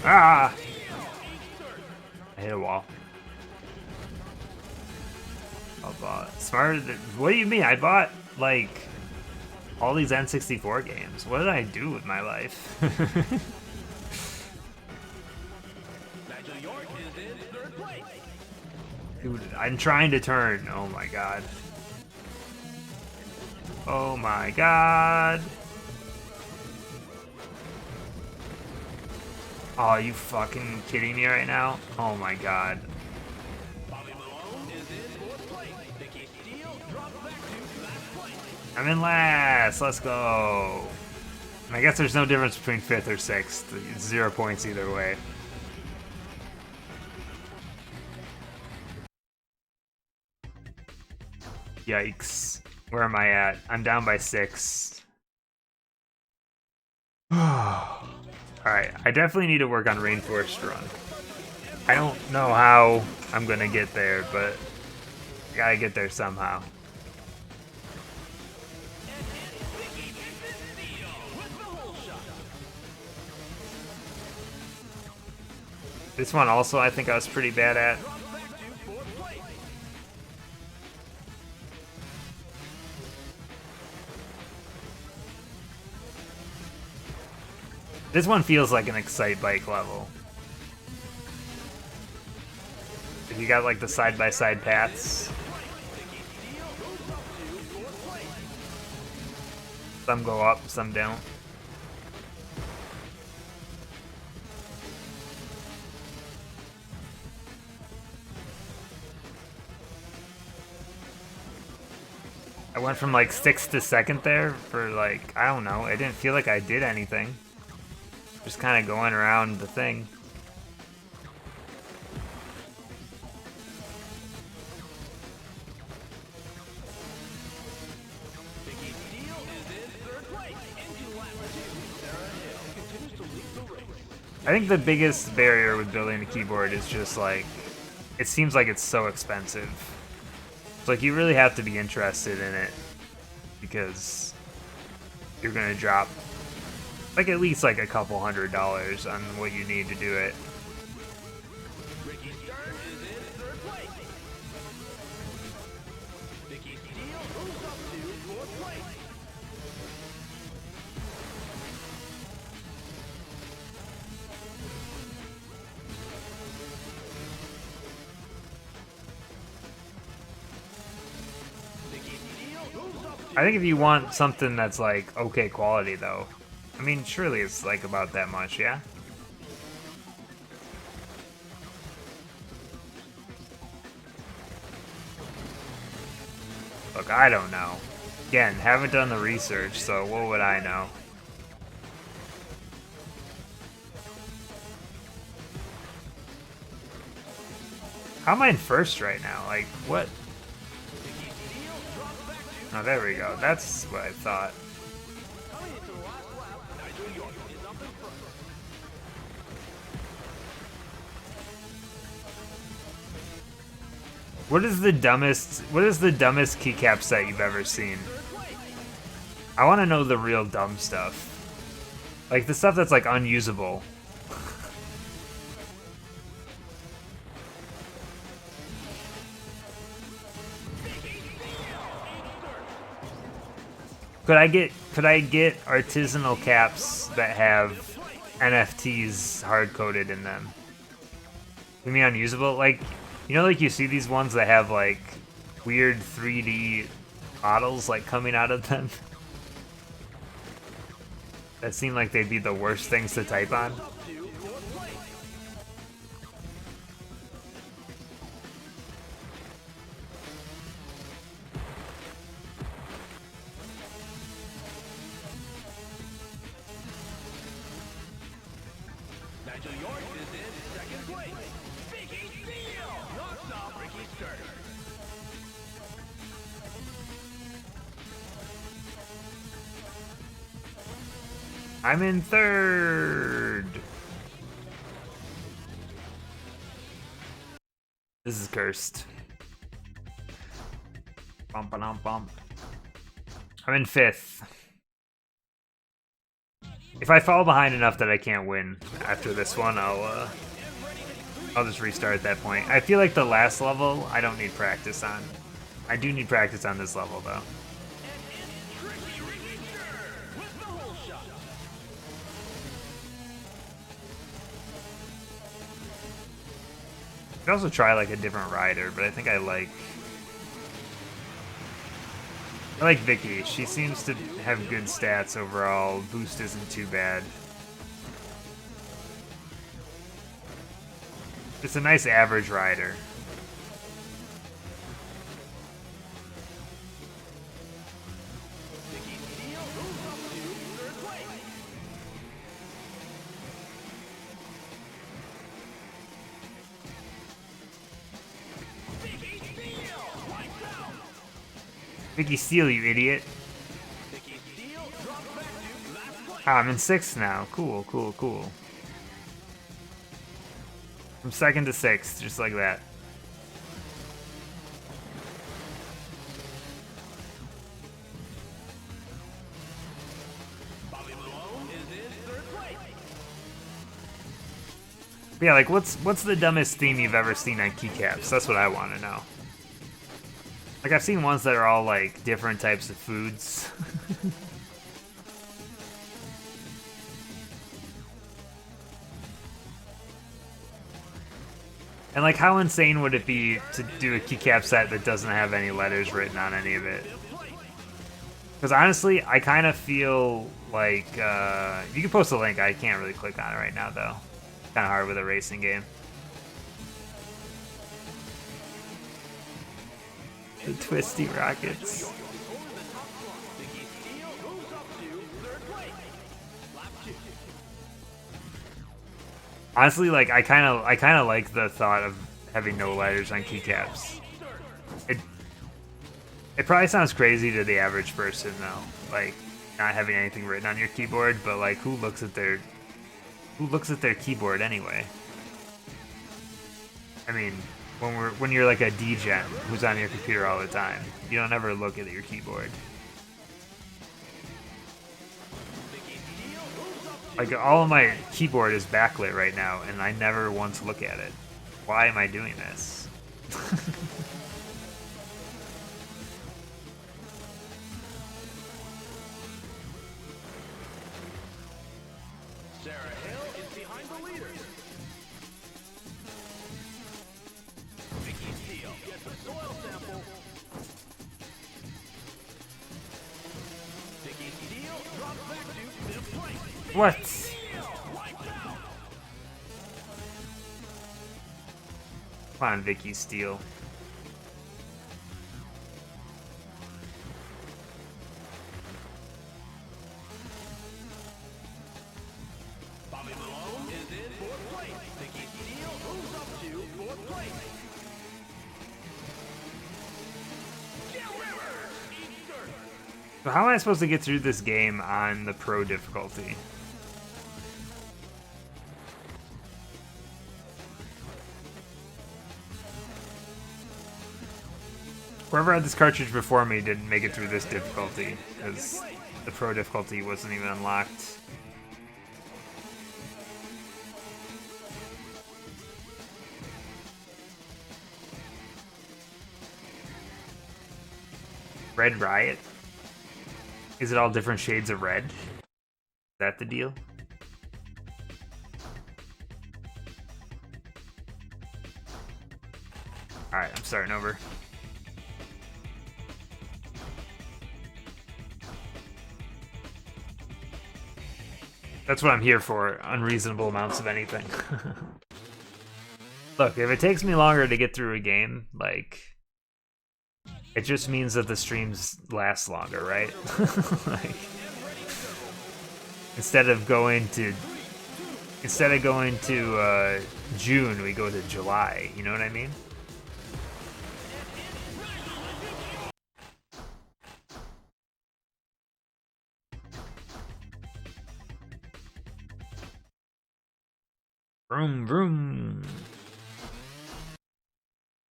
Ah! I hit a wall. I bought smarter than, what do you mean? I bought like all these N64 games. What did I do with my life? Dude, I'm trying to turn. Oh my god. Oh my god. Oh, you fucking kidding me right now? Oh my god. I'm in last. Let's go. And I guess there's no difference between 5th or 6th. It's 0 points either way. Yikes. Where am I at? I'm down by 6. Alright, I definitely need to work on Rainforest Run. I don't know how I'm gonna get there, but I gotta get there somehow. This one also I think I was pretty bad at. This one feels like an Excitebike level. If you got like the side-by-side paths. Some go up, some don't. I went from like 6th to 2nd there for like, I don't know, I didn't feel like I did anything. Just kind of going around the thing. I think the biggest barrier with building a keyboard is just like, it seems like it's so expensive. It's like you really have to be interested in it because you're gonna drop like at least like a couple $100 on what you need to do it. I think if you want something that's like okay quality though, I mean surely it's like about that much, yeah? Look, I don't know. Again, haven't done the research, so what would I know? How am I in first right now? Like, what? Oh, there we go. That's what I thought. What is the dumbest keycap set you've ever seen? I want to know the real dumb stuff. Like the stuff that's like unusable. Could I get artisanal caps that have NFTs hard coded in them? You mean unusable? Like, you know, like you see these ones that have like weird 3D models like coming out of them? That seem like they'd be the worst things to type on.
Nigel York is in second place. Vicky Steele knocks off Ricky Sturt.
I'm in third. This is cursed. Bump, bump, bump. I'm in fifth. If I fall behind enough that I can't win after this one, I'll just restart at that point. I feel like the last level I don't need practice on. I do need practice on this level though.
Tricky Ricky Sturt with the whole shot.
I could also try like a different rider, but I think I like Vicky. She seems to have good stats overall. Boost isn't too bad. It's a nice average rider.
Vicky Steele moves up to third place. Vicky Steele wipes out.
Vicky Steele, you idiot.
Vicky Steele drops back to last place.
Ah, I'm in sixth now. Cool, cool, cool. From second to sixth, just like that.
Bobby Malone is in third place.
But yeah, like what's the dumbest theme you've ever seen on keycaps? That's what I want to know. Like I've seen ones that are all like different types of foods. And like how insane would it be to do a keycap set that doesn't have any letters written on any of it? Because honestly, I kind of feel like you can post a link. I can't really click on it right now though. Kind of hard with a racing game. The twisty rockets.
Over the top slot. Vicky Steele moves up to third place. Lap 2.
Honestly, like I kind of like the thought of having no letters on keycaps. It probably sounds crazy to the average person though, like not having anything written on your keyboard. But like, who looks at their keyboard anyway? I mean, when you're like a degen who's on your computer all the time, you don't ever look at your keyboard. Like all of my keyboard is backlit right now, and I never once look at it. Why am I doing this?
Sarah Hill is behind the leader. Vicky Steele gets a soil sample. Vicky Steele drops back to fifth place.
What?
Wiped out.
Come on, Vicky Steele.
Bobby Malone is in fourth place. Vicky Steele moves up to fourth place. Jill Rivers eats third.
So how am I supposed to get through this game on the pro difficulty? Whoever had this cartridge before me didn't make it through this difficulty, because the pro difficulty wasn't even unlocked. Red Riot? Is it all different shades of red? Is that the deal? Alright, I'm starting over. That's what I'm here for, unreasonable amounts of anything. Look, if it takes me longer to get through a game, like, it just means that the streams last longer, right? Like, instead of going to Instead of going to June, we go to July. You know what I mean? Vroom, vroom.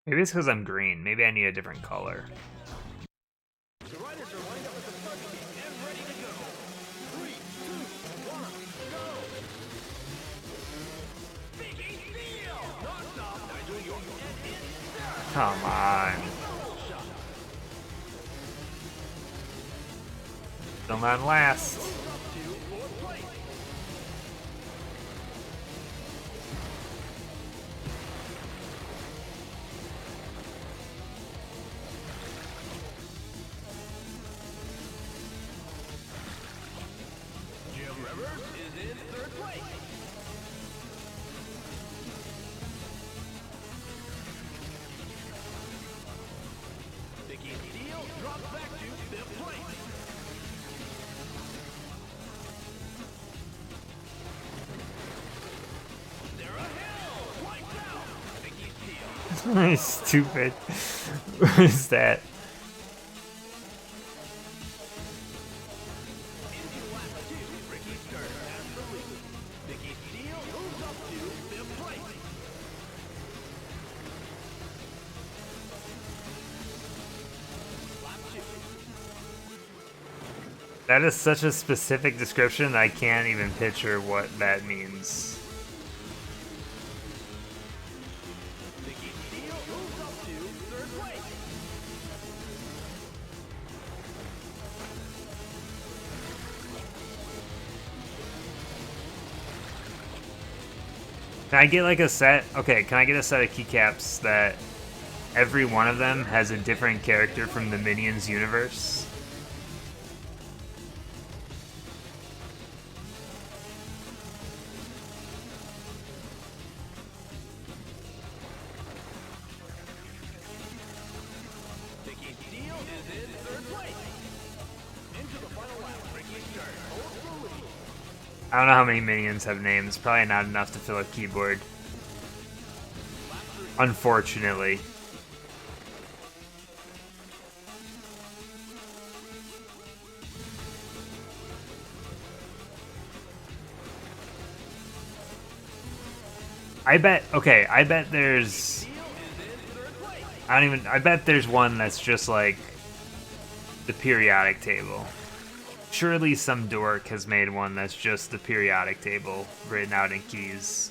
Maybe it's because I'm green. Maybe I need a different color.
The riders are lined up at the start gate and ready to go. 3, 2, 1, go! Biggie Deal! Knocked off Nigel York. And it's there!
Come on. Still not last.
Up to 4th place. Jim Rivers is in 3rd place. Vicky Steele drops back to 5th place. Sarah Hill wipes out. Vicky Steele.
Stupid. What is that?
Into lap 2, Ricky Stern has the lead. Vicky Steele moves up to 5th place. Lap 2.
That is such a specific description, I can't even picture what that means.
Vicky Steele moves up to 3rd place.
Can I get like a set? Okay, can I get a set of keycaps that every one of them has a different character from the Minions universe?
Vicky Steele is in 3rd place. Into the final lap, Ricky Stern holds the lead.
I don't know how many Minions have names. Probably not enough to fill a keyboard. Unfortunately. I bet there's... I bet there's one that's just like the periodic table. Surely some dork has made one that's just the periodic table written out in keys.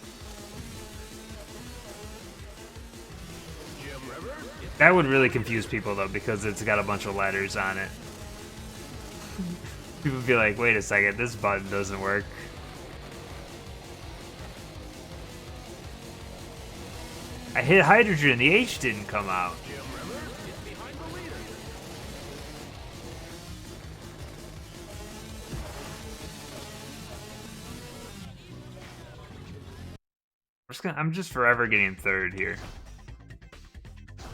Jim Rivers is
That would really confuse people though, because it's got a bunch of letters on it. People would be like, wait a second, this button doesn't work. I hit hydrogen, the H didn't come out.
Jim Rivers is behind the leader.
I'm just forever getting third here.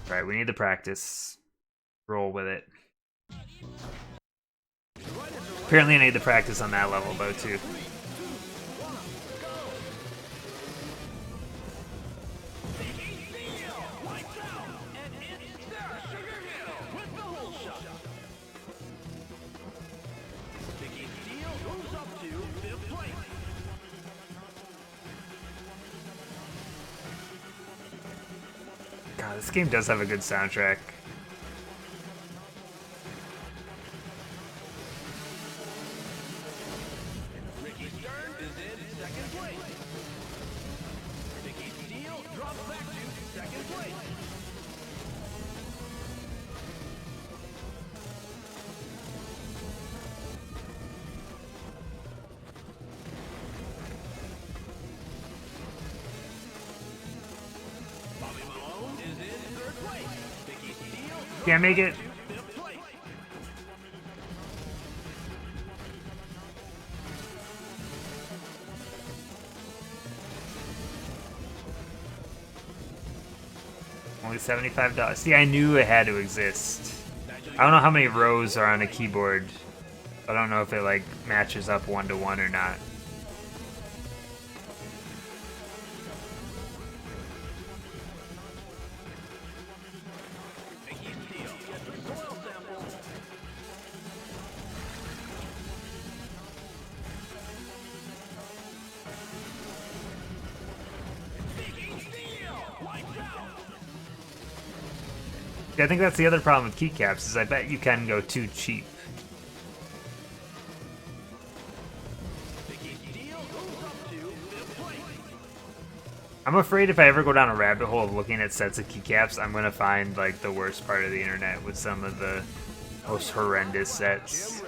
Alright, we need to practice. Roll with it. Apparently I need to practice on that level though too.
Vicky Steele moves up to 5th place.
God, this game does have a good soundtrack.
Ricky Stern is in 2nd place. Vicky Steele drops back to 2nd place. Bobby Malone is in 3rd place. Vicky Steele
Can't make it.
to 5th place.
Only $75. See, I knew it had to exist. I don't know how many rows are on a keyboard. I don't know if it like matches up 1-to-1 or not. I think that's the other problem with keycaps is I bet you can go too cheap.
Vicky Steele moves up to 5th place.
I'm afraid if I ever go down a rabbit hole of looking at sets of keycaps, I'm gonna find like the worst part of the internet with some of the most horrendous sets.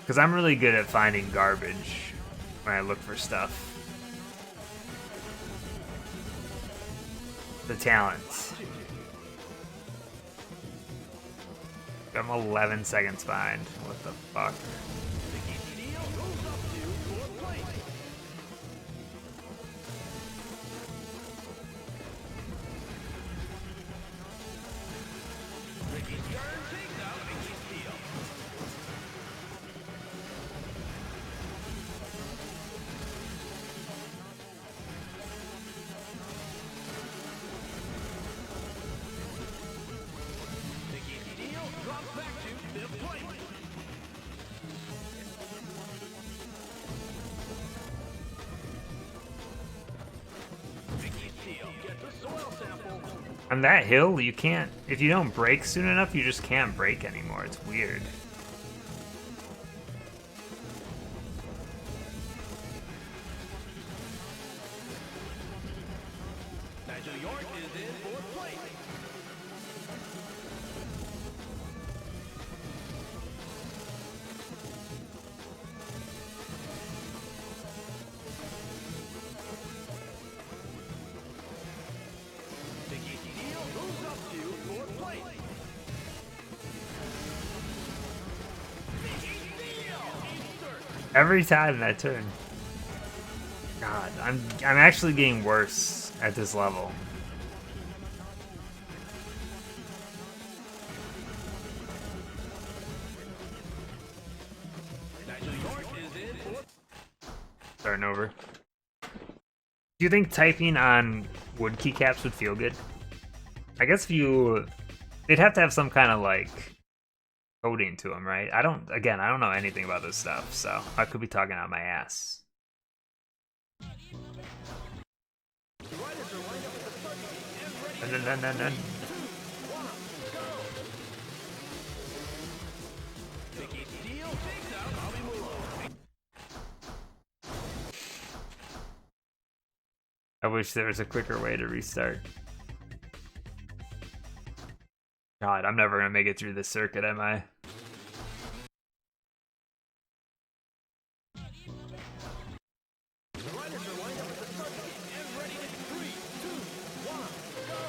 Because I'm really good at finding garbage when I look for stuff. The talents. I'm 11 seconds behind. What the fuck?
Vicky Steele moves up to 4th place. Ricky Stern takes out Vicky Steele. Vicky Steele drops back to 5th place. Vicky Steele gets a soil sample.
On that hill, you can't. If you don't brake soon enough, you just can't brake anymore. It's weird.
Nigel York is in 4th place. Vicky Steele moves up to 4th place. Vicky Steele in 3rd.
Every time that turn. God, I'm actually getting worse at this level.
Nigel York is in 4th.
Starting over. Do you think typing on wood keycaps would feel good? I guess if you... They'd have to have some kind of, like, coding to them, right? I don't know anything about this stuff, so I could be talking out my ass. Dun.
Vicky Steele takes out Bobby Moore.
I wish there was a quicker way to restart. God, I'm never gonna make it through this circuit, am I?
The riders are lined up at the start gate and ready in 3, 2, 1, go!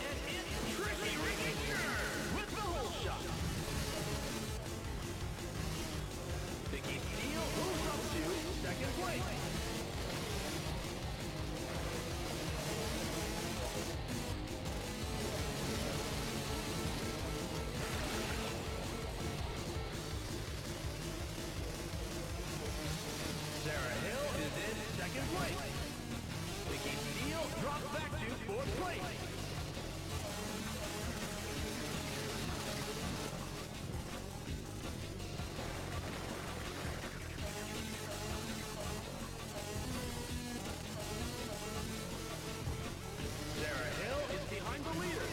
And it's Tricky Ricky Stern with the hole shot. Vicky Steele moves up to 2nd place. Sarah Hill is in 2nd place. Vicky Steele drops back to 4th place. Sarah Hill is behind the leader.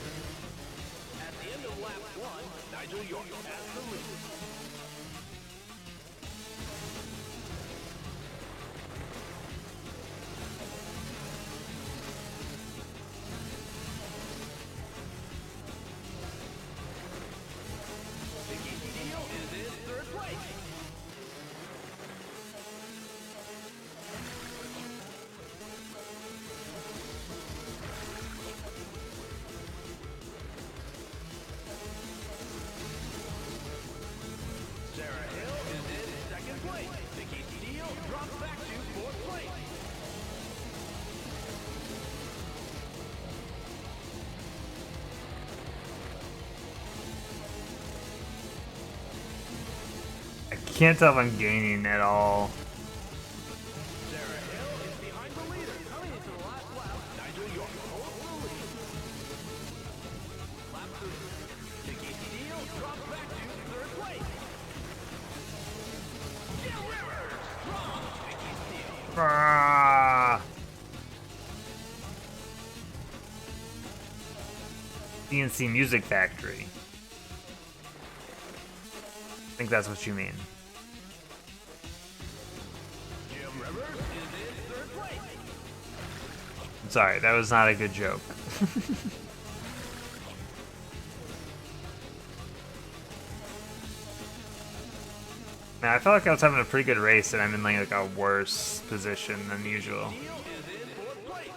At the end of lap 1, Nigel York has the lead. Vicky Steele is in 3rd place. Sarah Hill is in 2nd place. Vicky Steele drops back to 4th place.
I can't tell if I'm gaining at all.
Sarah Hill is behind the leader. Coming into the last lap, Nigel York holds the lead. Lap 3. Vicky Steele drops back to 3rd place. Jill Rivers from Vicky Steele.
Ah, CNC Music Factory. I think that's what you mean.
Jim Rivers is in third place.
I'm sorry, that was not a good joke. Man, I felt like I was having a pretty good race and I'm in like a worse position than usual.
Is in fourth place.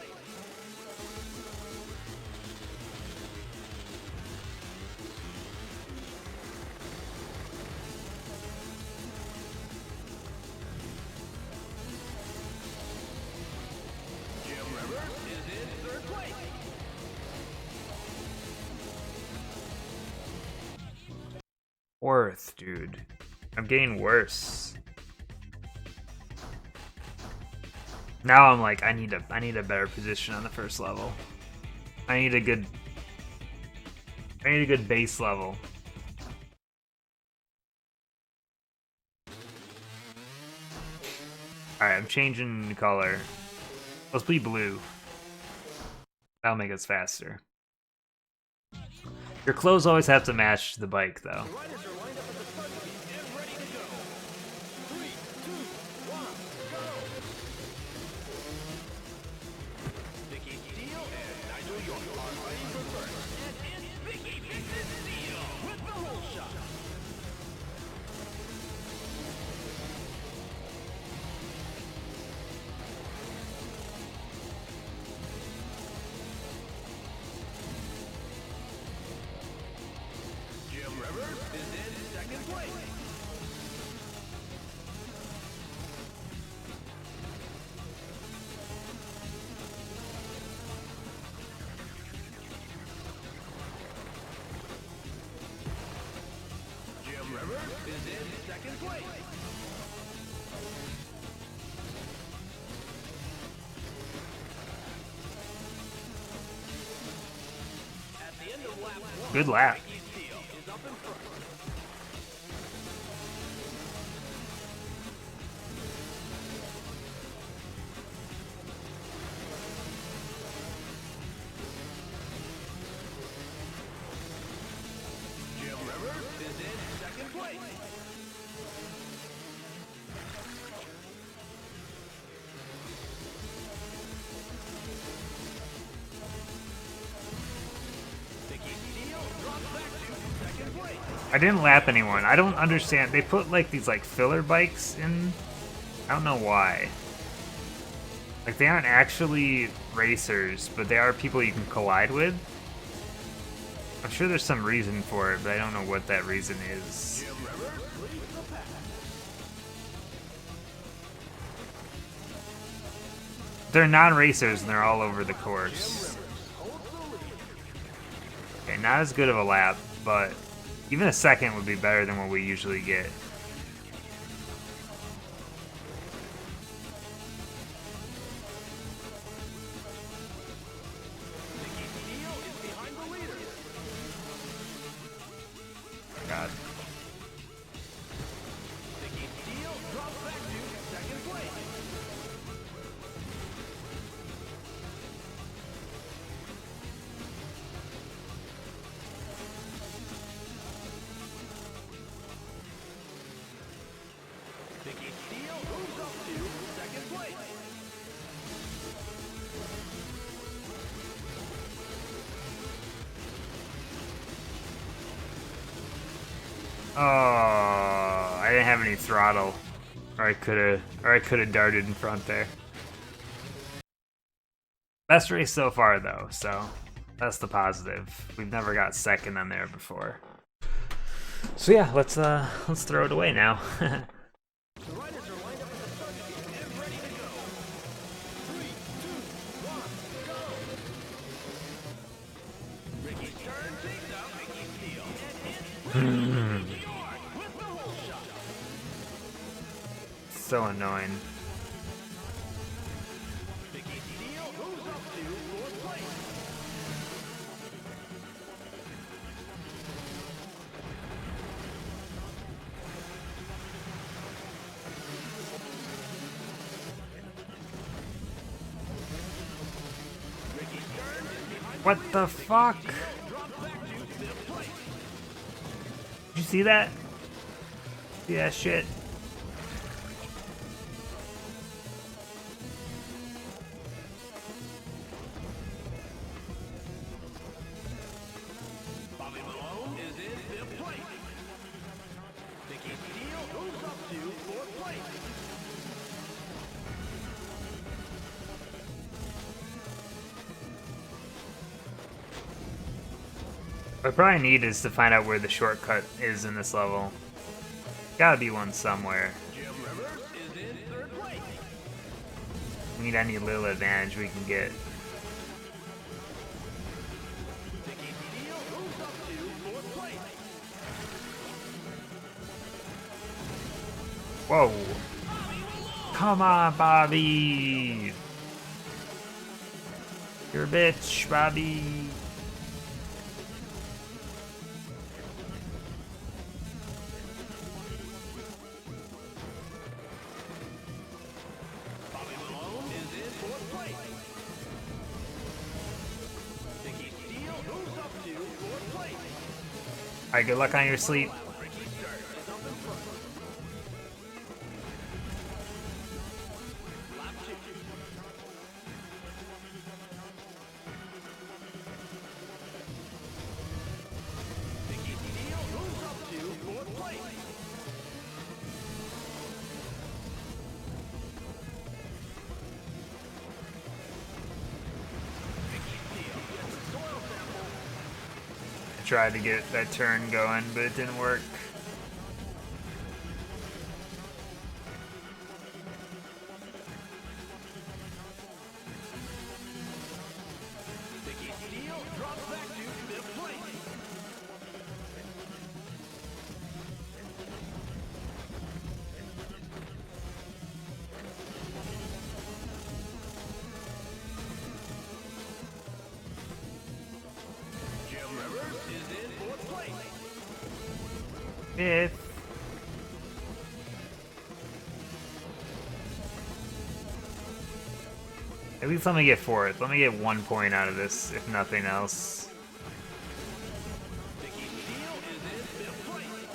Jim Rivers is in third place.
Worth, dude. I'm getting worse. Now I'm like, I need a better position on the first level. I need a good base level. Alright, I'm changing the color. Let's be blue. That'll make us faster. Your clothes always have to match the bike, though.
The riders are lined up at the start gate and ready to go. 3, 2, 1, go! Vicky Steele and Nigel York are fighting for first. And it's Vicky Steele with the hole shot. Jim Rivers is in second place. Jim Rivers is in second place. At the end of lap 1,
Good lap.
Vicky Steele is up in front. Jim Rivers is in second place. Vicky Steele drops back to second place.
I didn't lap anyone. I don't understand. They put like these like filler bikes in. I don't know why. Like they aren't actually racers, but they are people you can collide with. I'm sure there's some reason for it, but I don't know what that reason is.
Jim Rivers leads the pack.
They're non-racers and they're all over the course.
Holds the lead.
Okay, not as good of a lap, but even a second would be better than what we usually get.
Vicky Steele is behind the leader.
God.
Vicky Steele drops back to second place. Vicky Steele moves up to second place.
Oh, I didn't have any throttle, or I could have darted in front there. Best race so far, though, so that's the positive. We've never got second on there before. So yeah, let's throw it away now.
The riders are lined up at the start gate and ready to go. 3, 2, 1, go! Ricky Stern takes out Vicky Steele. And it's York with the hole shot.
So annoying.
Vicky Steele moves up to fourth place. Ricky Stern is behind
What the fuck?
drops back
see that? See that shit?
Bobby Malone is in fifth place. Vicky Steele moves up to fourth place.
What I probably need is to find out where the shortcut is in this level. Gotta be one somewhere.
Jim Rivers is in third place.
We need any little advantage we can get.
Vicky Steele moves up to fourth place.
Whoa. Come on, Bobby. You're a bitch, Bobby.
Bobby Malone is in fourth place. Vicky Steele moves up to fourth place.
Alright, good luck on your sleep.
Ricky Sturt is up in front. Lap 2. Vicky Steele moves up to fourth place. Vicky Steele gets a soil sample.
I tried to get that turn going, but it didn't work.
Vicky Steele drops back to fifth place. Jim Rivers is in fourth place.
Fifth. At least let me get fourth. Let me get 1 point out of this, if nothing else.
Vicky Steele is in fifth place.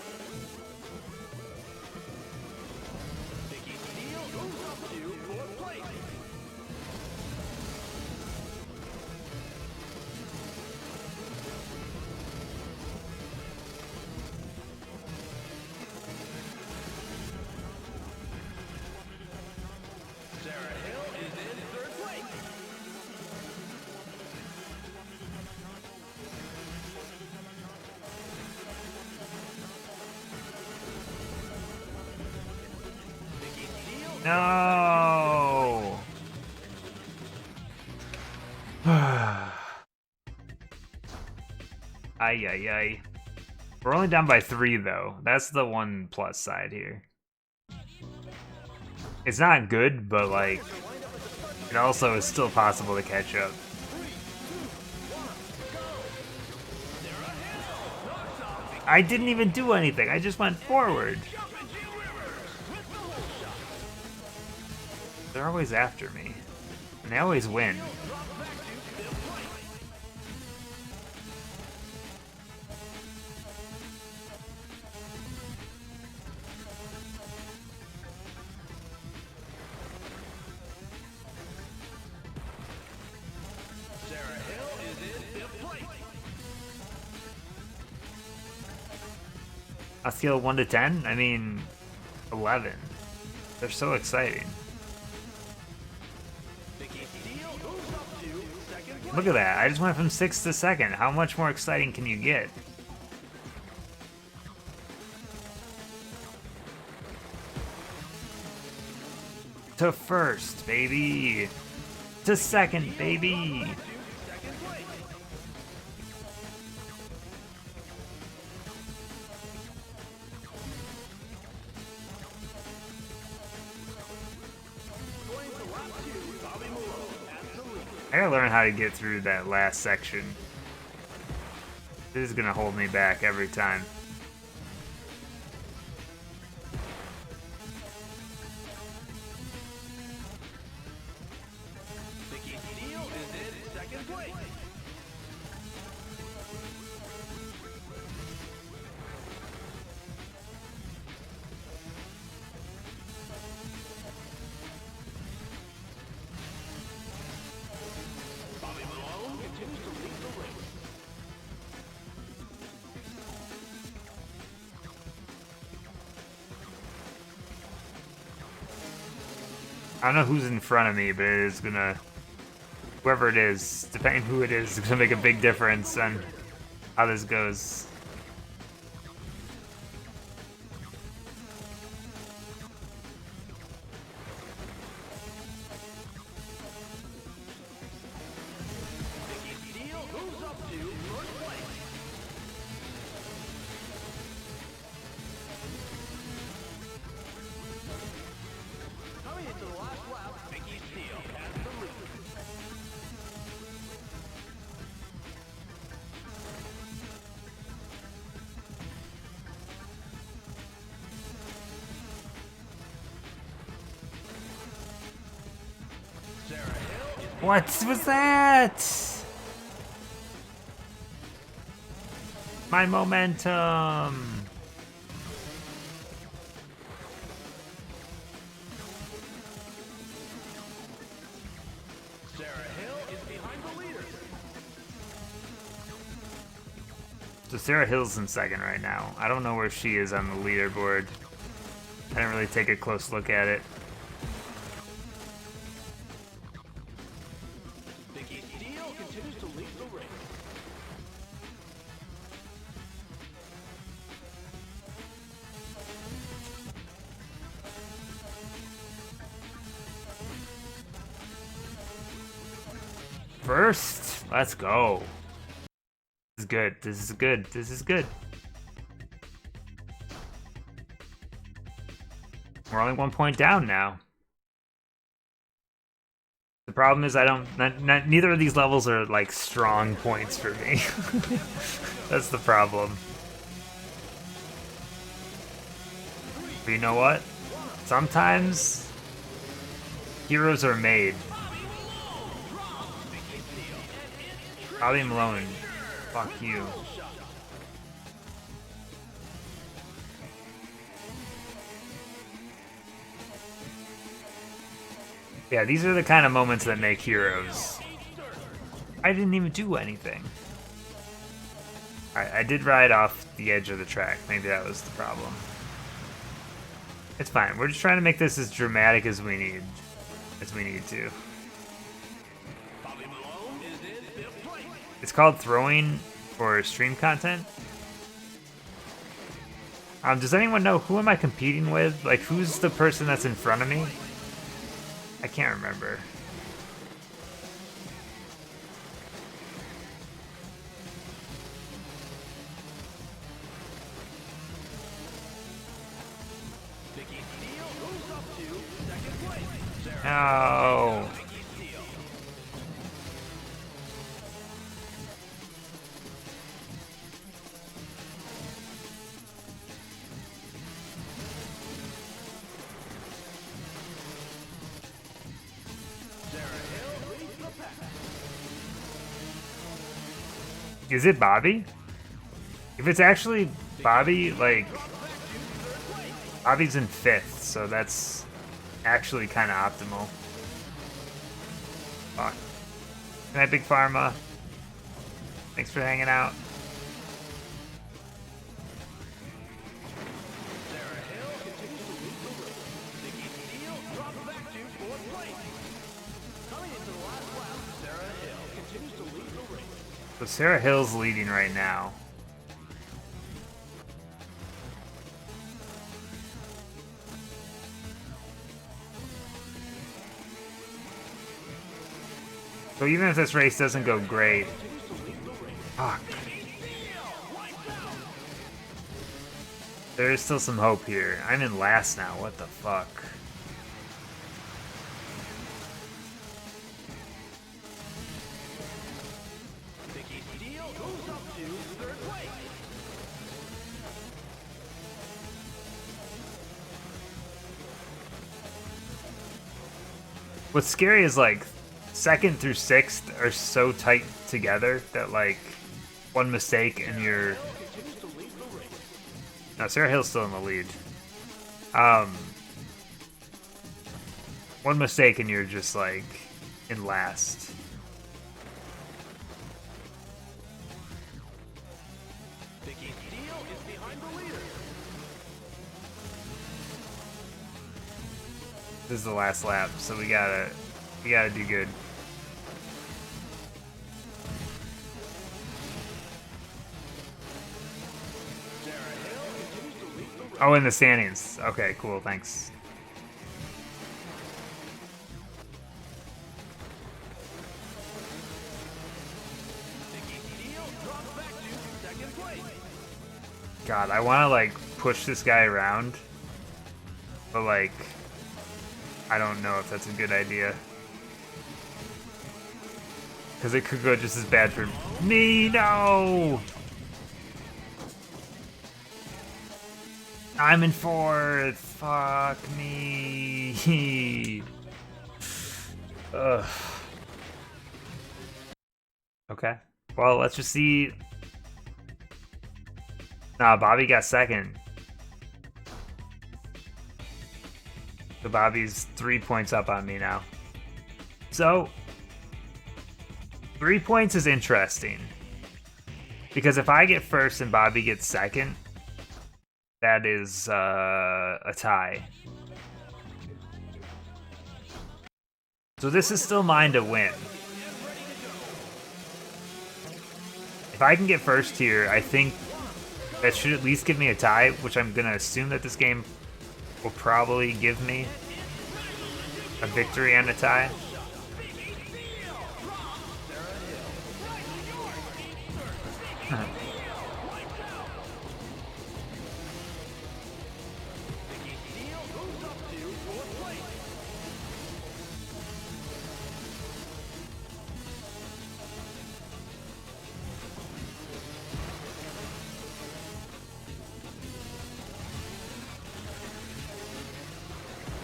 Vicky Steele moves up to fourth place. Sarah Hill is in third place. Vicky Steele
No! Ay, ay, ay. We're only down by 3, though. That's the one plus side here. It's not good, but, like, it also is still possible to catch up. I didn't even do anything. I just went forward. They're always after me. And they always win.
Sarah Hill is in fifth place.
On a scale of 1 to 10, I mean, 11. They're so exciting.
Vicky Steele moves up to second place.
Look at that. I just went from 6th to 2nd. How much more exciting can you get? To first, baby. To second, baby.
Second place. Going to lap 2, Bobby Malone at the lead.
I gotta learn how to get through that last section. This is gonna hold me back every time.
Vicky Steele is in second place.
I don't know who's in front of me, but it is gonna, whoever it is, depending who it is gonna make a big difference on how this goes.
Steel moves up to first place. Coming into the last lap, Vicky Steele has the lead. Sarah Hill is
What was that? My momentum.
Sarah Hill is behind the leader.
So Sarah Hill's in second right now. I don't know where she is on the leaderboard. I didn't really take a close look at it.
Vicky Steele continues to lead the race.
First, let's go. This is good. This is good. This is good. We're only 1 point down now. The problem is I don't. Neither of these levels are like strong points for me. That's the problem. But you know what? Sometimes heroes are made. Bobby Malone, fuck you. Yeah, these are the kind of moments that make heroes. I didn't even do anything. Alright, I did ride off the edge of the track. Maybe that was the problem. It's fine. We're just trying to make this as dramatic as we need. To.
Bobby Malone is in fifth place.
It's called throwing for stream content. Does anyone know who am I competing with? Like, who's the person that's in front of me? I can't remember.
Vicky Steele moves up to second place. Sarah
No.
Vicky Steele. Sarah Hill leads the pack.
Is it Bobby? If it's actually Bobby, like, Bobby's in fifth, so that's actually kind of optimal. Fuck. Good night, Big Pharma. Thanks for hanging out.
Sarah Hill continues to lead the race. Vicky Steele drops back to fourth place. Coming into the last lap, Sarah Hill continues to lead the race.
So Sarah Hill's leading right now. So even if this race doesn't go great, fuck. There is still some hope here. I'm in last now. What the fuck?
Vicky Steele moves up to third place.
What's scary is like second through sixth are so tight together that like one mistake and you're.
Continues to lead the race.
No, Sarah Hill's still in the lead. One mistake and you're just like in last.
Vicky Steele is behind the leader.
This is the last lap, so we gotta do good. Oh, in the standings. Okay, cool. Thanks. God, I want to like push this guy around, but like, I don't know if that's a good idea. Because it could go just as bad for me. No! I'm in fourth. Fuck me. Ugh. Okay. Well, let's just see. Nah, Bobby got second. So Bobby's 3 points up on me now. So, 3 points is interesting. Because if I get first and Bobby gets second, that is a tie. So this is still mine to win. If I can get first here, I think that should at least give me a tie, which I'm going to assume that this game will probably give me a victory and a tie.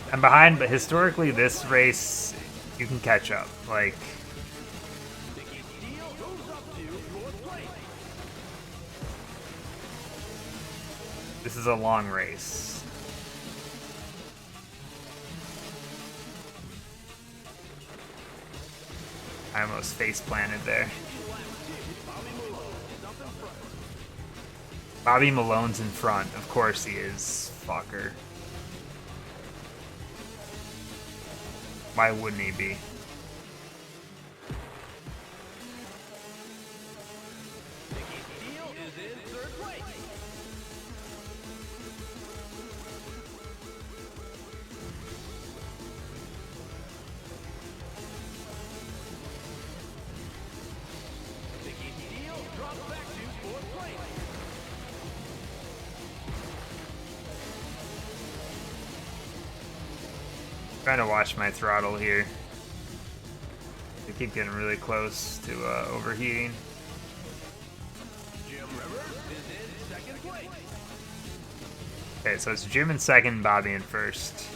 I'm behind, but historically this race, you can catch up. Like, this is a long race. I almost face planted there. Bobby Malone's in front. Of course he is. Fucker. Why wouldn't he be? Trying to watch my throttle here. I keep getting really close to overheating. Okay, so it's Jim in second, Bobby in first.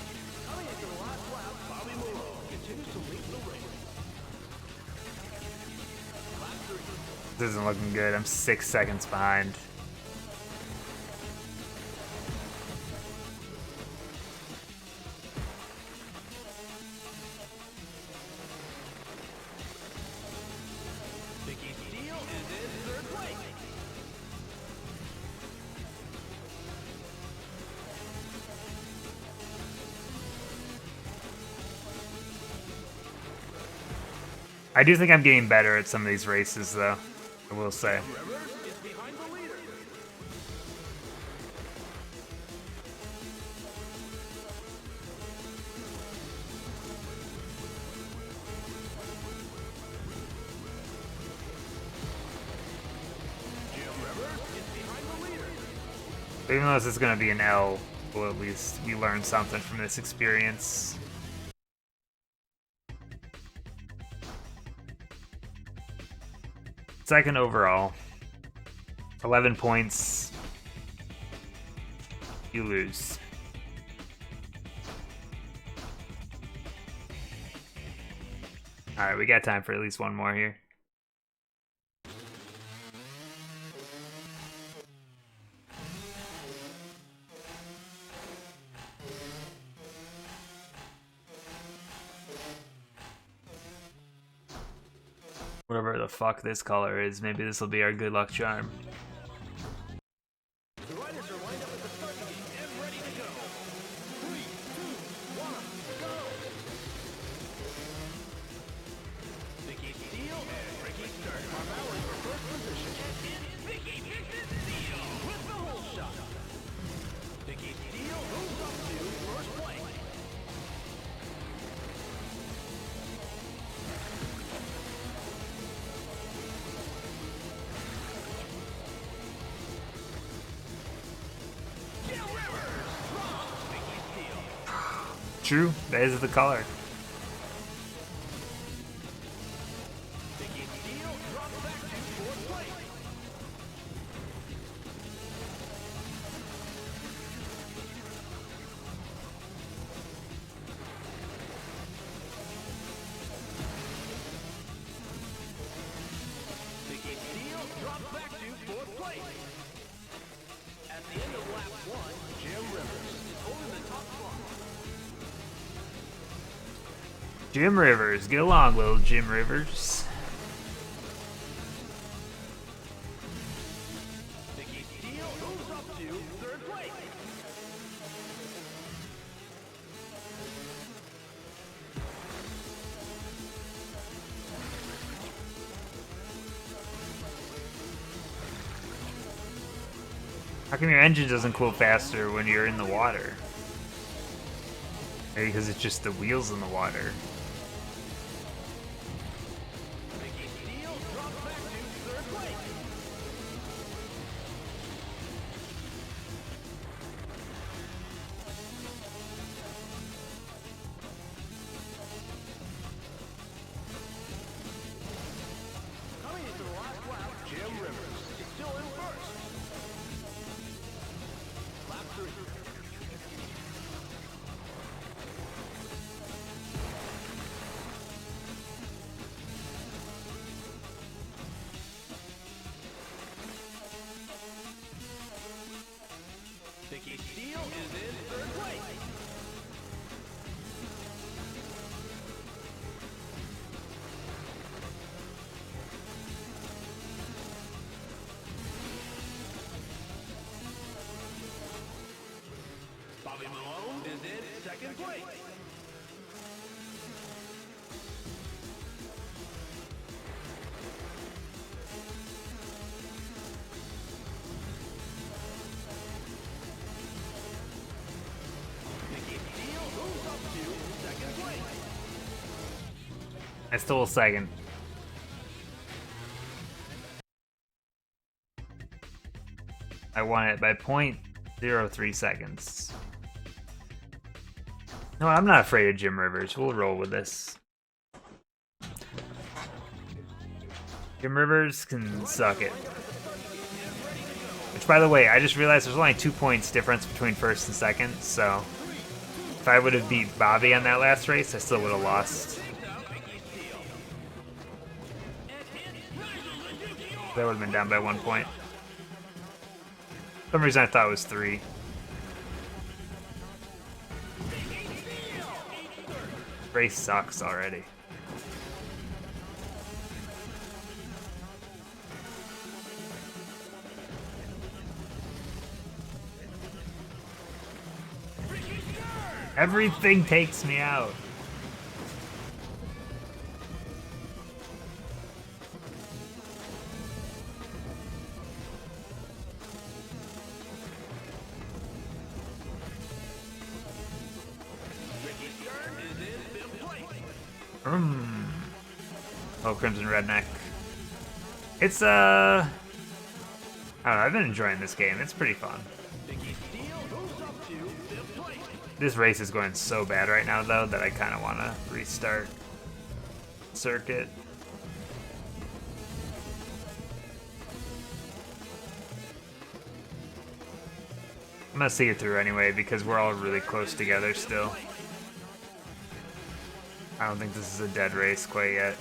This isn't looking good. I'm 6 seconds behind. I do think I'm getting better at some of these races, though. I will say. Even though this is going to be an L, well, at least we learned something from this experience. Second overall. 11 points. You lose. Alright, we got time for at least one more here. Whatever the fuck this color is, maybe this will be our good luck charm.
The riders are lined up at the starting gate and ready to go. 3, 2, 1, go!
true. That is the color.
Vicky Steele drops back to fourth place. Vicky Steele drops back to fourth place. At the end of lap 1, Jim Rivers is holding the top spot.
Jim Rivers. Get along, little Jim Rivers.
Vicky Steele moves up to third place.
How come your engine doesn't cool faster when you're in the water? Maybe because it's just the wheels in the water.
Vicky Steele drops back to third place. Coming into the last lap, Jim Rivers is still in first. Lap 3. Vicky Steele is in third place. Bobby Malone is in second place. Vicky Steele moves up to second place.
I stole a second. I won it by 0.03 seconds. No, I'm not afraid of Jim Rivers. We'll roll with this. Jim Rivers can suck it. Which, by the way, I just realized there's only 2 points difference between first and second, so if I would have beat Bobby on that last race, I still would have lost. That would have been down by 1 point. For some reason I thought it was 3. Race sucks already. Everything takes me out. Oh, Crimson Redneck. It's I don't know, I've been enjoying this game. It's pretty fun. This race is going so bad right now, though, that I kind of want to restart circuit. I'm gonna see it through anyway because we're all really close together still. I don't think this is a dead race quite yet.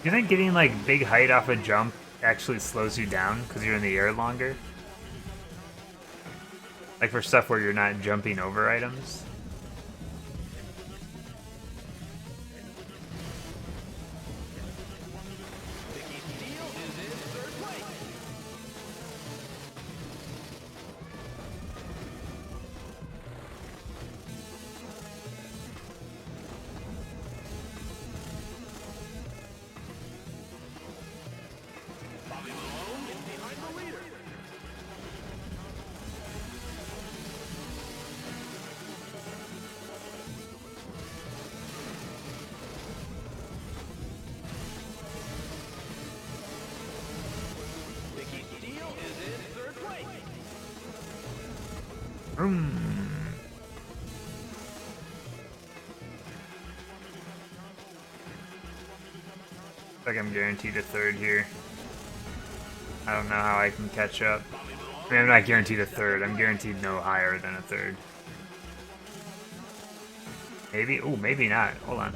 You think getting like big height off a jump actually slows you down because you're in the air longer? Like for stuff where you're not jumping over items? Like I'm guaranteed a third here. I don't know how I can catch up. I mean, I'm not guaranteed a third. I'm guaranteed no higher than a third. Maybe? Oh, maybe not. Hold on.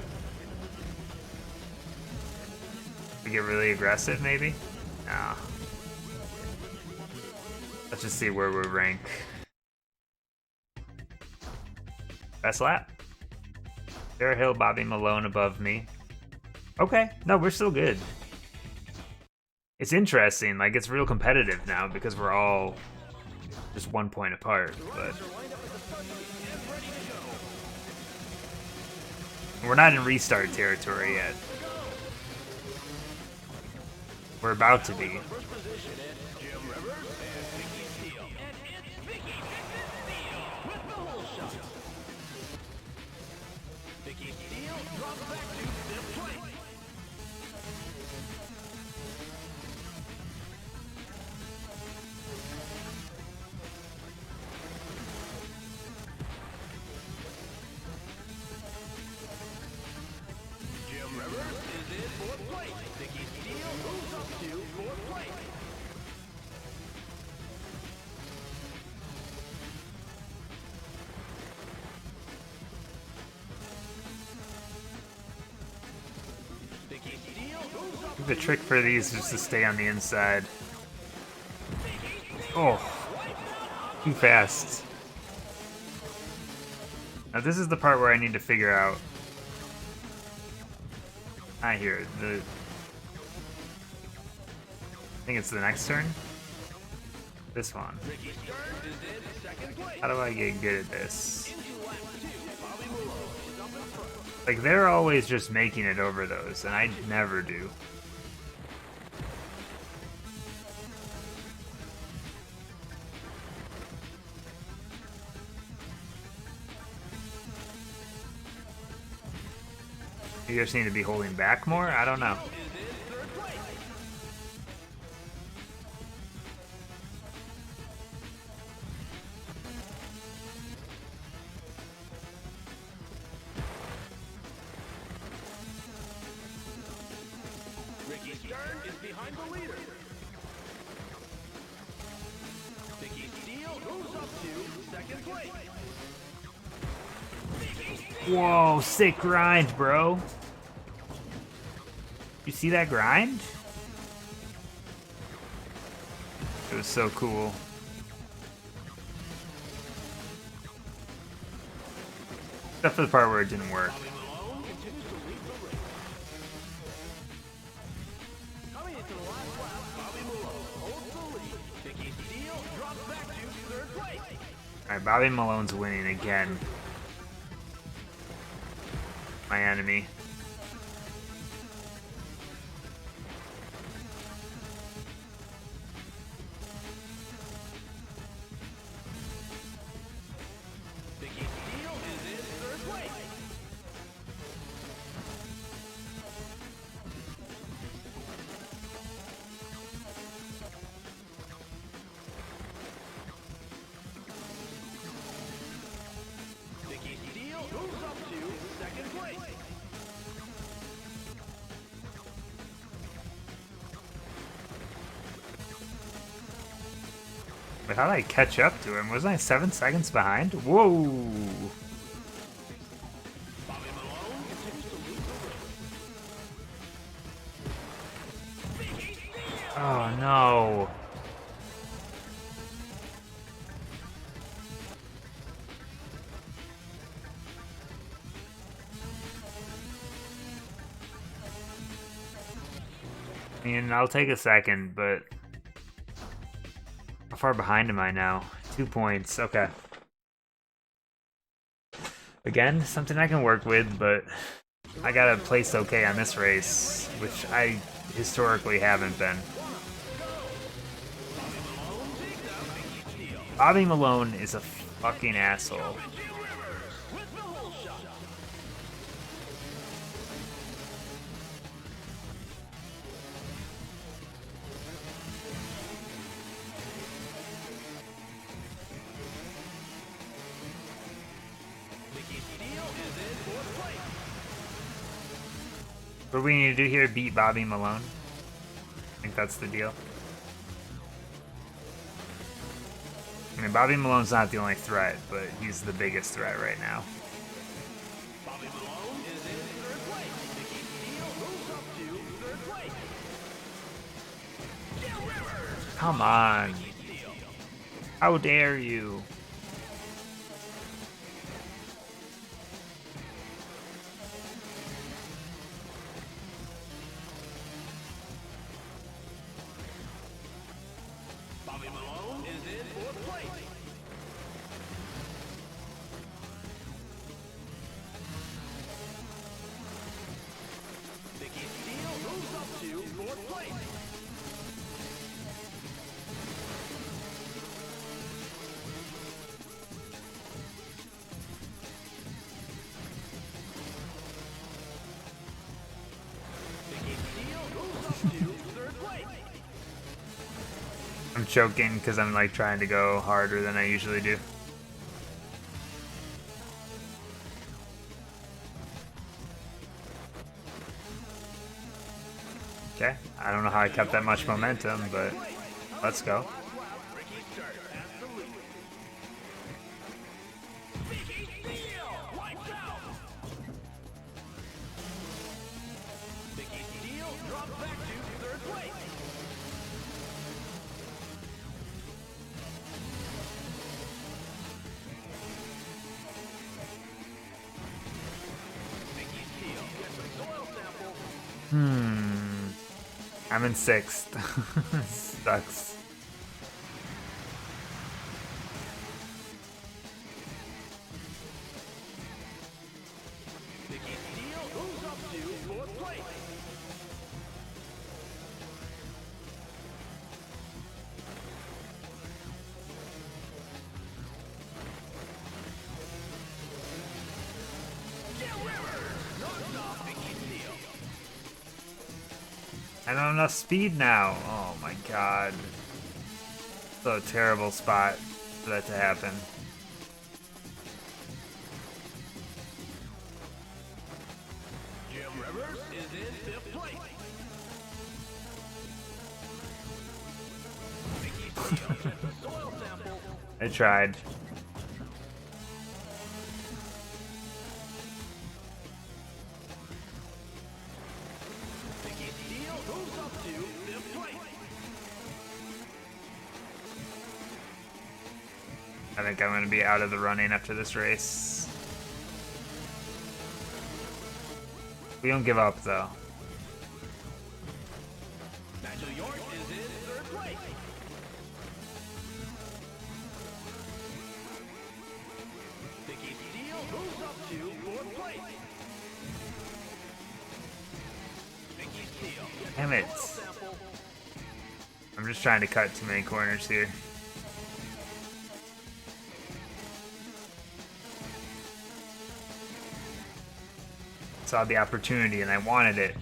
We get really aggressive, maybe? Nah. Let's just see where we rank. Best lap. Sarah Hill, Bobby Malone above me. Okay, no, we're still good. It's interesting, like it's real competitive now because we're all just 1 point apart, but we're not in restart territory yet. We're about to be. The trick for these is to stay on the inside. Oh, too fast. Now this is the part where I need to figure out. I hear the. I think it's the next turn. This one. How do I get good at this? Like they're always just making it over those, and I never do. You just need to be holding back more? I don't know. Whoa, sick grind, bro. You see that grind? It was so cool. Except for the part where it didn't work. Alright, Bobby Malone's winning again. My enemy. But how did I catch up to him? Wasn't I 7 seconds behind? Whoa! Oh no. I mean, I'll take a second, but how far behind am I now? 2 points. Okay. Again, something I can work with, but I gotta place okay on this race, which I historically haven't been. Bobby Malone is a fucking asshole. What we need to do here, beat Bobby Malone. I think that's the deal. I mean, Bobby Malone's not the only threat, but he's the biggest threat right now.
Bobby Malone is in third place. Mickey Steele moves up to third place. Jim Rivers.
Come on. How dare you?
Bobby Malone is in fourth place. Mickey Steele moves up to fourth place. Mickey Steele moves up to third place.
I'm choking because I'm like trying to go harder than I usually do. Okay, I don't know how I kept that much momentum, but let's go.
Ricky starts at the lead. Mickey Steele wipes out. Mickey Steele drops back to third place. Mickey Steele gets a soil sample.
I'm in 6th. Sucks.
Mickey Steele moves up to fourth place. Jim Rivers knocks off Mickey Steele.
I don't have enough speed now. Oh my god. So a terrible spot for that to happen.
Jim Rivers is in fifth place. Mickey Steele gets a soil sample.
I tried.
Mickey Steele moves up to fifth place.
I think I'm going to be out of the running after this race. We don't give up though.
Nigel York is in third place. Mickey Steele moves up to fourth place. Mickey Steele gets
Damn it.
a soil sample.
I'm just trying to cut too many corners here. Saw the opportunity and I wanted it.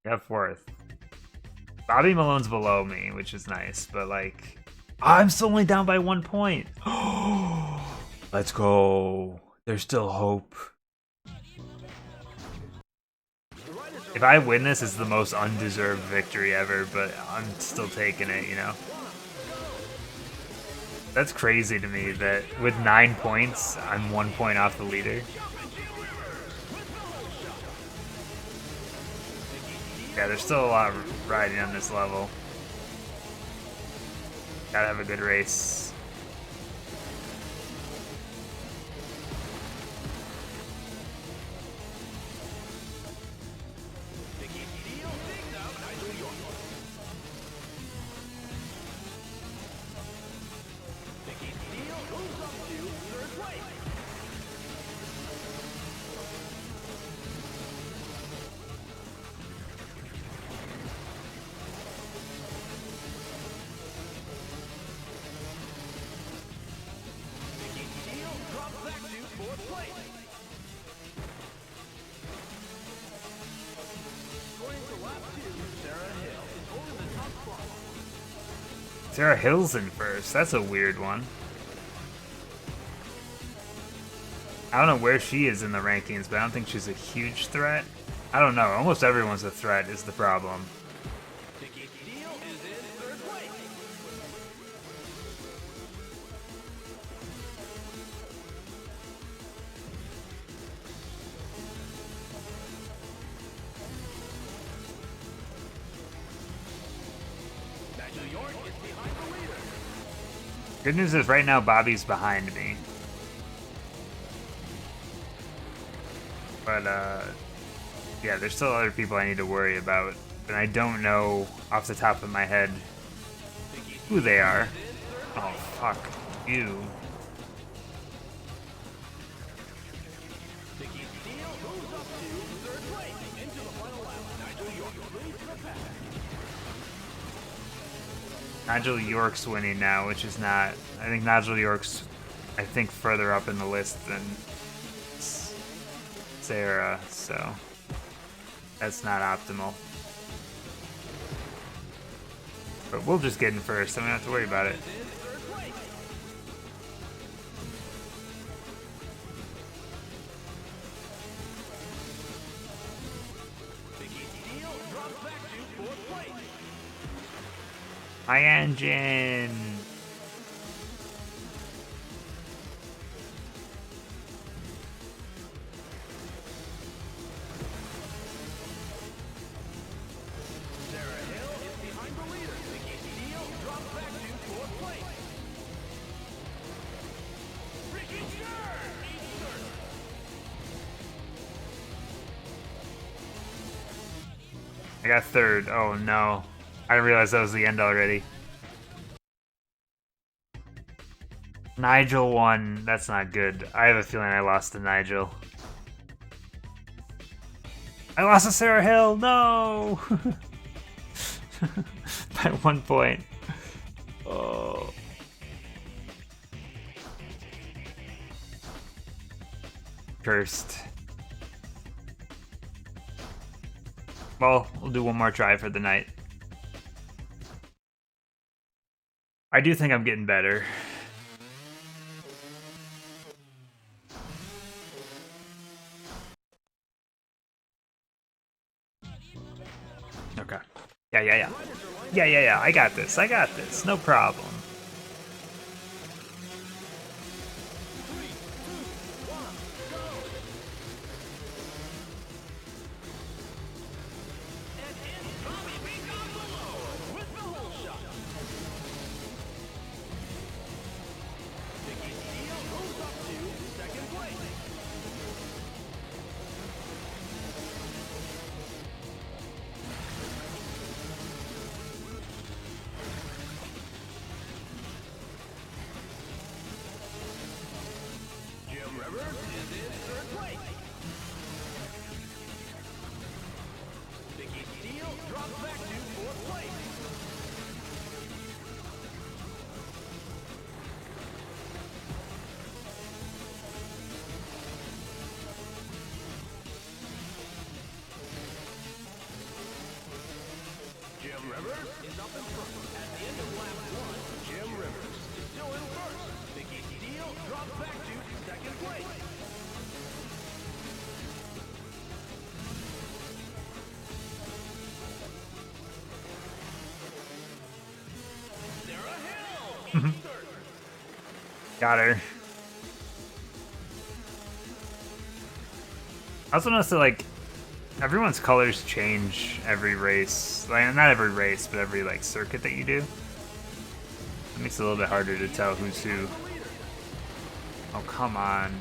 Got 4th. Bobby Malone's below me, which is nice, but like, I'm still only down by 1 point. Let's go. There's still hope. If I win this, it's the most undeserved victory ever, but I'm still taking it, you know? That's crazy to me that with 9 points, I'm 1 point off the leader.
Mickey Steele
Yeah, there's still a lot riding on this level. Gotta have a good race. Sarah Hill's in first. That's a weird one. I don't know where she is in the rankings, but I don't think she's a huge threat. I don't know. Almost everyone's a threat is the problem. Good news is right now Bobby's behind me. But yeah, there's still other people I need to worry about. And I don't know off the top of my head who they are. Oh, fuck you. Nigel York's winning now, which is not... I think Nigel York's, I think, further up in the list than Sarah, so that's not optimal. But we'll just get in first, I don't have to worry about it. My engine! I got third. Oh no. I didn't realize that was the end already. Nigel won. That's not good. I have a feeling I lost to Nigel. I lost to Sarah Hill. No! By 1 point. Oh. Cursed. Well, we'll do one more try for the night. I do think I'm getting better. Okay. Yeah. I got this. No problem. Got her. I also noticed that, like, Everyone's colors change every race. Like, not every race, but every like circuit that you do. It makes it a little bit harder to tell who's who. Oh, come on.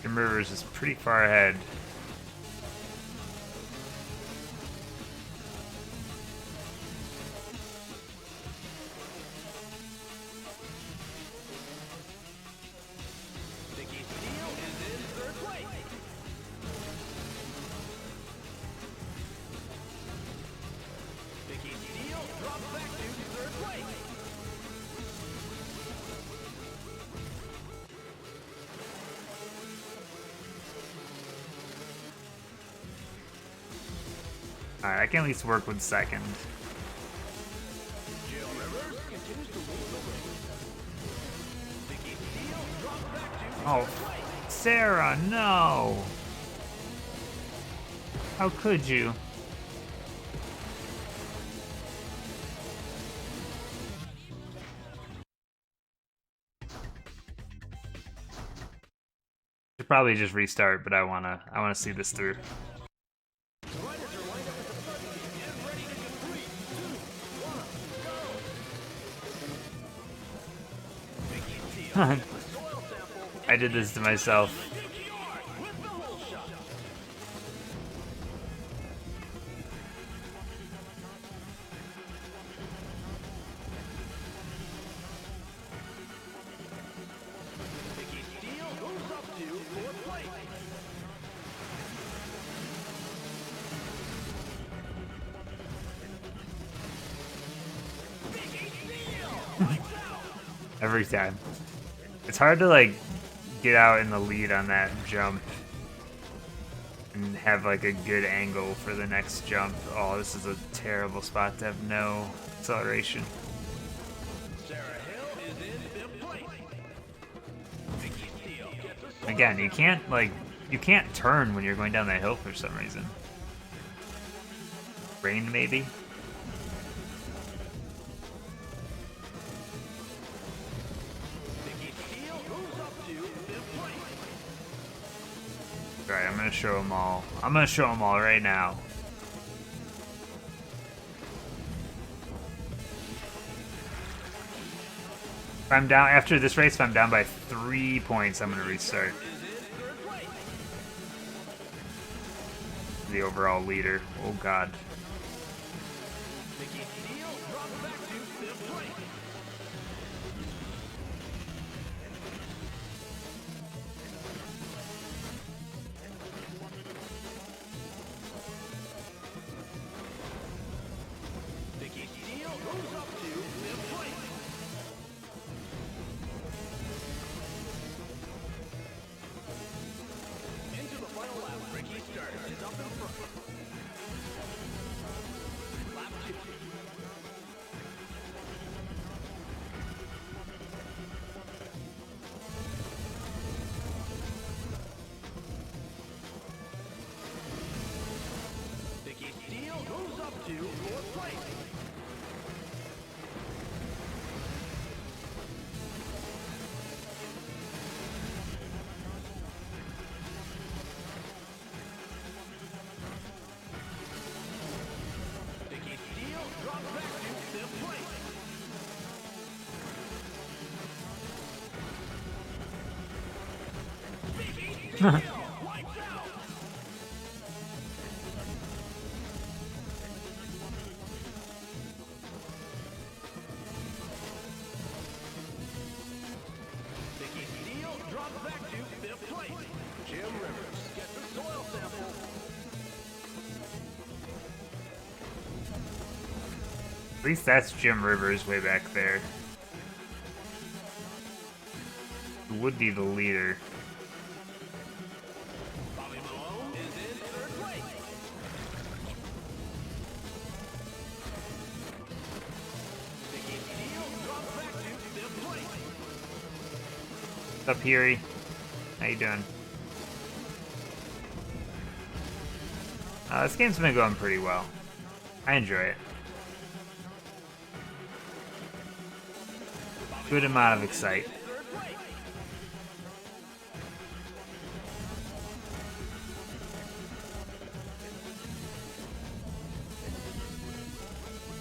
Jim Rivers is pretty far ahead. Alright, I can at least work with second. Oh, Sarah, no! How could you? Should probably just restart, but I wanna see this through. I did this to myself. Every time. It's hard to like get out in the lead on that jump and have like a good angle for the next jump. Oh, this is a terrible spot to have no acceleration. Again, you can't turn when you're going down that hill for some reason. Rain maybe? Alright, I'm gonna show them all. I'm gonna show them all right now. If I'm down after this race, if I'm down by 3 points, I'm gonna restart. The overall leader. Oh god. At least that's Jim Rivers way back there. Who would be the leader. What's up, Hiri? How you doing? This game's been going pretty well. I enjoy it. Good amount of excite.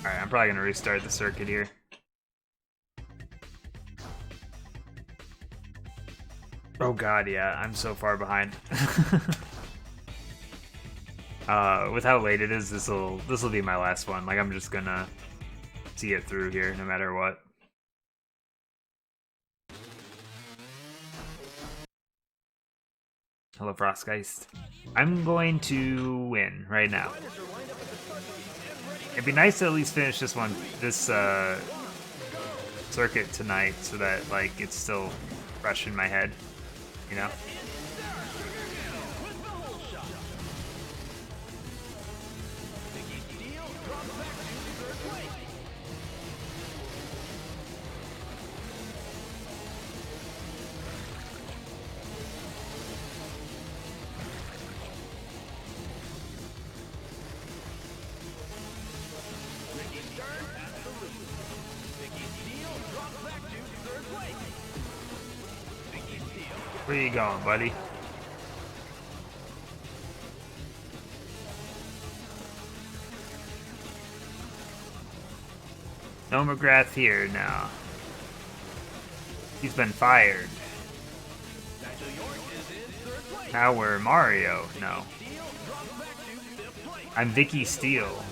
Alright, I'm probably gonna restart the circuit here. Oh god, yeah, I'm so far behind. With how late it is, this'll be my last one. Like, I'm just gonna see it through here, no matter what. Hello, Frostgeist. I'm going to win right now. It'd be nice to at least finish this circuit tonight, so that like it's still fresh in my head, you know. Where you going, buddy? No McGrath here now. He's been fired. Now we're Mario. No. I'm Vicky Steele.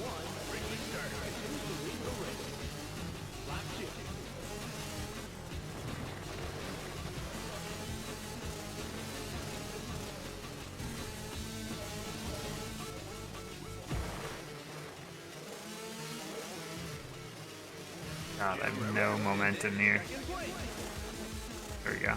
God, I have no momentum here. There we go.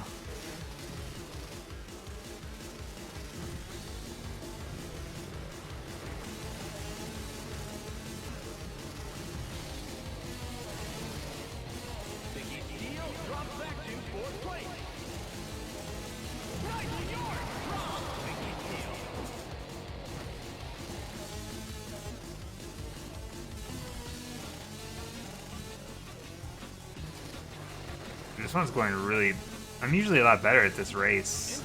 This one's going really... I'm usually a lot better at this race.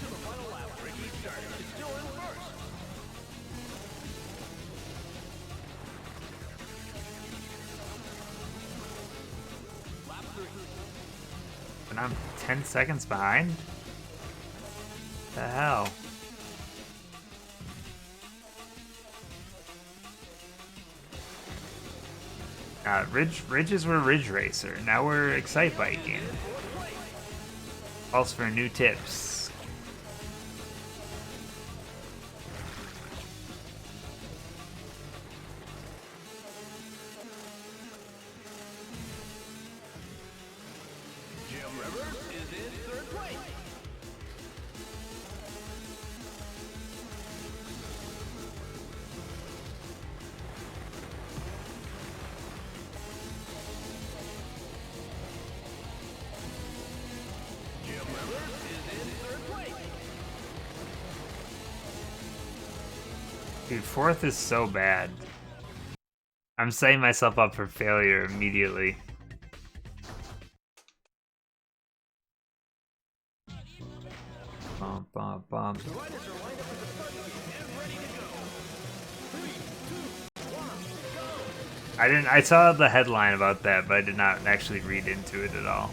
And I'm 10 seconds behind? What the hell? Ridge is we're Ridge Racer. Now we're Excitebiking. Calls for new tips.
Jim Rivers is in third place.
Dude, fourth is so bad. I'm setting myself up for failure immediately. Bum, bum, bum. I saw the headline about that, but I did not actually read into it at all.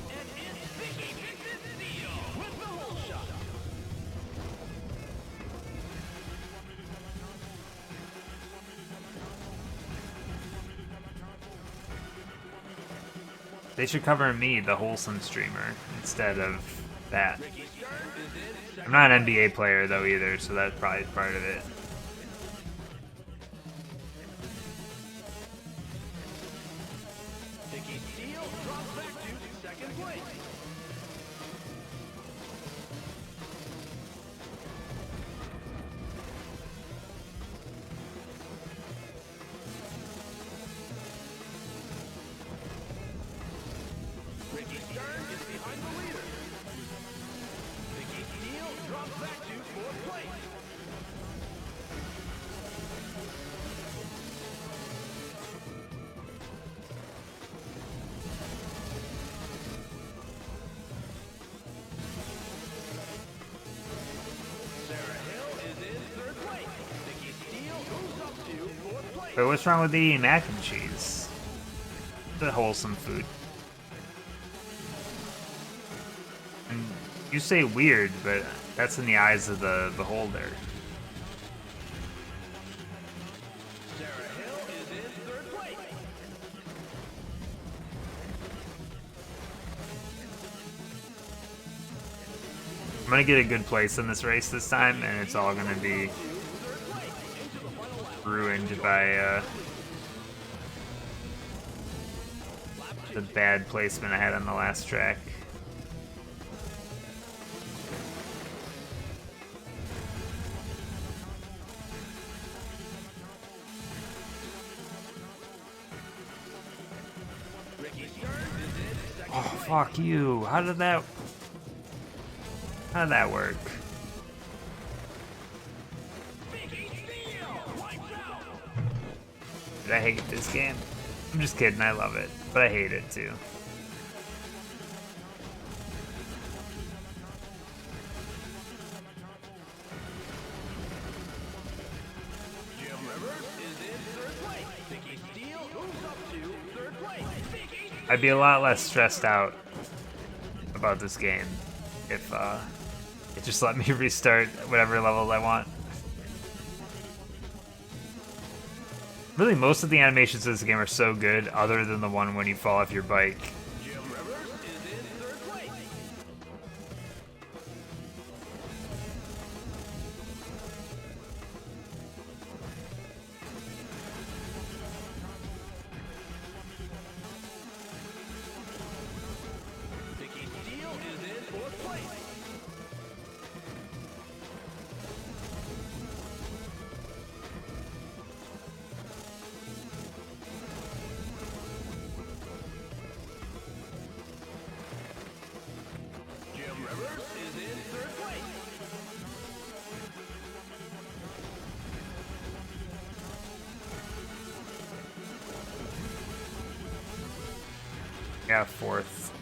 They should cover me, the wholesome streamer, instead of that. I'm not an NBA player though either, so that's probably part of it. Wait, what's wrong with eating mac and cheese? It's a wholesome food. And you say weird, but that's in the eyes of the beholder.
Sarah Hill is in third place.
I'm gonna get a good place in this race this time, and it's all gonna be ruined by the bad placement I had on the last track. Oh, fuck you. How did that work? Did I hate this game? I'm just kidding, I love it. But I hate it too.
Jim Rivers is in third place. Vicky Steele moves up to third place.
I'd be a lot less stressed out about this game if it just let me restart whatever level I want. Really, most of the animations of this game are so good, other than the one when you fall off your bike.
Jim Rivers is in third place. Vicky Steele is in fourth place. Jim Rivers is in third place.
Yeah, fourth.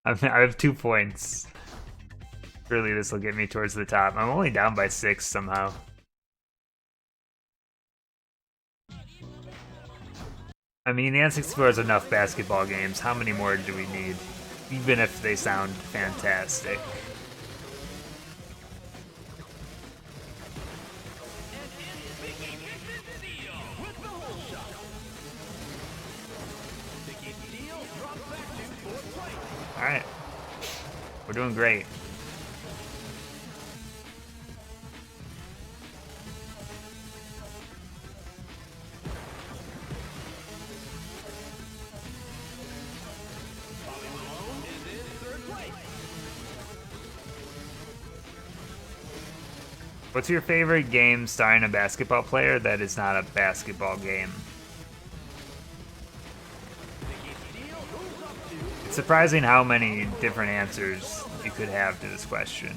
I have 2 points. Surely this will get me towards the top. I'm only down by 6 somehow. I mean, the N64 has enough basketball games. How many more do we need? Even if they sound fantastic.
With the whole shot. Vicky Steele drops back to fourth place.
Alright. We're doing great.
Bobby Malone is in third place.
What's your favorite game starring a basketball player that is not a basketball game?
Vicky Steele moves up to
It's surprising how many different answers you could have to this question.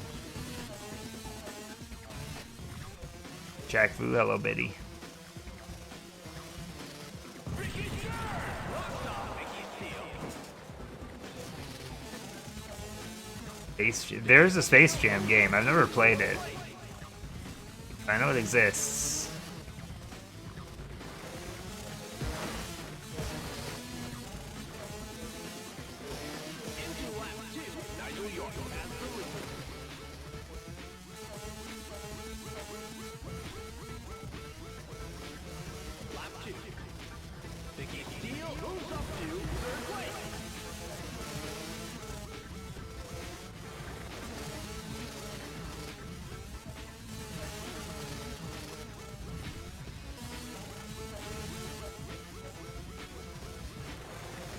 Jack Fu, hello Biddy.
Ricky Jr. Rocks off Vicky Steele.
There's a Space Jam game. I've never played it. I know it exists.
Into lap 2. Nigel York has the lead. Lap 2. Vicky Steele moves up to third place.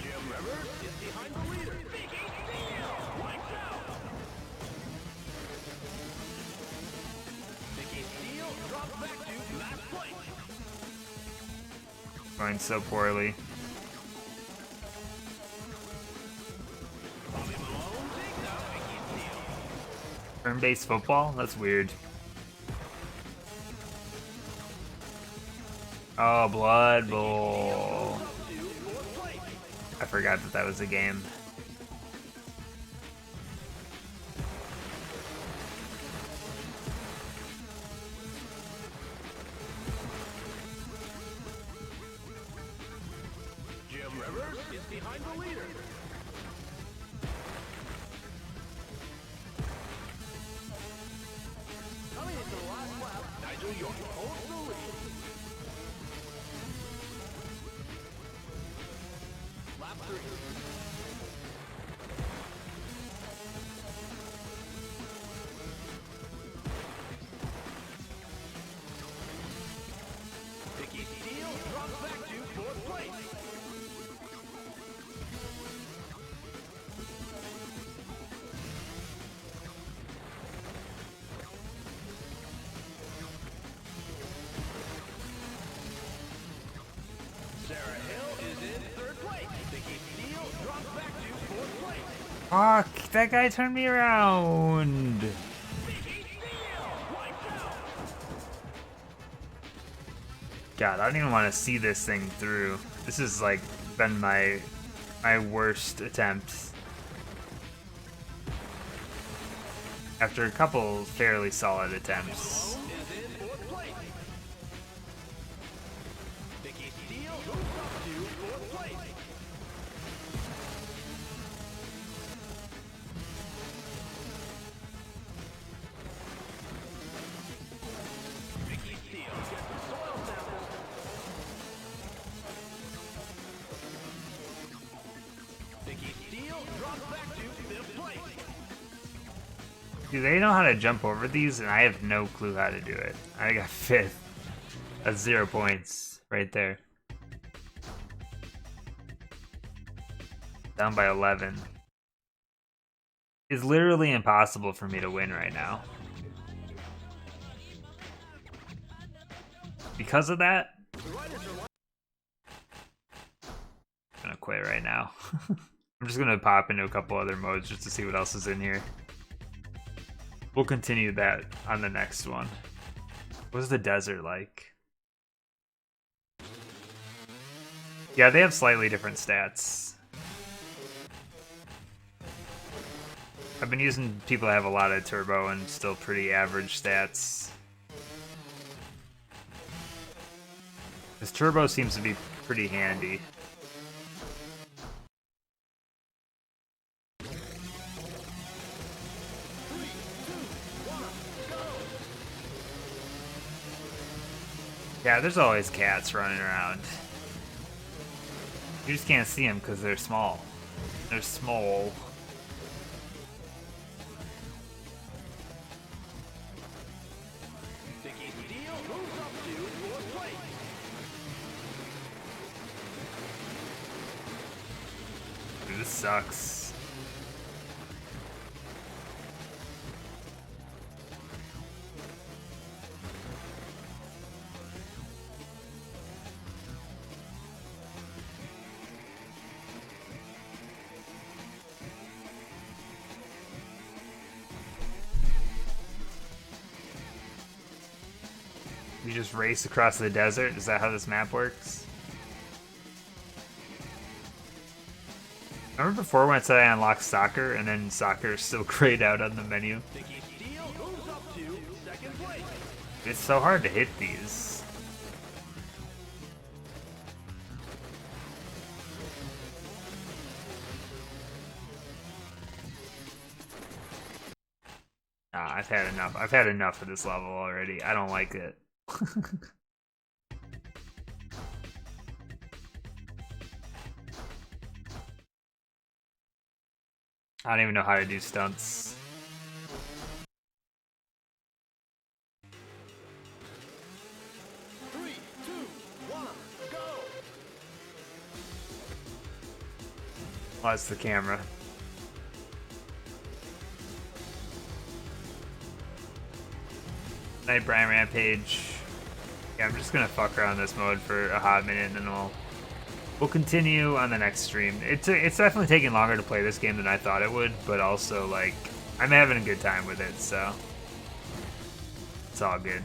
Jim Rivers is behind the leader. Vicky Steele wipes out. Vicky Steele drops back to last place.
Going so poorly.
Bobby Malone takes out Vicky Steele.
Turn-based football? That's weird. Oh, Blood Bowl.
To fourth place.
I forgot that was a game.
behind the leader. Coming into the last lap, Nigel York holds the lead. Lap 3. Vicky Steele drops back to 4th place. Sarah Hill is in 3rd place. Vicky Steele drops back to 4th place.
Fuck, that guy turned me around.
Vicky Steele wiped out.
God, I don't even want to see this thing through. This has like been my worst attempt. After a couple fairly solid attempts.
Is in 4th place. Vicky Steele moves up to 4th place. Vicky Steele gets the soil sample. Vicky Steele drops back to 5th place.
Do they know how to jump over these? And I have no clue how to do it. I got 5th. That's 0 points right there. Down by 11. It's literally impossible for me to win right now. Because of that, I'm gonna quit right now. I'm just gonna pop into a couple other modes just to see what else is in here. We'll continue that on the next one. What's the desert like? Yeah, they have slightly different stats. I've been using people that have a lot of turbo and still pretty average stats. This turbo seems to be pretty handy. Yeah, there's always cats running around. You just can't see them because they're small. They're small.
Vicky Steele moves up to 4th place.
Dude, this sucks. You just race across the desert? Is that how this map works? Remember before when I said I unlocked soccer and then soccer is still grayed out on the menu?
Vicky Steele moves up to 2nd place.
It's so hard to hit these. Nah, I've had enough. I've had enough of this level already. I don't like it. I don't even know how to do stunts.
Three, two, one, go!
Oh, it's the camera. Night Brian Rampage. Yeah, I'm just gonna fuck around this mode for a hot minute and then we'll continue on the next stream. It's definitely taking longer to play this game than I thought it would, but also like I'm having a good time with it, so it's all good.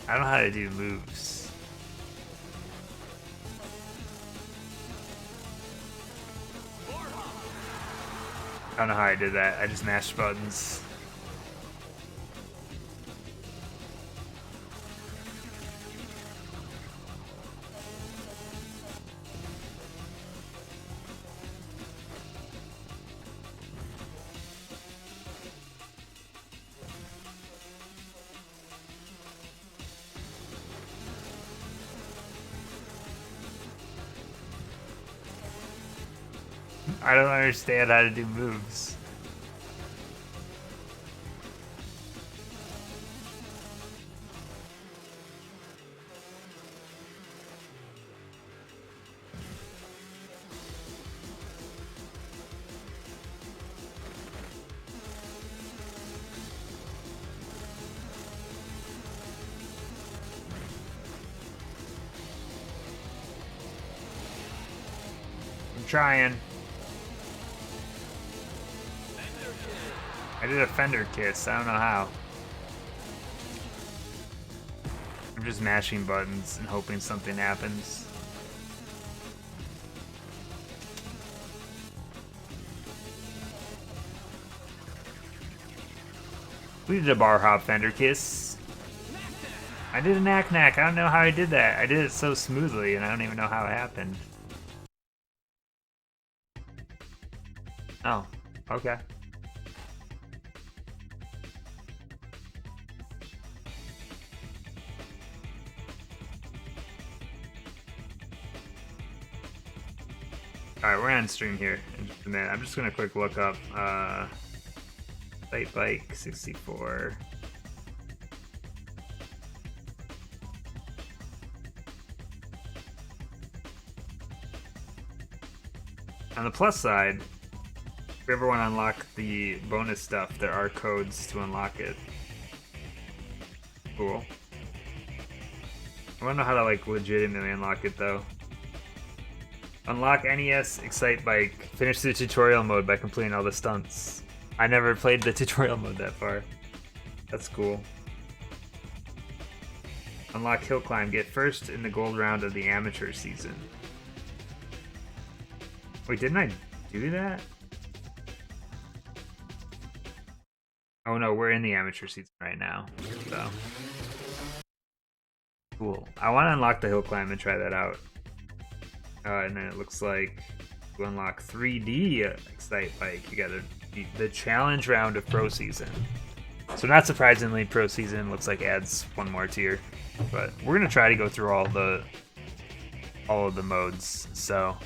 I don't know how to do moves. I don't know how I did that. I just mashed buttons. I don't understand how to do moves. I'm trying. I did a fender kiss. I don't know how. I'm just mashing buttons and hoping something happens. We did a bar hop fender kiss. I did a knack knack. I don't know how I did that. I did it so smoothly and I don't even know how it happened. Oh, okay. Alright, we're on stream here in just a minute. I'm just gonna quick look up Excitebike 64. On the plus side, if you ever want to unlock the bonus stuff, there are codes to unlock it. Cool. I want to know how to like legitimately unlock it though. Unlock NES Excitebike. Finish the tutorial mode by completing all the stunts. I never played the tutorial mode that far. That's cool. Unlock Hill Climb. Get first in the gold round of the amateur season. Wait, didn't I do that? Oh no, we're in the amateur season right now. So cool. I want to unlock the Hill Climb and try that out. And then it looks like to unlock 3D Excitebike, you gotta beat the challenge round of Pro Season. So not surprisingly, Pro Season looks like adds one more tier. But we're gonna try to go through all of the modes. So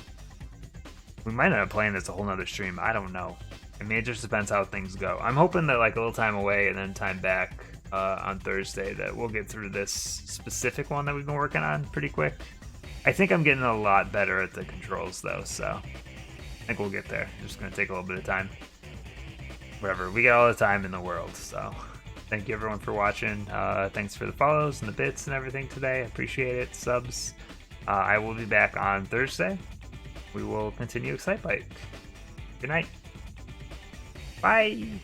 we might end up playing this a whole nother stream. I don't know. I mean, it just depends how things go. I'm hoping that like a little time away and then time back on Thursday that we'll get through this specific one that we've been working on pretty quick. I think I'm getting a lot better at the controls though, so I think we'll get there. It's just gonna take a little bit of time. Whatever, we got all the time in the world, so thank you everyone for watching. Thanks for the follows and the bits and everything today. I appreciate it. Subs. I will be back on Thursday. We will continue Excitebike. Good night. Bye.